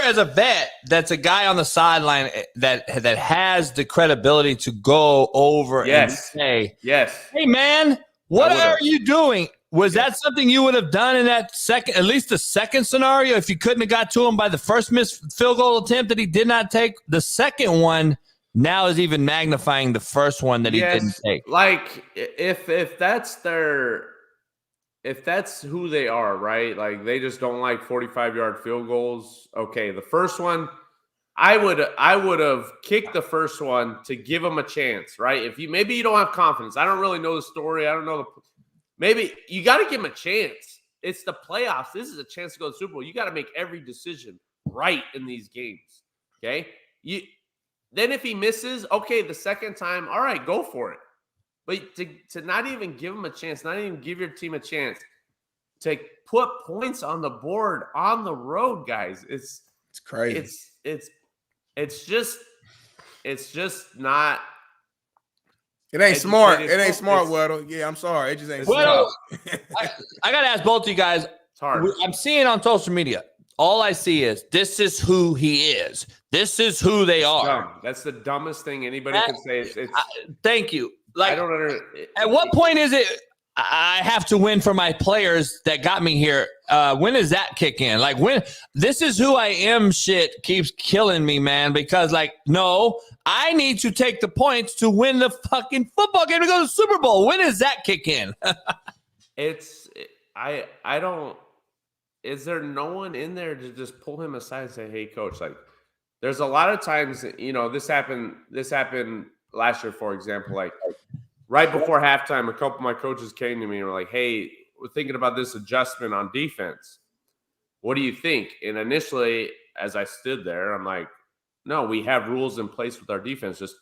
as a vet, that's a guy on the sideline that has the credibility to go over and say, hey, man, what are you doing? Was that something you would have done in that second, at least the second scenario, if you couldn't have got to him by the first missed field goal attempt that he did not take? The second one now is even magnifying the first one that he didn't take. Like if that's who they are, right? Like they just don't like 45-yard field goals. Okay, the first one, I would have kicked the first one to give him a chance, right? Maybe you don't have confidence. I don't really know the story. I don't know maybe you got to give him a chance. It's the playoffs. This is a chance to go to the Super Bowl. You got to make every decision right in these games. Okay? Then if he misses, okay, the second time, all right, go for it. But to not even give him a chance, not even give your team a chance to put points on the board on the road, guys, it's crazy. It's just not. It ain't smart. It ain't smart, Weddle. Yeah, I'm sorry. It just ain't smart. I got to ask both of you guys. It's hard. I'm seeing on social media, all I see is this is who he is. This is who they are. Dumb. That's the dumbest thing anybody can say. Thank you. Like, I don't understand. At what point is it? I have to win for my players that got me here. When does that kick in? Like, when this is who I am shit keeps killing me, man, because no, I need to take the points to win the fucking football game to go to the Super Bowl. When does that kick in? I don't, is there no one in there to just pull him aside and say, hey, coach, there's a lot of times, this happened last year, for example, right before halftime, a couple of my coaches came to me and were like, hey, we're thinking about this adjustment on defense. What do you think? And initially, as I stood there, I'm like, no, we have rules in place with our defense. Just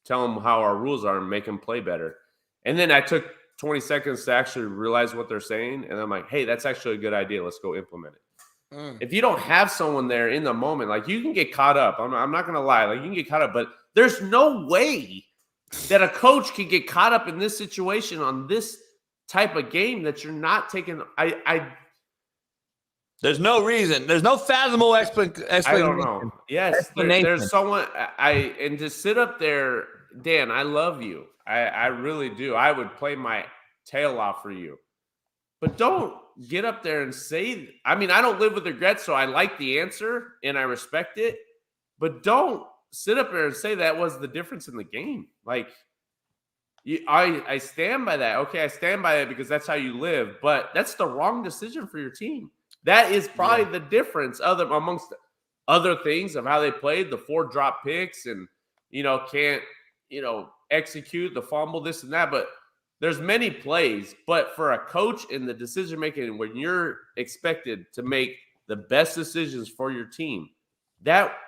tell them how our rules are and make them play better. And then I took 20 seconds to actually realize what they're saying. And I'm like, hey, that's actually a good idea. Let's go implement it. If you don't have someone there in the moment, you can get caught up. I'm not going to lie. You can get caught up, but there's no way that a coach can get caught up in this situation on this type of game that you're not taking. There's no reason. There's no fathomable explanation. I don't know. Yes, there's someone. And to sit up there, Dan, I love you. I really do. I would play my tail off for you. But don't get up there and say, I don't live with regret, so I like the answer and I respect it. But don't sit up there and say that was the difference in the game. I stand by that. Okay, I stand by it because that's how you live. But that's the wrong decision for your team. That is probably the difference amongst other things of how they played, the 4 drop picks and, can't, execute the fumble, this and that. But there's many plays. But for a coach in the decision-making, when you're expected to make the best decisions for your team,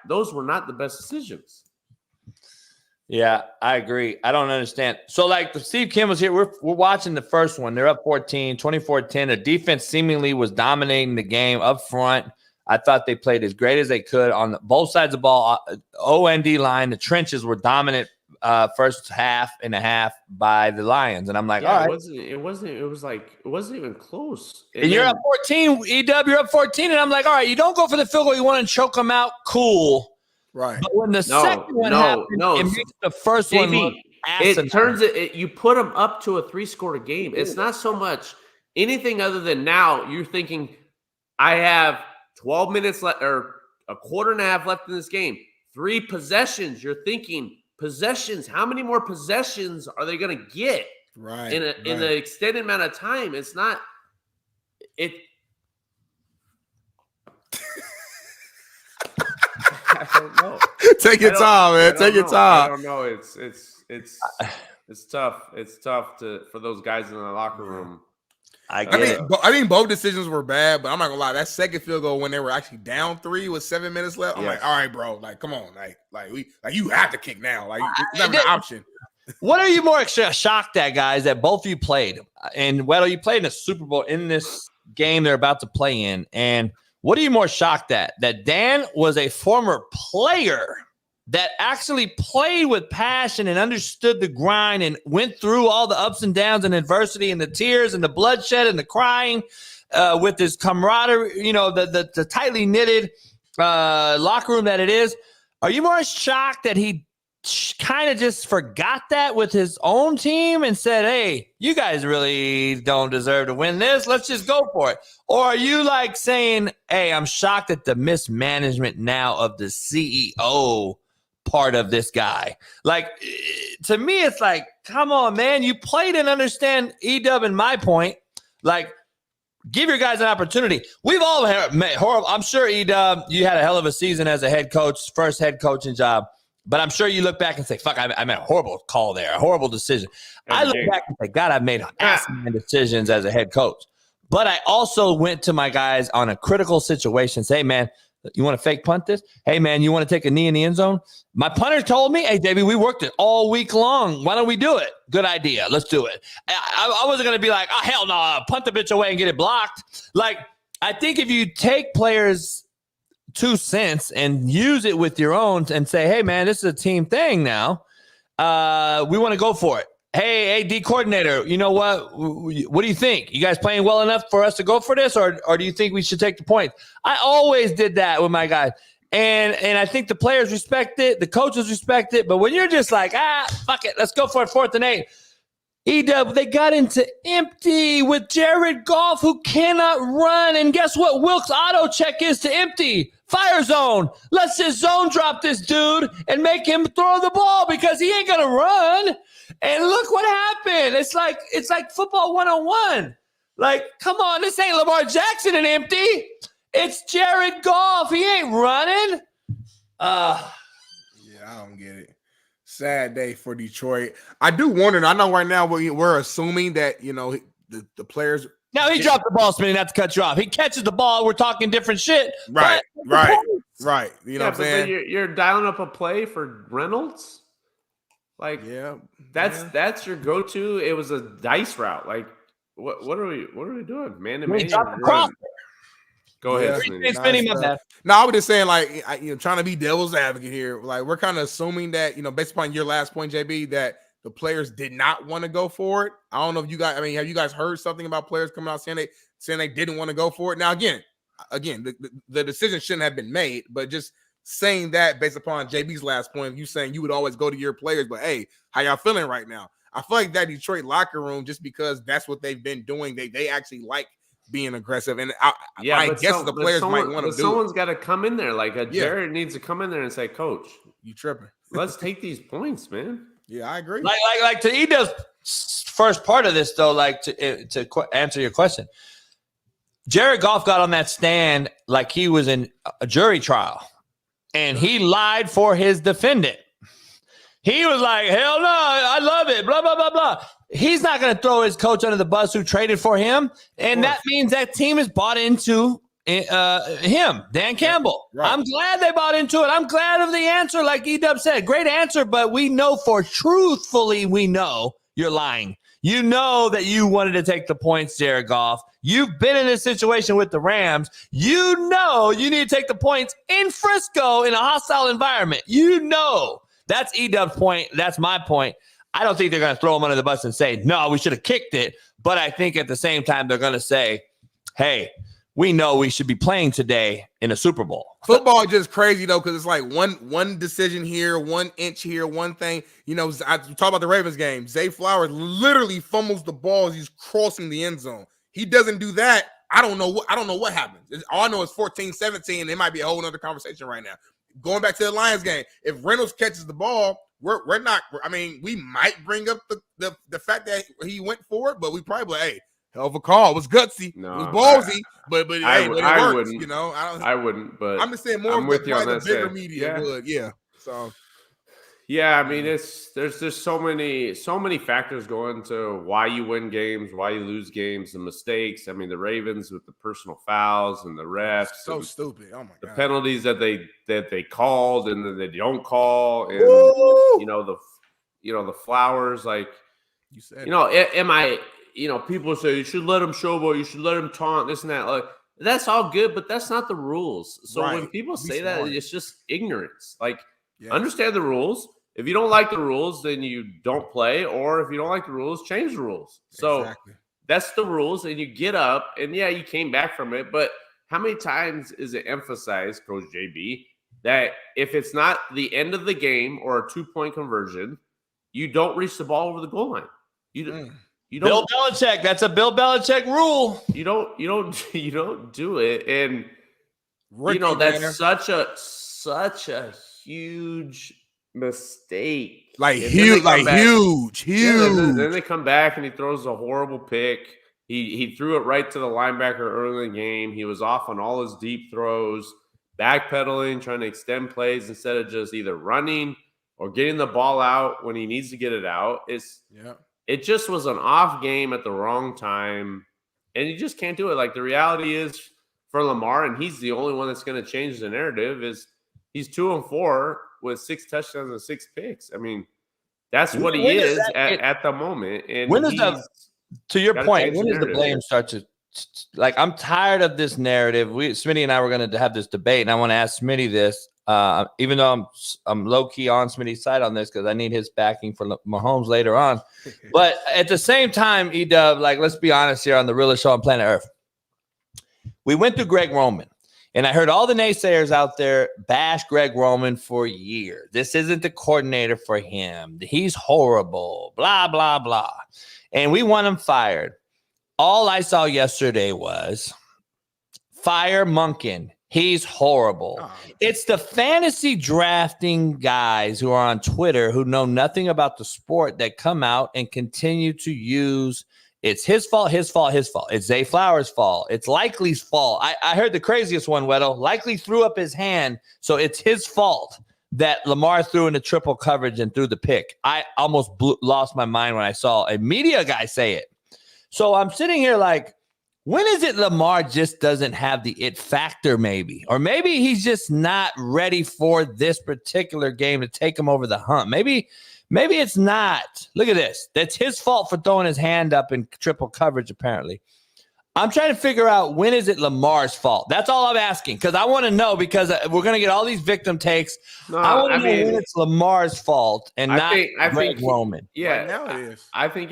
those were not the best decisions. Yeah, I agree. I don't understand. So, Steve Kim was here. We're watching the first one. They're up 14, 24-10. The defense seemingly was dominating the game up front. I thought they played as great as they could on both sides of the ball. O&D line, the trenches were dominant first half and a half by the Lions. And I'm like, all right. It wasn't even close. And you're up 14, EW, you're up 14. And I'm like, all right, you don't go for the field goal. You want to choke them out. Cool. Right. But when the second one happened, it makes the first one look asinine. It turns it, you put them up to a 3-score game. It's not so much anything other than now you're thinking, I have 12 minutes left or a quarter and a half left in this game. 3 possessions. You're thinking possessions. How many more possessions are they going to get? Right. In an extended amount of time? It's not it. I don't know. Take your time, man. Take your time. I don't know. It's tough. It's tough for those guys in the locker room. I think both decisions were bad, but I'm not gonna lie. That second field goal when they were actually down 3 with 7 minutes left, I'm like, all right, bro. Come on, you have to kick now. It's not an option. What are you more shocked at, guys? That both of you played, and Weddle, you played in a Super Bowl in this game they're about to play in, and what are you more shocked at? That Dan was a former player that actually played with passion and understood the grind and went through all the ups and downs and adversity and the tears and the bloodshed and the crying with his camaraderie, the tightly knitted locker room that it is. Are you more shocked that he kind of just forgot that with his own team and said, hey, you guys really don't deserve to win this. Let's just go for it. Or are you saying, hey, I'm shocked at the mismanagement now of the CEO part of this guy? To me, it's come on, man. You played and understand EW and my point. Give your guys an opportunity. We've all made horrible. I'm sure EW, you had a hell of a season as a head coach, first head coaching job. But I'm sure you look back and say, fuck, I made a horrible call there, a horrible decision. I look back and say, God, I've made asinine decisions as a head coach. But I also went to my guys on a critical situation. Say, hey, man, you want to fake punt this? Hey, man, you want to take a knee in the end zone? My punter told me, hey, Davey, we worked it all week long. Why don't we do it? Good idea. Let's do it. I wasn't going to be like, oh, hell no, punt the bitch away and get it blocked. I think if you take players' 2 cents and use it with your own and say, hey, man, this is a team thing now. We want to go for it. Hey, AD coordinator, you know what? What do you think? You guys playing well enough for us to go for this, or do you think we should take the points? I always did that with my guys. And I think the players respect it. The coaches respect it. But when you're just fuck it, let's go for it, 4th and 8. E-Dub, they got into empty with Jared Goff, who cannot run. And guess what Wilkes auto check is to empty? Fire zone. Let's just zone drop this dude and make him throw the ball because he ain't going to run. And look what happened. It's like football 101. Like, come on, this ain't Lamar Jackson and empty. It's Jared Goff. He ain't running. Yeah, I don't get it. Sad day for Detroit. I do wonder. I know right now we're assuming that the players. Now he dropped the ball, Smitty, not to cut you off. He catches the ball. We're talking different shit. Right. You know what I'm saying? You're dialing up a play for Reynolds. Like, that's your go-to. It was a dice route. Like, what are we doing, man? To man, go ahead, Smitty. My bad. No, I was just saying, like, trying to be devil's advocate here. Like, we're kind of assuming that, based upon your last point, JB, that the players did not want to go for it. I don't know if you guys. I mean, have you guys heard something about players coming out saying they didn't want to go for it? Now, again, the decision shouldn't have been made, but just saying that based upon JB's last point, you saying you would always go to your players, but hey, how y'all feeling right now? I feel like that Detroit locker room, just because that's what they've been doing, they actually like being aggressive, and I guess the players might want to do. Someone's got to come in there, like Jared needs to come in there and say, "Coach, you tripping? Let's take these points, man." Yeah, I agree. Like to Edo's first part of this, though, like to answer your question, Jared Goff got on that stand like he was in a jury trial, and he lied for his defendant. He was like, "Hell no, I love it." Blah blah blah blah. He's not going to throw his coach under the bus who traded for him. And that means that team is bought into him, Dan Campbell. Right. I'm glad they bought into it. I'm glad of the answer, like E-Dub said. Great answer, but we know we know you're lying. You know that you wanted to take the points, Jared Goff. You've been in this situation with the Rams. You know you need to take the points in Frisco in a hostile environment. You know. That's E-Dub's point. That's my point. I don't think they're going to throw him under the bus and say, no, we should have kicked it. But I think at the same time, they're going to say, hey, we know we should be playing today in a Super Bowl. Football is just crazy, though, because it's like one decision here, 1 inch here, one thing. I talk about the Ravens game. Zay Flowers literally fumbles the ball as he's crossing the end zone. He doesn't do that. I don't know what happens. All I know is 14-17. It might be a whole other conversation right now. Going back to the Lions game, if Reynolds catches the ball, we're not. I mean, we might bring up the fact that he went for it, but we probably hey, hell of a call. It was gutsy. No, it was ballsy, but I works, wouldn't. I wouldn't. But I'm just saying more of the bigger media would. Yeah. So. Yeah, I mean, there's just so many factors go into why you win games, why you lose games, the mistakes. I mean, the Ravens with the personal fouls and the refs, so stupid. Oh my god, the penalties that they called and then they don't call, and the Flowers, like you said, people say you should let him showboat, you should let him taunt, this and that. Like that's all good, but that's not the rules. So when people say that, it's just ignorance. Like. Understand the rules. If you don't like the rules, then you don't play. Or if you don't like the rules, change the rules. So that's the rules. And you get up. And, you came back from it. But how many times is it emphasized, Coach JB, that if it's not the end of the game or a 2-point conversion, you don't reach the ball over the goal line. You don't. Bill Belichick. That's a Bill Belichick rule. You don't do it. And, that's such a huge mistake. Huge. Then they come back and he throws a horrible pick. He threw it right to the linebacker early in the game. He was off on all his deep throws, backpedaling, trying to extend plays instead of just either running or getting the ball out when he needs to get it out. It just was an off game at the wrong time, and you just can't do it. Like the reality is for Lamar, and he's the only one that's going to change the narrative, is he's 2-4 with 6 touchdowns and 6 picks. I mean, that's what he is at the moment. And when does to your point, when does the blame start to like? I'm tired of this narrative. Smitty and I were going to have this debate, and I want to ask Smitty this, even though I'm low key on Smitty's side on this because I need his backing for Mahomes later on. But at the same time, E-Dub, like let's be honest here on the realest show on planet Earth. We went through Greg Roman. And I heard all the naysayers out there bash Greg Roman for years. This isn't the coordinator for him. He's horrible, blah, blah, blah. And we want him fired. All I saw yesterday was fire Monken. He's horrible. It's the fantasy drafting guys who are on Twitter who know nothing about the sport that come out and continue to use it's his fault, his fault, his fault. It's Zay Flowers' fault. It's Likely's fault. I heard the craziest one, Weddle. Likely threw up his hand, so it's his fault that Lamar threw into triple coverage and threw the pick. I almost lost my mind when I saw a media guy say it. So I'm sitting here like, when is it Lamar just doesn't have the it factor maybe? Or maybe he's just not ready for this particular game to take him over the hump. Maybe it's not. Look at this. That's his fault for throwing his hand up in triple coverage, apparently. I'm trying to figure out when is it Lamar's fault. That's all I'm asking because I want to know because we're going to get all these victim takes. No, I want to know when it's Lamar's fault and not Greg Roman. Yeah, Right now it is. I think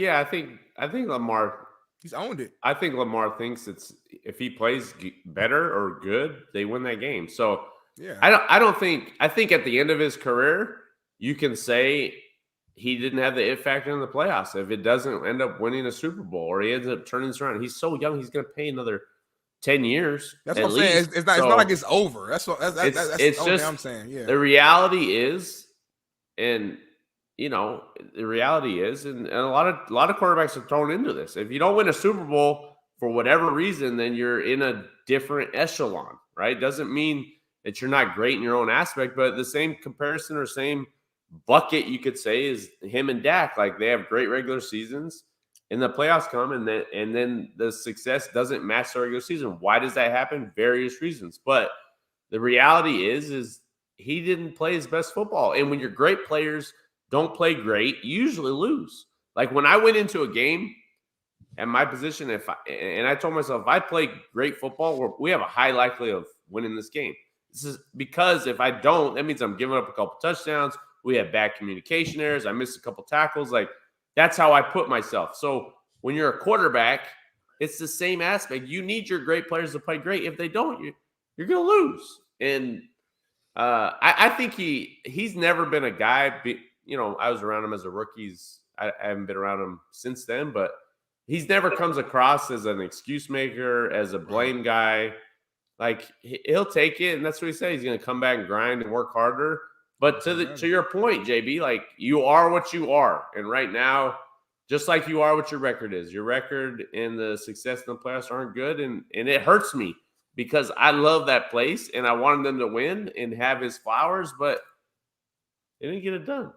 Lamar. He's owned it. I think Lamar thinks it's if he plays better or good, they win that game. So Yeah. I think at the end of his career, you can say he didn't have the it factor in the playoffs. If it doesn't end up winning a Super Bowl or he ends up turning this around, he's so young, he's going to pay another 10 years. That's what I'm saying. It's not like it's over. That's what that's the only thing I'm saying. Yeah. The reality is, and the reality is, and a lot of quarterbacks are thrown into this. If you don't win a Super Bowl for whatever reason, then you're in a different echelon, right? Doesn't mean that you're not great in your own aspect, but the same comparison or same bucket you could say is him and Dak. Like they have great regular seasons, and the playoffs come, and then the success doesn't match the regular season. Why does that happen? Various reasons, but the reality is he didn't play his best football. And when your great players don't play great, you usually lose. Like when I went into a game at my position, I told myself, if I play great football, we have a high likelihood of winning this game. This is because if I don't, that means I'm giving up a couple touchdowns. We have bad communication errors. I missed a couple tackles. Like that's how I put myself. So when you're a quarterback, it's the same aspect. You need your great players to play great. If they don't, you're going to lose. And I think he's never been a guy. I was around him as a rookie. I haven't been around him since then, but he's never comes across as an excuse maker, as a blame guy. Like he'll take it, and that's what he said. He's going to come back and grind and work harder. But to your point, JB, like you are what you are, and right now, just like you are what your record is, your record and the success in the playoffs aren't good, and it hurts me because I love that place and I wanted them to win and have his flowers, but they didn't get it done.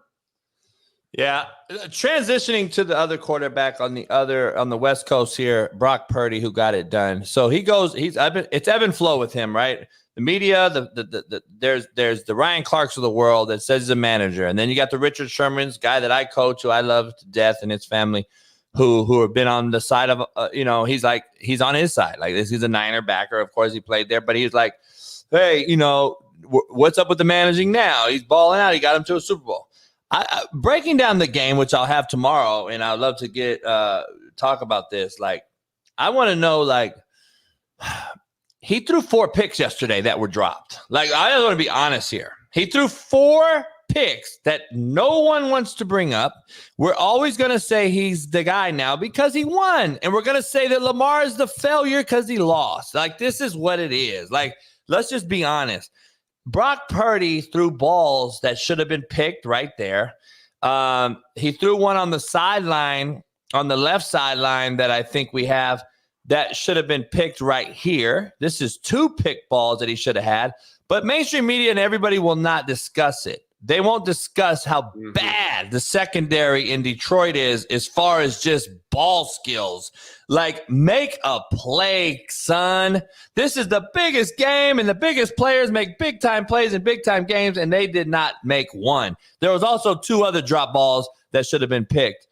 Yeah, transitioning to the other quarterback on the West Coast here, Brock Purdy, who got it done. So he goes. It's ebb and flow with him, right? The media, there's the Ryan Clarks of the world that says he's a manager, and then you got the Richard Sherman's guy that I coach, who I love to death, and his family, who have been on the side of he's on his side. Like this, he's a Niner backer. Of course, he played there, but he's like, hey, what's up with the managing now? He's balling out. He got him to a Super Bowl. Breaking down the game, which I'll have tomorrow, and I'd love to talk about this. Like, I want to know, like, he threw 4 picks yesterday that were dropped. Like, I just want to be honest here. He threw 4 picks that no one wants to bring up. We're always going to say he's the guy now because he won, and we're going to say that Lamar is the failure because he lost. Like, this is what it is. Like, let's just be honest. Brock Purdy threw balls that should have been picked right there. He threw one on the sideline, on the left sideline that I think we have that should have been picked right here. This is 2 pick balls that he should have had. But mainstream media and everybody will not discuss it. They won't discuss how bad the secondary in Detroit is as far as just ball skills. Like, make a play, son. This is the biggest game, and the biggest players make big-time plays in big-time games, and they did not make one. There was also 2 other drop balls that should have been picked.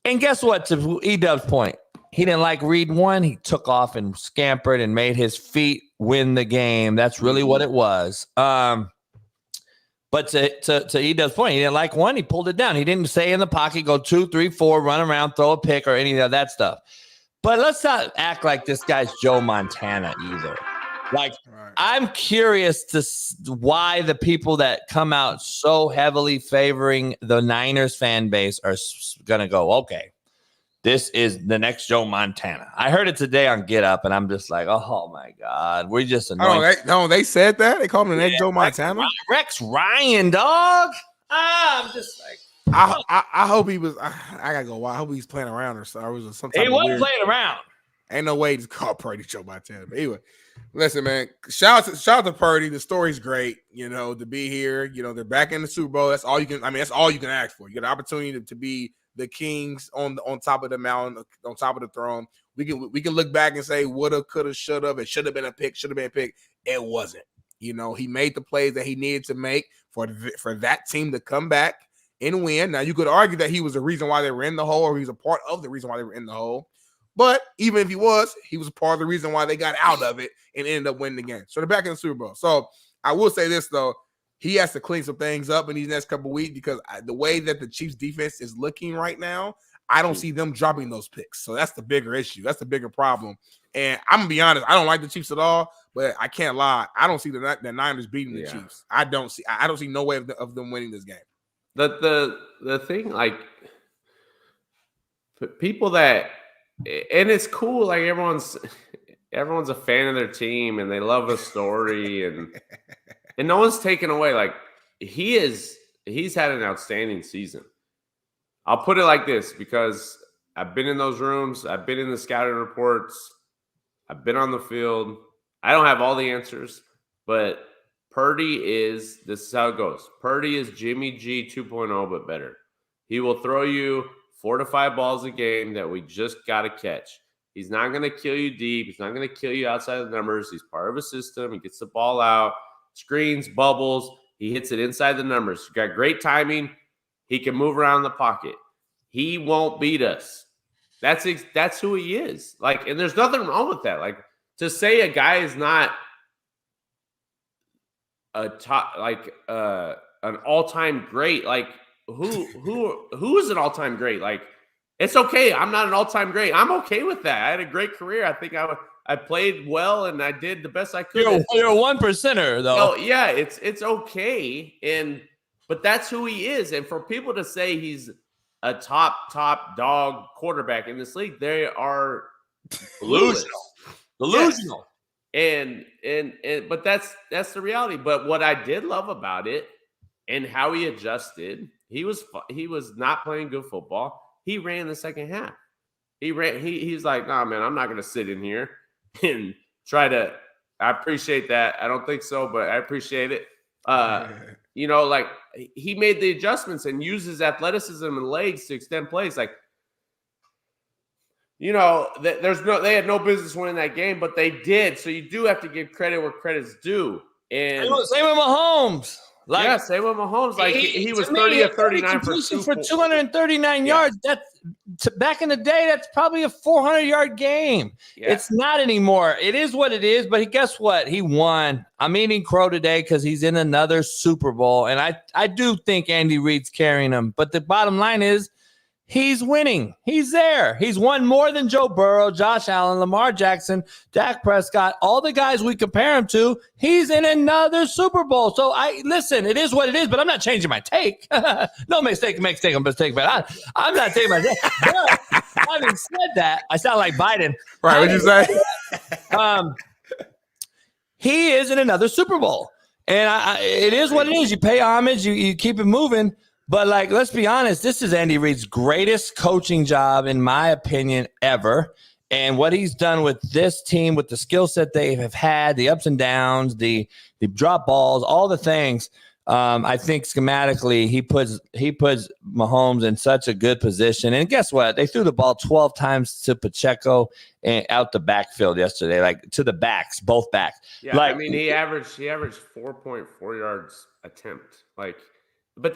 And guess what, to E-Dub's point? He didn't like Reid one. He took off and scampered and made his feet win the game. That's really what it was. But to E-Dub's point, he didn't like one. He pulled it down. He didn't stay in the pocket, go 2, 3, 4, run around, throw a pick or any of that stuff. But let's not act like this guy's Joe Montana either. Like, I'm curious why the people that come out so heavily favoring the Niners fan base are going to go, okay, this is the next Joe Montana. I heard it today on Get Up, and I'm just like, oh, my God. We're just annoying. They said that? They called him the next Joe Montana? Rex Ryan, dog. I'm just like. I hope he was. I got to go. I hope he's playing around or something. He wasn't playing around. Ain't no way to call Purdy Joe Montana. But anyway, listen, man. Shout out to Purdy. The story's great. To be here. They're back in the Super Bowl. That's all you can. That's all you can ask for. You got the opportunity to be the kings on top of the mountain, on top of the throne. We can look back and say woulda, coulda, shoulda. It should have been a pick. Should have been a pick. It wasn't. He made the plays that he needed to make for that team to come back and win. Now, you could argue that he was the reason why they were in the hole, or he was a part of the reason why they were in the hole. But even if he was a part of the reason why they got out of it and ended up winning the game. So they're back in the Super Bowl. So I will say this, though. He has to clean some things up in these next couple of weeks because the way that the Chiefs defense is looking right now, I don't see them dropping those picks. So that's the bigger issue. That's the bigger problem. And I'm going to be honest, I don't like the Chiefs at all, but I can't lie. I don't see the Niners beating the Chiefs. I don't see no way of them winning this game. The thing, like, people that, and it's cool, like everyone's a fan of their team and they love the story and no one's taken away. Like, he's had an outstanding season. I'll put it like this because I've been in those rooms, I've been in the scouting reports, I've been on the field. I don't have all the answers, but this is how it goes. Purdy is Jimmy G 2.0, but better. He will throw you 4 to 5 balls a game that we just got to catch. He's not going to kill you deep. He's not going to kill you outside the numbers. He's part of a system. He gets the ball out, screens, bubbles. He hits it inside the numbers. He's got great timing. He can move around the pocket. He won't beat us. That's who he is. Like, and there's nothing wrong with that. Like, to say a guy is not a top, like an all-time great, like who is an all-time great? Like, it's okay. I'm not an all-time great. I'm okay with that. I had a great career. I think I played well and I did the best I could. You're a 1%er though. Oh yeah, it's okay. But that's who he is. And for people to say he's a top dog quarterback in this league, they are delusional. Yes. And but that's the reality. But what I did love about it and how he adjusted, he was not playing good football. He ran the second half. He's like, nah, man, I'm not going to sit in here and try to. I appreciate that. I don't think so, but I appreciate it. Like, he made the adjustments and used his athleticism and legs to extend plays. Like, they had no business winning that game, but they did. So you do have to give credit where credit's due. And same with Mahomes. Like, same with Mahomes. Like, he was 30 of 39 for 239 yards. That's back in the day. That's probably a 400-yard game. Yeah. It's not anymore. It is what it is. But guess what? He won. I'm eating crow today because he's in another Super Bowl, and I do think Andy Reid's carrying him. But the bottom line is, he's winning. He's there. He's won more than Joe Burrow, Josh Allen, Lamar Jackson, Dak Prescott, all the guys we compare him to. He's in another Super Bowl. So listen, it is what it is, but I'm not changing my take. No mistake makes a mistake, but I'm not taking my take. But having said that, I sound like Biden. Right, what'd you say? He is in another Super Bowl. And it is what it is. You pay homage. You keep it moving. But, like, let's be honest, this is Andy Reid's greatest coaching job, in my opinion, ever. And what he's done with this team, with the skill set they have had, the ups and downs, the drop balls, all the things, I think schematically he puts Mahomes in such a good position. And guess what? They threw the ball 12 times to Pacheco and out the backfield yesterday, like to the backs, both backs. Yeah, like, I mean, he averaged 4.4 yards attempt, like. But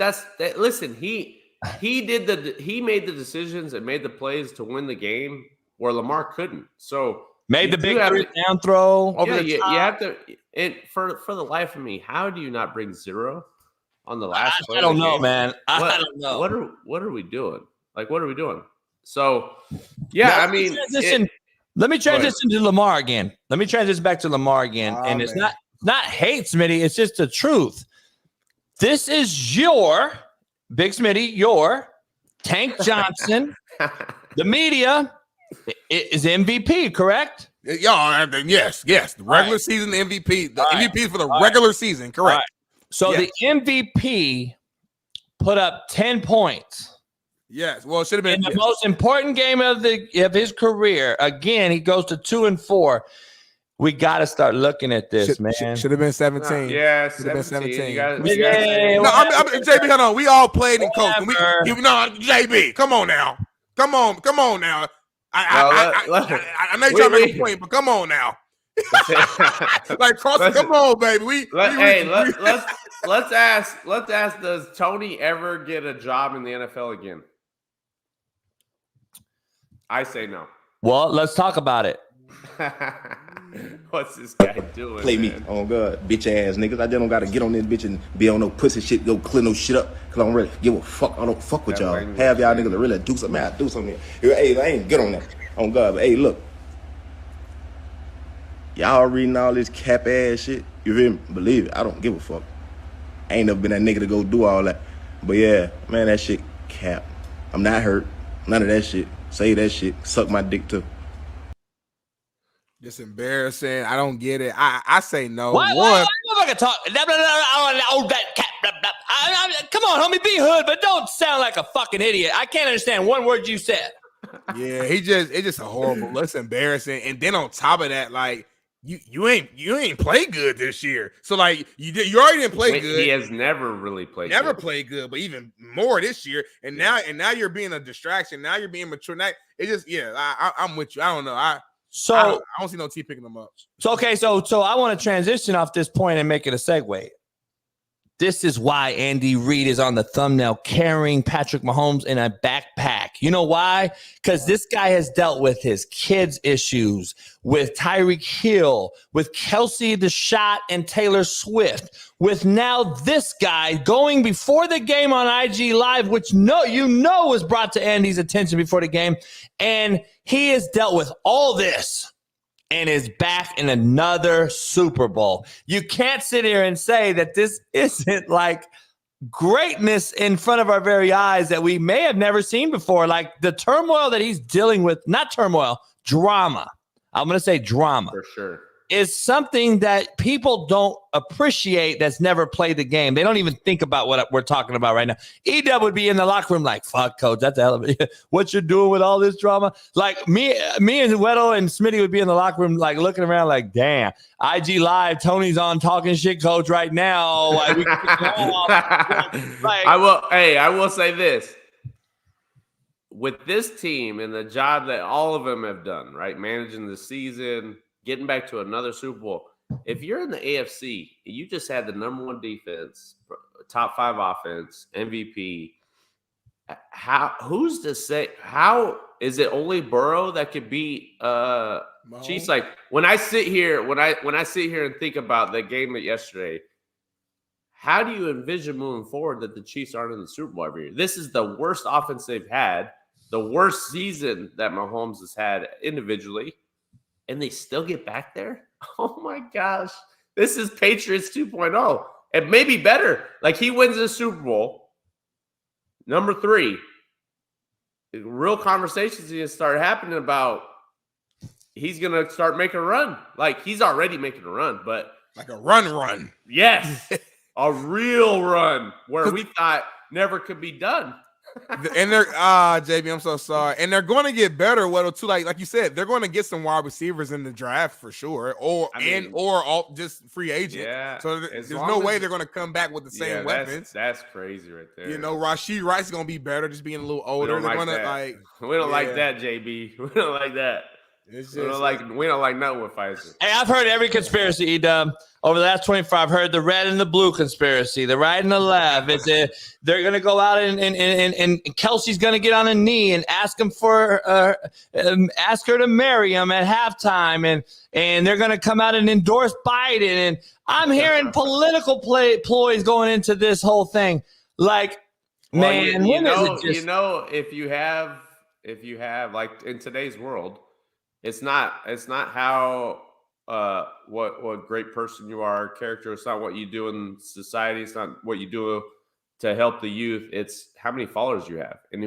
listen, he made the decisions and made the plays to win the game where Lamar couldn't. So made the big down throw over the top. You have to. And for the life of me, how do you not bring 0 on the last play? I don't know, man. I don't know. What are we doing? Like, what are we doing? So, yeah, I mean, Let me transition to Lamar again. Let me transition back to Lamar again. And it's man. not hate, Smitty. It's just the truth. This is your, Big Smitty, your Tank Johnson. The media is MVP, correct? Yes. The regular season MVP. The MVP for the regular season, correct. Right. So the MVP put up 10 points. Yes. Well, it should have been in the most important game of his career. Again, he goes to 2-4. We got to start looking at this, man. Should have been 17. Yeah, should have been 17. JB, hold on. We all played and coached. JB, come on now. Come on now. I know you're trying to make a point, but come on now. Come on, baby. Let's ask. Does Tony ever get a job in the NFL again? I say no. Well, let's talk about it. What's this guy doing? Play me on God, bitch ass niggas. I just don't gotta get on this bitch and be on no pussy shit, go clear no shit up. Cause I don't really give a fuck. I don't fuck with y'all. Have y'all niggas to really do something. I do something. Hey, I ain't get on that. On God, but hey, look. Y'all reading all this cap ass shit. You feel me? Believe it. I don't give a fuck. I ain't never been that nigga to go do all that. But yeah, man, that shit cap. I'm not hurt. None of that shit. Say that shit. Suck my dick too. Just embarrassing. I don't get it. I say no. Why talk? Come on, homie, be hood, but don't sound like a fucking idiot. I can't understand one word you said. Yeah, it's just a horrible. It's embarrassing. And then on top of that, like you ain't played good this year. So like you already didn't play good. He has never really played. Never played good, but even more this year. And now you're being a distraction. Now you're being mature. Now it just I'm with you. I don't know. I don't see no T picking them up. So I want to transition off this point and make it a segue. This is why Andy Reid is on the thumbnail carrying Patrick Mahomes in a backpack. You know why? Because this guy has dealt with his kids' issues, with Tyreek Hill, with Kelsey the Shot and Taylor Swift, with now this guy going before the game on IG Live, which was brought to Andy's attention before the game. And he has dealt with all this and is back in another Super Bowl. You can't sit here and say that this isn't like greatness in front of our very eyes that we may have never seen before. Like the turmoil that he's dealing with, not turmoil, drama. I'm going to say drama. For sure. Is something that people don't appreciate that's never played the game. They don't even think about what we're talking about right now. E-Dub would be in the locker room like, fuck, coach, that's a hell of a what you're doing with all this drama. Like me and Weddle and Smitty would be in the locker room like looking around like, damn, IG Live, Tony's on talking shit, coach, right now. Like, I will say this. With this team and the job that all of them have done, right, managing the season, getting back to another Super Bowl. If you're in the AFC, you just had the number one defense, top 5 offense, MVP. Who's to say? How is it only Burrow that could beat Chiefs? Like when I sit here, when I sit here and think about the game of yesterday, how do you envision moving forward that the Chiefs aren't in the Super Bowl every year? This is the worst offense they've had, the worst season that Mahomes has had individually. And they still get back there? Oh, my gosh. This is Patriots 2.0. And maybe better. Like, he wins the Super Bowl. Number 3. Real conversations are going to start happening about he's going to start making a run. Like, he's already making a run, but. Like a run. Yes. A real run where we thought never could be done. And they're JB, I'm so sorry. And they're going to get better, Weddle, too. Like you said, they're going to get some wide receivers in the draft for sure, or all just free agent. Yeah. So there's no way they're going to come back with the same weapons. That's crazy right there. You know, Rashee Rice is going to be better, just being a little older. We don't like that, JB. We don't like that. We don't like nothing with Pfizer. Hey, I've heard every conspiracy, E-Dub. Over the last 24, I've heard the red and the blue conspiracy, the right and the left. They're going to go out and Kelsey's going to get on a knee and ask her to marry him at halftime, and they're going to come out and endorse Biden. And I'm hearing political ploys going into this whole thing. Like, if you have like in today's world. It's not how what great person you are, character. It's not what you do in society. It's not what you do to help the youth. It's how many followers you have, and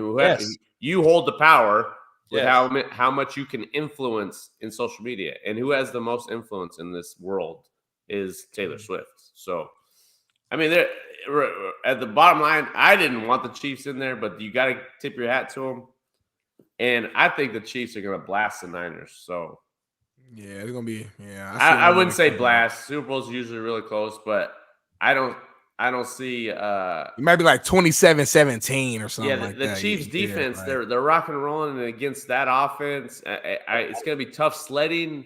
you hold the power with how much you can influence in social media, and who has the most influence in this world is Taylor Swift. So, I mean, at the bottom line, I didn't want the Chiefs in there, but you got to tip your hat to them. And I think the Chiefs are going to blast the Niners. So, yeah, it's going to be. Yeah, I wouldn't say blast. Super Bowl's usually really close, but I don't see. It might be like 27-17 or something. Yeah, the Chiefs' defense, right. They're rock and rolling, and against that offense, it's going to be tough sledding.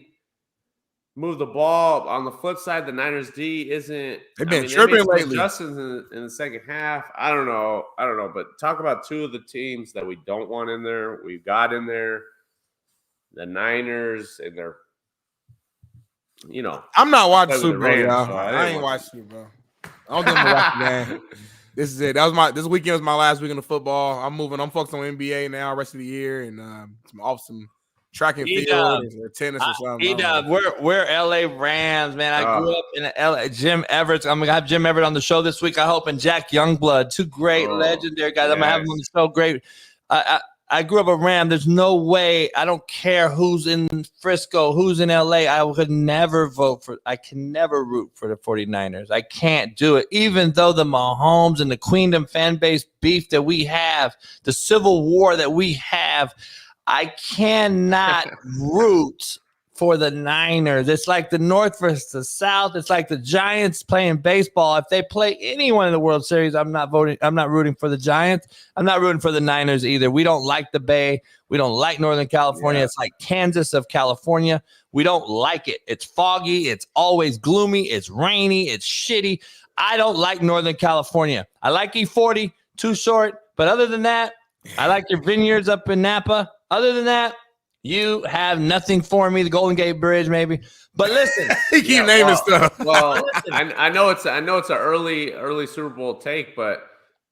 Move the ball. On the flip side, the Niners D isn't. They've been tripping lately. Adjustments in the second half. I don't know. But talk about two of the teams that we don't want in there. We've got in there the Niners, and they're. I'm not watching Super Bowl, y'all. I ain't watching Super Bowl. I don't think I'm gonna watch the game. This is it. This weekend was my last weekend of football. I'm moving. I'm focused on NBA now, rest of the year, and some track and field or tennis or something. We're LA Rams, man. I grew up in LA. Jim Everett. I'm gonna have Jim Everett on the show this week, I hope, and Jack Youngblood, two great legendary guys. I'm gonna have them on the show. Great. I grew up a Ram. There's no way. I don't care who's in Frisco, who's in LA. I can never root for the 49ers. I can't do it. Even though the Mahomes and the Queendom fan base beef that we have, the civil war that we have, I cannot root for the Niners. It's like the North versus the South. It's like the Giants playing baseball. If they play anyone in the World Series, I'm not rooting for the Giants. I'm not rooting for the Niners either. We don't like the Bay. We don't like Northern California. Yeah. It's like Kansas of California. We don't like it. It's foggy. It's always gloomy. It's rainy. It's shitty. I don't like Northern California. I like E40, too short. But other than that, I like your vineyards up in Napa. Other than that, you have nothing for me. The Golden Gate Bridge, maybe. But listen, you keep naming stuff. Well, I know it's an early Super Bowl take, but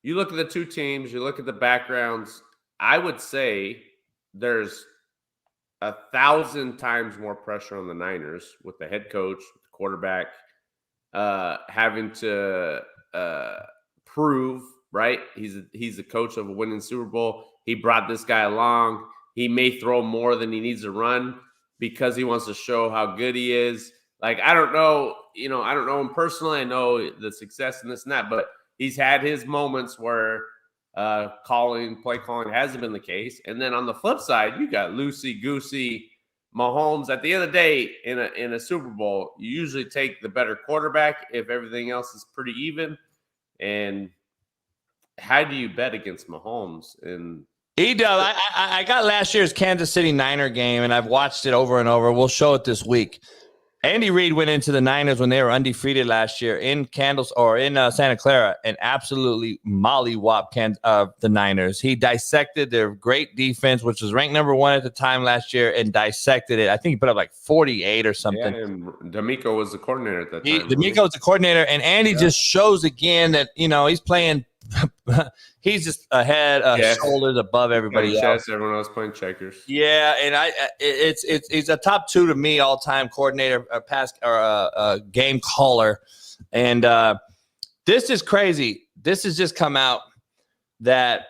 you look at the two teams, you look at the backgrounds. I would say there's 1,000 times more pressure on the Niners with the head coach, the quarterback, having to prove, right? He's the coach of a winning Super Bowl. He brought this guy along. He may throw more than he needs to run because he wants to show how good he is. Like, I don't know him personally. I know the success and this and that, but he's had his moments where play calling hasn't been the case. And then on the flip side, you got loosey-goosey Mahomes. At the end of the day, in a Super Bowl, you usually take the better quarterback if everything else is pretty even. And how do you bet against Mahomes? And I got last year's Kansas City Niner game, and I've watched it over and over. We'll show it this week. Andy Reid went into the Niners when they were undefeated last year in Santa Clara and absolutely mollywopped the Niners. He dissected their great defense, which was ranked number 1 at the time last year, and dissected it. I think he put up like 48 or something. Yeah, and D'Amico was the coordinator at that time. D'Amico was the coordinator, and Andy just shows again that he's playing. He's just shoulders above everybody else. Everyone else playing checkers. Yeah, and he's a top 2 to me all time coordinator, game caller, and this is crazy. This has just come out that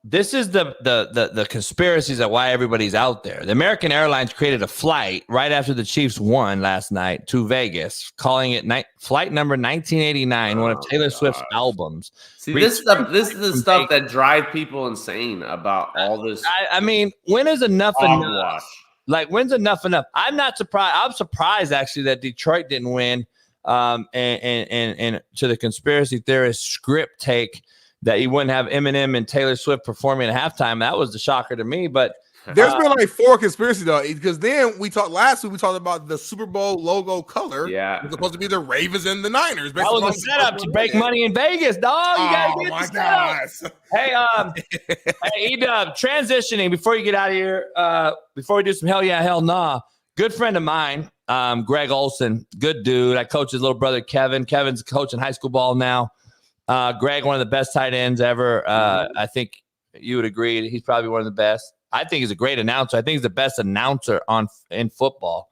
this is the conspiracies of why everybody's out there. The American Airlines created a flight right after the Chiefs won last night to Vegas, calling it flight number 1989, one of Taylor Swift's albums. See, this is the stuff that drives people insane about all this. I mean, when is enough enough? Like, when's enough enough? I'm not surprised. I'm surprised actually that Detroit didn't win. And to the conspiracy theorist script take that he wouldn't have Eminem and Taylor Swift performing at halftime. That was the shocker to me. But there's been like 4 conspiracies though, because then last week we talked about the Super Bowl logo color. Yeah, it was supposed to be the Ravens and the Niners. That was a setup to break money in Vegas, dog. You gotta get the setup. Hey, E-Dub, transitioning before you get out of here. Before we do some hell yeah, hell nah. Good friend of mine, Greg Olson, good dude. I coach his little brother Kevin. Kevin's coaching high school ball now. Greg, one of the best tight ends ever. I think you would agree. He's probably one of the best. I think he's a great announcer. I think he's the best announcer in football.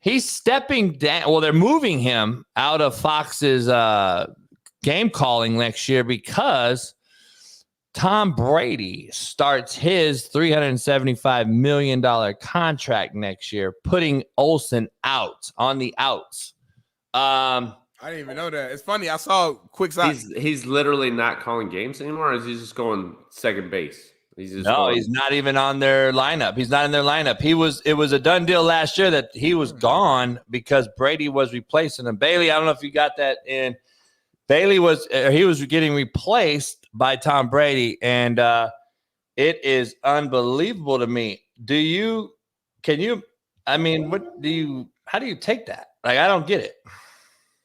He's stepping down. Well, they're moving him out of Fox's game calling next year because Tom Brady starts his $375 million contract next year, putting Olsen out on the outs. I didn't even know that. It's funny. I saw quick side. He's literally not calling games anymore. Or is he just going second base? He's not even on their lineup. He's not in their lineup. It was a done deal last year that he was gone because Brady was replacing him. Bailey, I don't know if you got that in. Bailey was getting replaced by Tom Brady, and it is unbelievable to me. How do you take that? Like, I don't get it.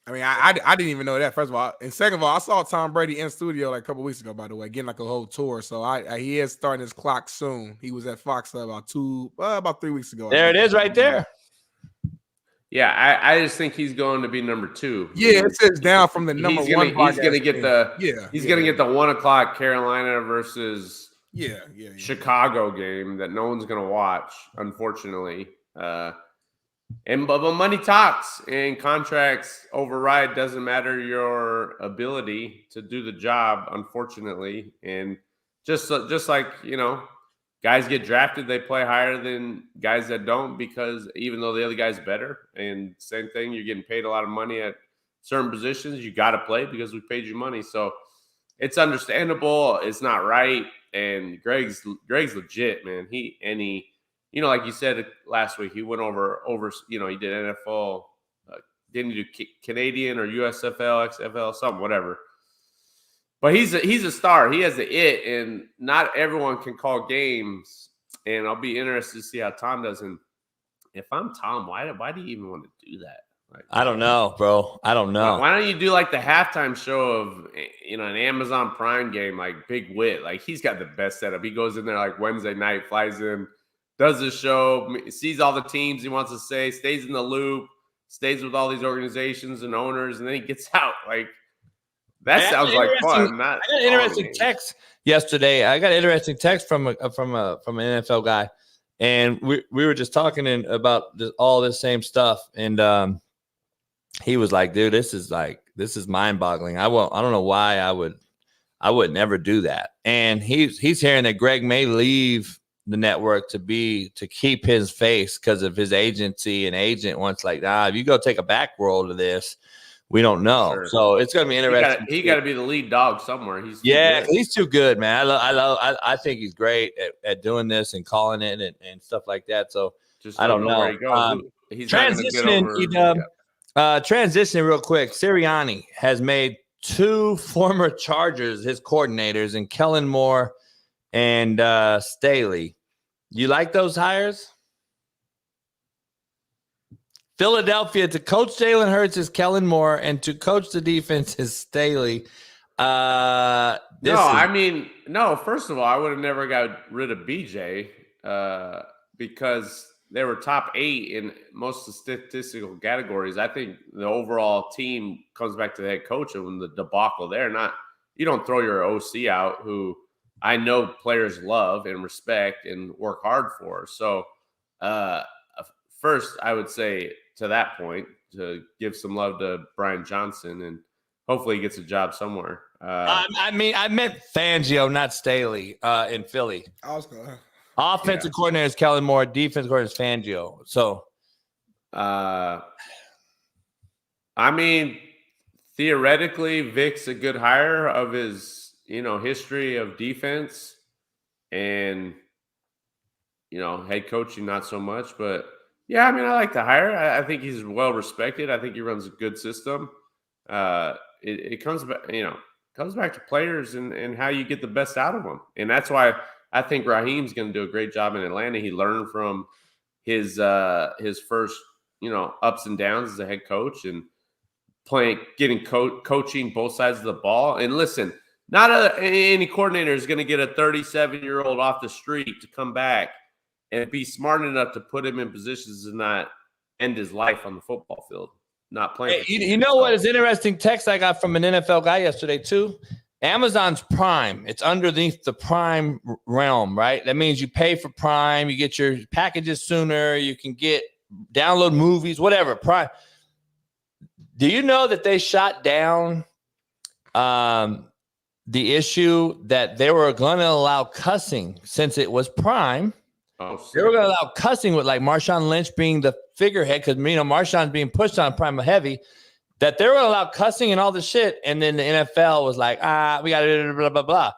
I mean, I didn't even know that, first of all. And second of all, I saw Tom Brady in studio like a couple weeks ago, by the way, getting like a whole tour. So he is starting his clock soon. He was at Fox about 3 weeks ago. There it is right there. Yeah, I just think he's going to be number 2. Yeah, it says down from the number 1. He's going to get going to get the 1 o'clock Carolina versus Chicago game that no one's going to watch, unfortunately. But money talks and contracts override. Doesn't matter your ability to do the job, unfortunately. And just like, guys get drafted, they play higher than guys that don't because even though the other guy's better. And same thing, you're getting paid a lot of money at certain positions. You got to play because we paid you money. So it's understandable. It's not right. And Greg's legit, man. He like you said last week, he went over. He did NFL. Didn't he do Canadian or USFL, XFL, something, whatever. But he's a star. He has the it, and not everyone can call games. And I'll be interested to see how Tom does. And if I'm Tom, why do you even want to do that? Like, I don't know, bro. I don't know. Why don't you do like the halftime show of an Amazon Prime game, like Big Wit? Like, he's got the best setup. He goes in there like Wednesday night, flies in, does the show, sees all the teams he wants to say, stays in the loop, stays with all these organizations and owners, and then he gets out. Like, that sounds like fun. I got an interesting text yesterday. I got an interesting text from an NFL guy, and we were just talking about all this same stuff, and he was like, "Dude, this is mind-boggling. I don't know why I would never do that." And he's hearing that Greg may leave the network to keep his face because of his agency, and agent wants like, if you go take a back roll to this, we don't know. Sure. So it's going to be interesting. He got to be the lead dog somewhere. He's too good, man. I think he's great at doing this and calling it and stuff like that. So just I don't know. Where he goes. He's transitioning. Transitioning real quick. Sirianni has made 2 former Chargers his coordinators, and Kellen Moore and Staley. You like those hires? Philadelphia, to coach Jalen Hurts is Kellen Moore, and to coach the defense is Staley. No. First of all, I would have never got rid of BJ because they were top 8 in most of the statistical categories. I think the overall team comes back to the head coach and the debacle there. You don't throw your OC out, who I know players love and respect and work hard for. So first, I would say to that point to give some love to Brian Johnson, and hopefully he gets a job somewhere. I meant Fangio, not Staley in Philly. Offensive coordinator is Kellen Moore. Defense coordinator is Fangio. So, theoretically, Vic's a good hire of his, history of defense, and head coaching not so much. But yeah, I like the hire. I think he's well respected. I think he runs a good system. It comes back to players and how you get the best out of them, and that's why I think Raheem's going to do a great job in Atlanta. He learned from his first, ups and downs as a head coach, and coaching both sides of the ball. And listen, not any coordinator is going to get a 37-year-old off the street to come back and be smart enough to put him in positions to not end his life on the football field, not playing. Hey, you know what is interesting text I got from an NFL guy yesterday too? Amazon's Prime. It's underneath the Prime realm, right? That means you pay for Prime, you get your packages sooner, you can download movies, whatever. Prime. Do you know that they shot down the issue that they were going to allow cussing since it was Prime? Oh, they were going to allow cussing with like Marshawn Lynch being the figurehead because, Marshawn's being pushed on Prime heavy, that they were going to allow cussing and all the shit. And then the NFL was like, we got to blah, blah, blah.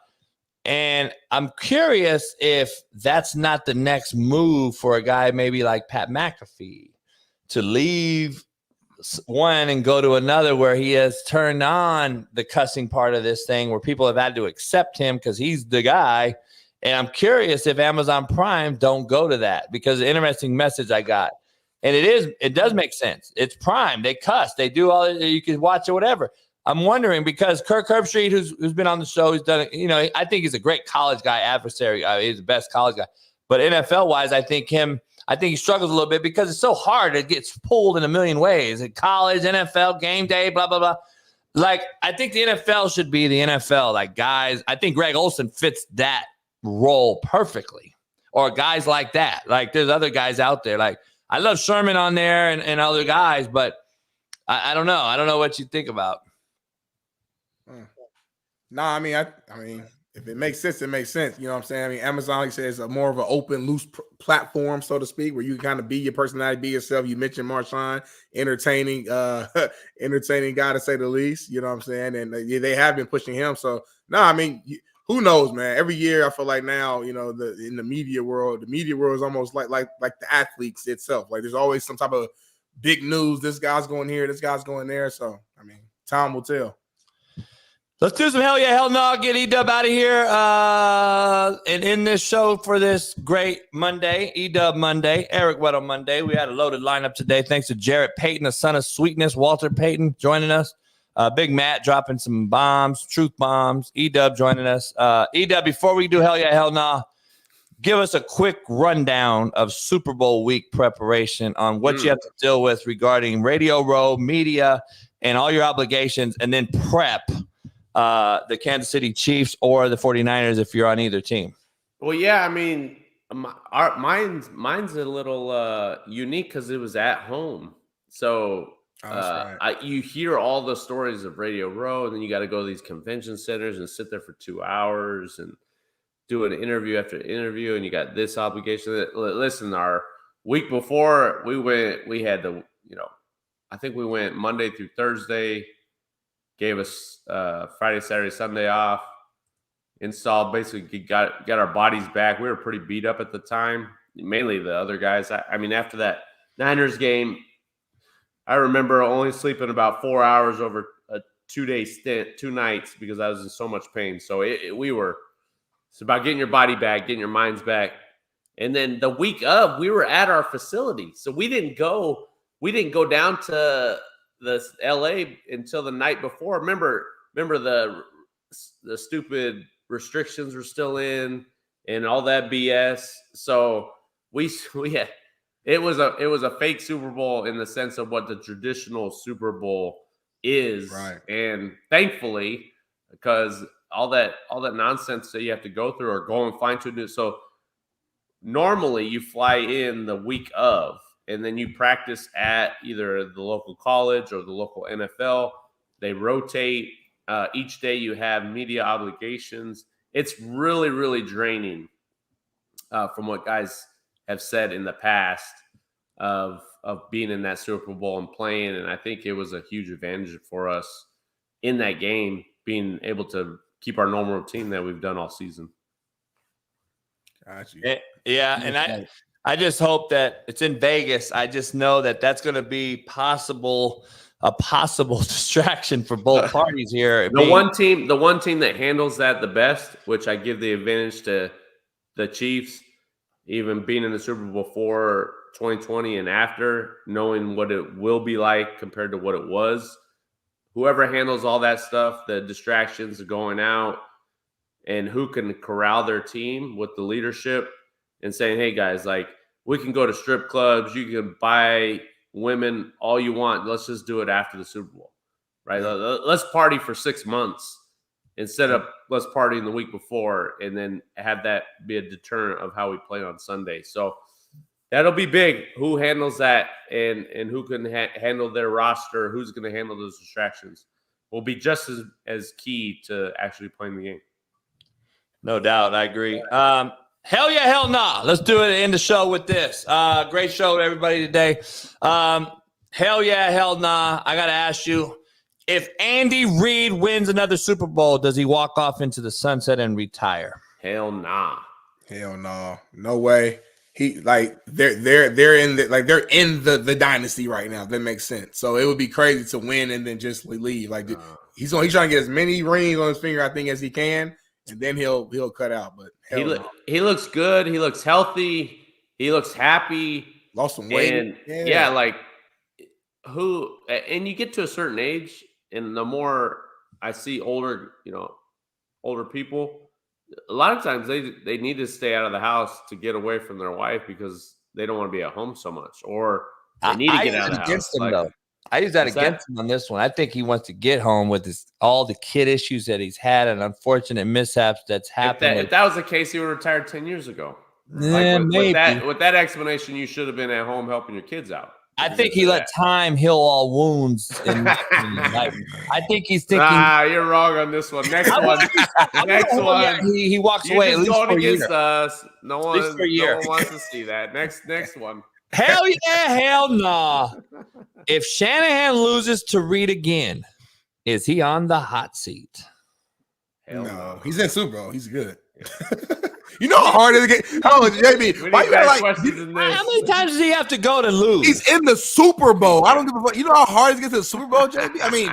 And I'm curious if that's not the next move for a guy maybe like Pat McAfee to leave one and go to another where he has turned on the cussing part of this thing where people have had to accept him because he's the guy. And I'm curious if Amazon Prime don't go to that, because the interesting message I got, and it does make sense. It's Prime. They cuss. They do all. You can watch it, whatever. I'm wondering because Kirk Herbstreit, who's been on the show, he's done it. I think he's a great college guy, adversary. He's the best college guy. But NFL wise, I think he struggles a little bit because it's so hard. It gets pulled in a million ways. At college, NFL, game day, blah, blah, blah. Like, I think the NFL should be the NFL. Like, guys, I think Greg Olsen fits that role perfectly, or guys like that. Like, there's other guys out there. Like, I love Sherman on there and other guys, but I don't know. I don't know what you think about. No, I mean, if it makes sense, it makes sense. You know what I'm saying? I mean, Amazon, like you said, is a more of an open, loose platform, so to speak, where you can kind of be your personality, be yourself. You mentioned Marshawn, entertaining guy to say the least. You know what I'm saying? And they have been pushing him. So, no, I mean, who knows, man? Every year, I feel like now, in the media world is almost like the athletes itself. Like, there's always some type of big news. This guy's going here, this guy's going there. So, I mean, time will tell. Let's do some hell yeah, hell no. Get E-Dub out of here and end this show for this great Monday, E-Dub Monday, Eric Weddle Monday. We had a loaded lineup today. Thanks to Jarrett Payton, the son of sweetness, Walter Payton, joining us. Big Matt dropping some bombs, truth bombs. E-Dub joining us. E-Dub, before we do hell yeah, hell no, give us a quick rundown of Super Bowl week preparation on what you have to deal with regarding Radio Row, media, and all your obligations, and then prep the Kansas City Chiefs or the 49ers if you're on either team. Well, yeah, I mean, mine's a little unique because it was at home. So you hear all the stories of Radio Row, and then you got to go to these convention centers and sit there for 2 hours and do an interview after interview, and you got this obligation. Listen, our week before we had the, I think we went Monday through Thursday, gave us Friday, Saturday, Sunday off, installed, basically got our bodies back. We were pretty beat up at the time, mainly the other guys. I mean, after that Niners game, I remember only sleeping about 4 hours over a 2-day stint, 2 nights, because I was in so much pain. So it's about getting your body back, getting your minds back. And then the week of, we were at our facility. So we didn't go down to the LA until the night before. Remember the stupid restrictions were still in and all that BS. So we had, it was a fake Super Bowl in the sense of what the traditional Super Bowl is. Right. And thankfully, because all that nonsense that you have to go through or go and fine tune it. So normally you fly in the week of, and then you practice at either the local college or the local NFL. They rotate. Each day you have media obligations. It's really, really draining from what guys have said in the past of being in that Super Bowl and playing. And I think it was a huge advantage for us in that game, being able to keep our normal routine that we've done all season. Got you. Yeah, and I just hope that it's in Vegas. I just know that that's going to be a possible distraction for both parties here. The one team that handles that the best, which I give the advantage to the Chiefs, even being in the Super Bowl before 2020 and after, knowing what it will be like compared to what it was. Whoever handles all that stuff, the distractions of going out, and who can corral their team with the leadership and saying, hey, guys, like, we can go to strip clubs. You can buy women all you want. Let's just do it after the Super Bowl, right? Let's party for 6 months instead of let's party in the week before and then have that be a deterrent of how we play on Sunday. So that'll be big. Who handles that and who can handle their roster, who's going to handle those distractions will be just as key to actually playing the game. No doubt. I agree. Hell yeah, hell nah. Let's do it. End the show with this. Great show, everybody, today. Hell yeah, hell nah. I got to ask you, if Andy Reid wins another Super Bowl, does he walk off into the sunset and retire? Hell nah. Hell no. No way. They're in the dynasty right now. If that makes sense. So it would be crazy to win and then just leave. Like he's trying to get as many rings on his finger, I think, as he can, and then he'll cut out. But he looks good. He looks healthy. He looks happy. Lost some weight. And and you get to a certain age, and the more I see older people, a lot of times they need to stay out of the house to get away from their wife because they don't want to be at home so much, or they need to get out of the house. I use that against him on this one. I think he wants to get home with all the kid issues that he's had and unfortunate mishaps that's happened. If that was the case, he would have retired 10 years ago. Yeah, maybe. With that explanation, you should have been at home helping your kids out. I think he let time heal all wounds. I think he's thinking. You're wrong on this one. Next one. Next one. He walks away at least for a year. Us. No one wants to see that. Next one. Hell yeah, hell nah. If Shanahan loses to Reid again, is he on the hot seat? Hell no. He's in Super Bowl. He's good. You know how hard it is to get. Hold on, JB. Why you how many times does he have to go to lose? He's in the Super Bowl. I don't give a fuck. You know how hard it is to get to the Super Bowl, JB? I mean,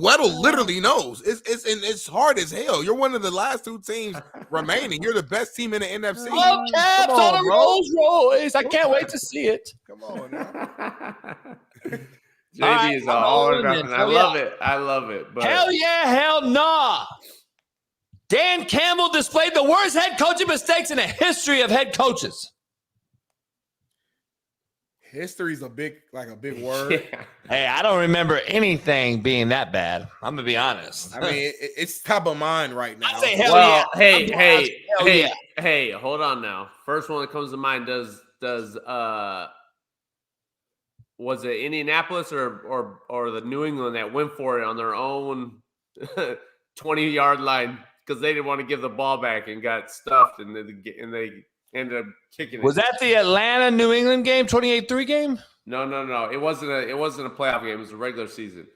Weddle literally knows. It's hard as hell. You're one of the last two teams remaining. You're the best team in the NFC. Oh, Caps on a Rolls Royce. I can't wait to see it. Come on now. JB is all or nothing. I love it. I love it. But hell yeah, hell nah. Dan Campbell displayed the worst head coaching mistakes in the history of head coaches. History's a big word. Yeah. Hey, I don't remember anything being that bad. I'm gonna be honest. I mean, it's top of mind right now. I say hell yeah. Hey, hold on now. First one that comes to mind does was it Indianapolis or the New England that went for it on their own 20-yard line? Because they didn't want to give the ball back and got stuffed, and they ended up kicking it. Was that the Atlanta New England game, 28-3 game? No. It wasn't a playoff game. It was a regular season.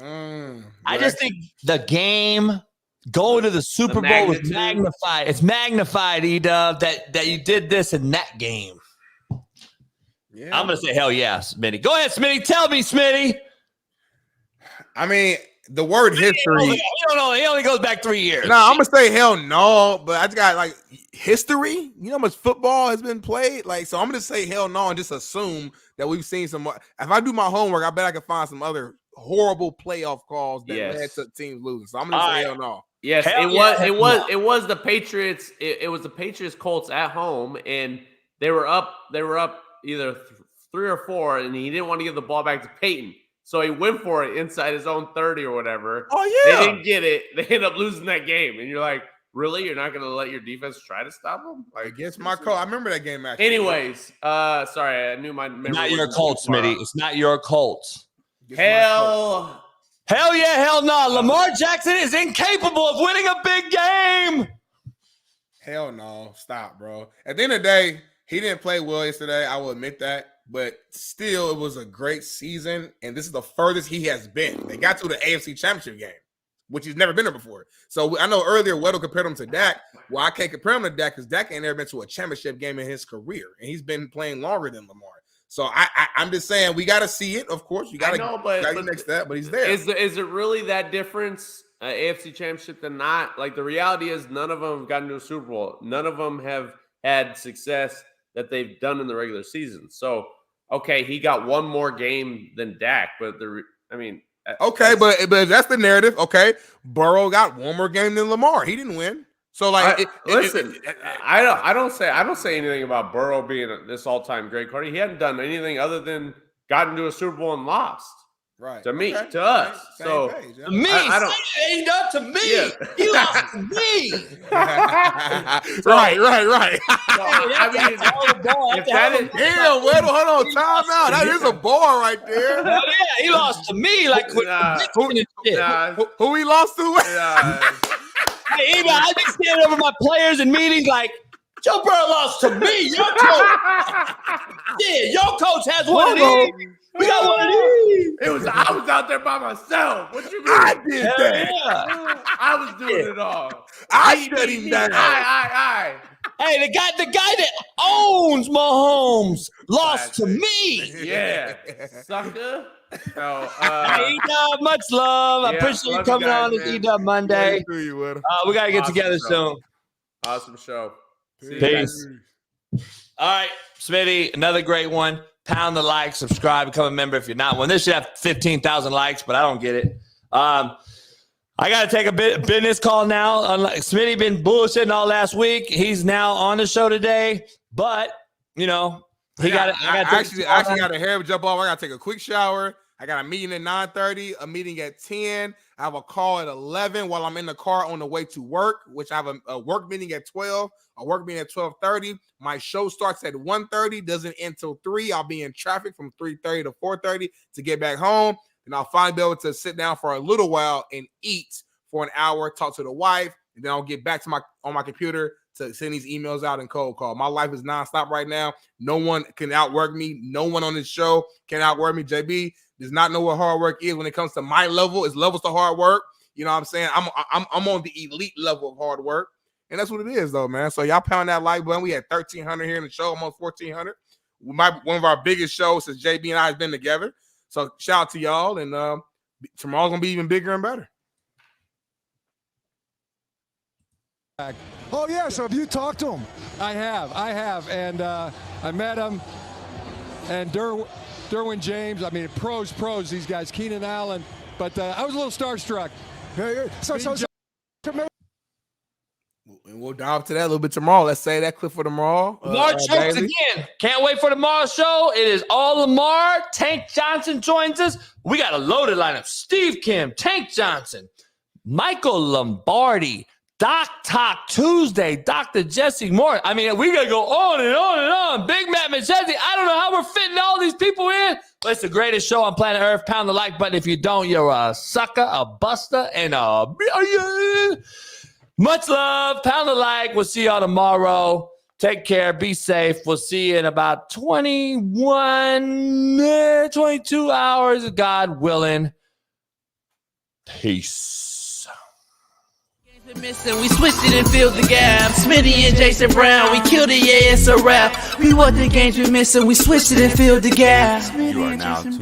I just think the game going to the Super Bowl was magnified. It's magnified, E-Dub, that you did this in that game. Yeah. I'm gonna say hell yeah, Smitty. Go ahead, Smitty. Tell me, Smitty. I mean, the word history. He only goes back 3 years. No, I'm gonna say hell no, but I just got history. You know how much football has been played? So I'm gonna say hell no and just assume that we've seen some. If I do my homework, I bet I can find some other horrible playoff calls that led to teams losing. So I'm gonna say hell no. Yes, it was the Patriots. It was the Patriots Colts at home, and they were up either 3 or 4, and he didn't want to give the ball back to Peyton. So he went for it inside his own 30 or whatever. Oh, yeah. They didn't get it. They ended up losing that game. And you're like, really? You're not going to let your defense try to stop them? Against my coach. I remember that game, actually. Anyways, sorry. I knew my memory. Not your Colts, Smitty. It's not your Colts. Hell yeah, hell no. Lamar Jackson is incapable of winning a big game. Hell no. Stop, bro. At the end of the day, he didn't play well yesterday. I will admit that. But still, it was a great season, and this is the furthest he has been. They got to the AFC Championship game, which he's never been there before. So I know earlier Weddle compared him to Dak. Well, I can't compare him to Dak because Dak ain't never been to a championship game in his career, and he's been playing longer than Lamar. So I'm just saying we got to see it. Of course, you got to get next to that, but he's there. Is it really that difference, AFC Championship than not? The reality is none of them have gotten to a Super Bowl. None of them have had success that they've done in the regular season. So. Okay, he got one more game than Dak, but okay, but if that's the narrative, okay, Burrow got one more game than Lamar. He didn't win. So I don't say anything about Burrow being this all-time great quarterback. He hadn't done anything other than gotten to a Super Bowl and lost. Right. To me, Okay. to us. Same so page, yeah. To me, I don't. it ain't up to me. Yeah. He lost to me. Right. So, I mean, if that is, Damn, Weddle, hold on, time out. That is a bar right there. Hell yeah, he lost to me like quick prediction and shit. Who he lost to? Hey, Eva, I be standing over my players in meetings like, Joe Burrow lost to me. Your coach. Yeah, your coach has one of these. We got one of these. I was out there by myself. What you mean? I did that. Yeah. I was doing it all. I shut him down. Aye. Hey, the guy that owns Mahomes lost to me. Yeah, sucker. So, Hey, E-Dub, much love. I yeah, appreciate you love you coming guys, on this man. E-Dub Monday. We got to get Awesome together show. soon. Awesome show. See you Peace. guys. All right, Smitty, another great one. Pound the like, subscribe, become a member if you're not one. This should have 15,000 likes, but I don't get it. I got to take a business call now. Smitty been bullshitting all last week. He's now on the show today, but, you know, I actually got a hair jump off. I got to take a quick shower. I got a meeting at 9:30, a meeting at 10. I have a call at 11 while I'm in the car on the way to work, which I have a work meeting at 12, a work meeting at 12:30. My show starts at 1:30, doesn't end till 3. I'll be in traffic from 3:30 to 4:30 to get back home. And I'll finally be able to sit down for a little while and eat for an hour, talk to the wife, and then I'll get back to my computer to send these emails out and cold call. My life is nonstop right now. No one can outwork me. No one on this show can outwork me. JB does not know what hard work is when it comes to my level. It's levels to hard work. You know what I'm saying? I'm on the elite level of hard work. And that's what it is, though, man. So y'all pound that like button. We had 1,300 here in the show, almost 1,400. One of our biggest shows since JB and I have been together. So shout out to y'all. And tomorrow's going to be even bigger and better. Oh, yeah. So have you talked to him? I have. And I met him. And Derwin James, I mean, pros, these guys, Keenan Allen. But I was a little starstruck. And we'll dive to that a little bit tomorrow. Let's say that clip for tomorrow. Lamar chokes again. Can't wait for tomorrow's show. It is all Lamar. Tank Johnson joins us. We got a loaded lineup. Steve Kim, Tank Johnson, Michael Lombardi, Doc Talk Tuesday, Dr. Jesse Moore. I mean, we got to go on and on and on. Big Matt McChesney. I don't know how we're fitting all these people in, but it's the greatest show on planet Earth. Pound the like button. If you don't, you're a sucker, a buster, and a... Much love. Pound the like. We'll see y'all tomorrow. Take care. Be safe. We'll see you in about 22 hours, God willing. Peace. Missing, we switched it and filled the gap. Smitty and Jason Brown, we killed it, yeah, it's a wrap. We what the games we missing, we switched it and filled the gap. You are now tuned in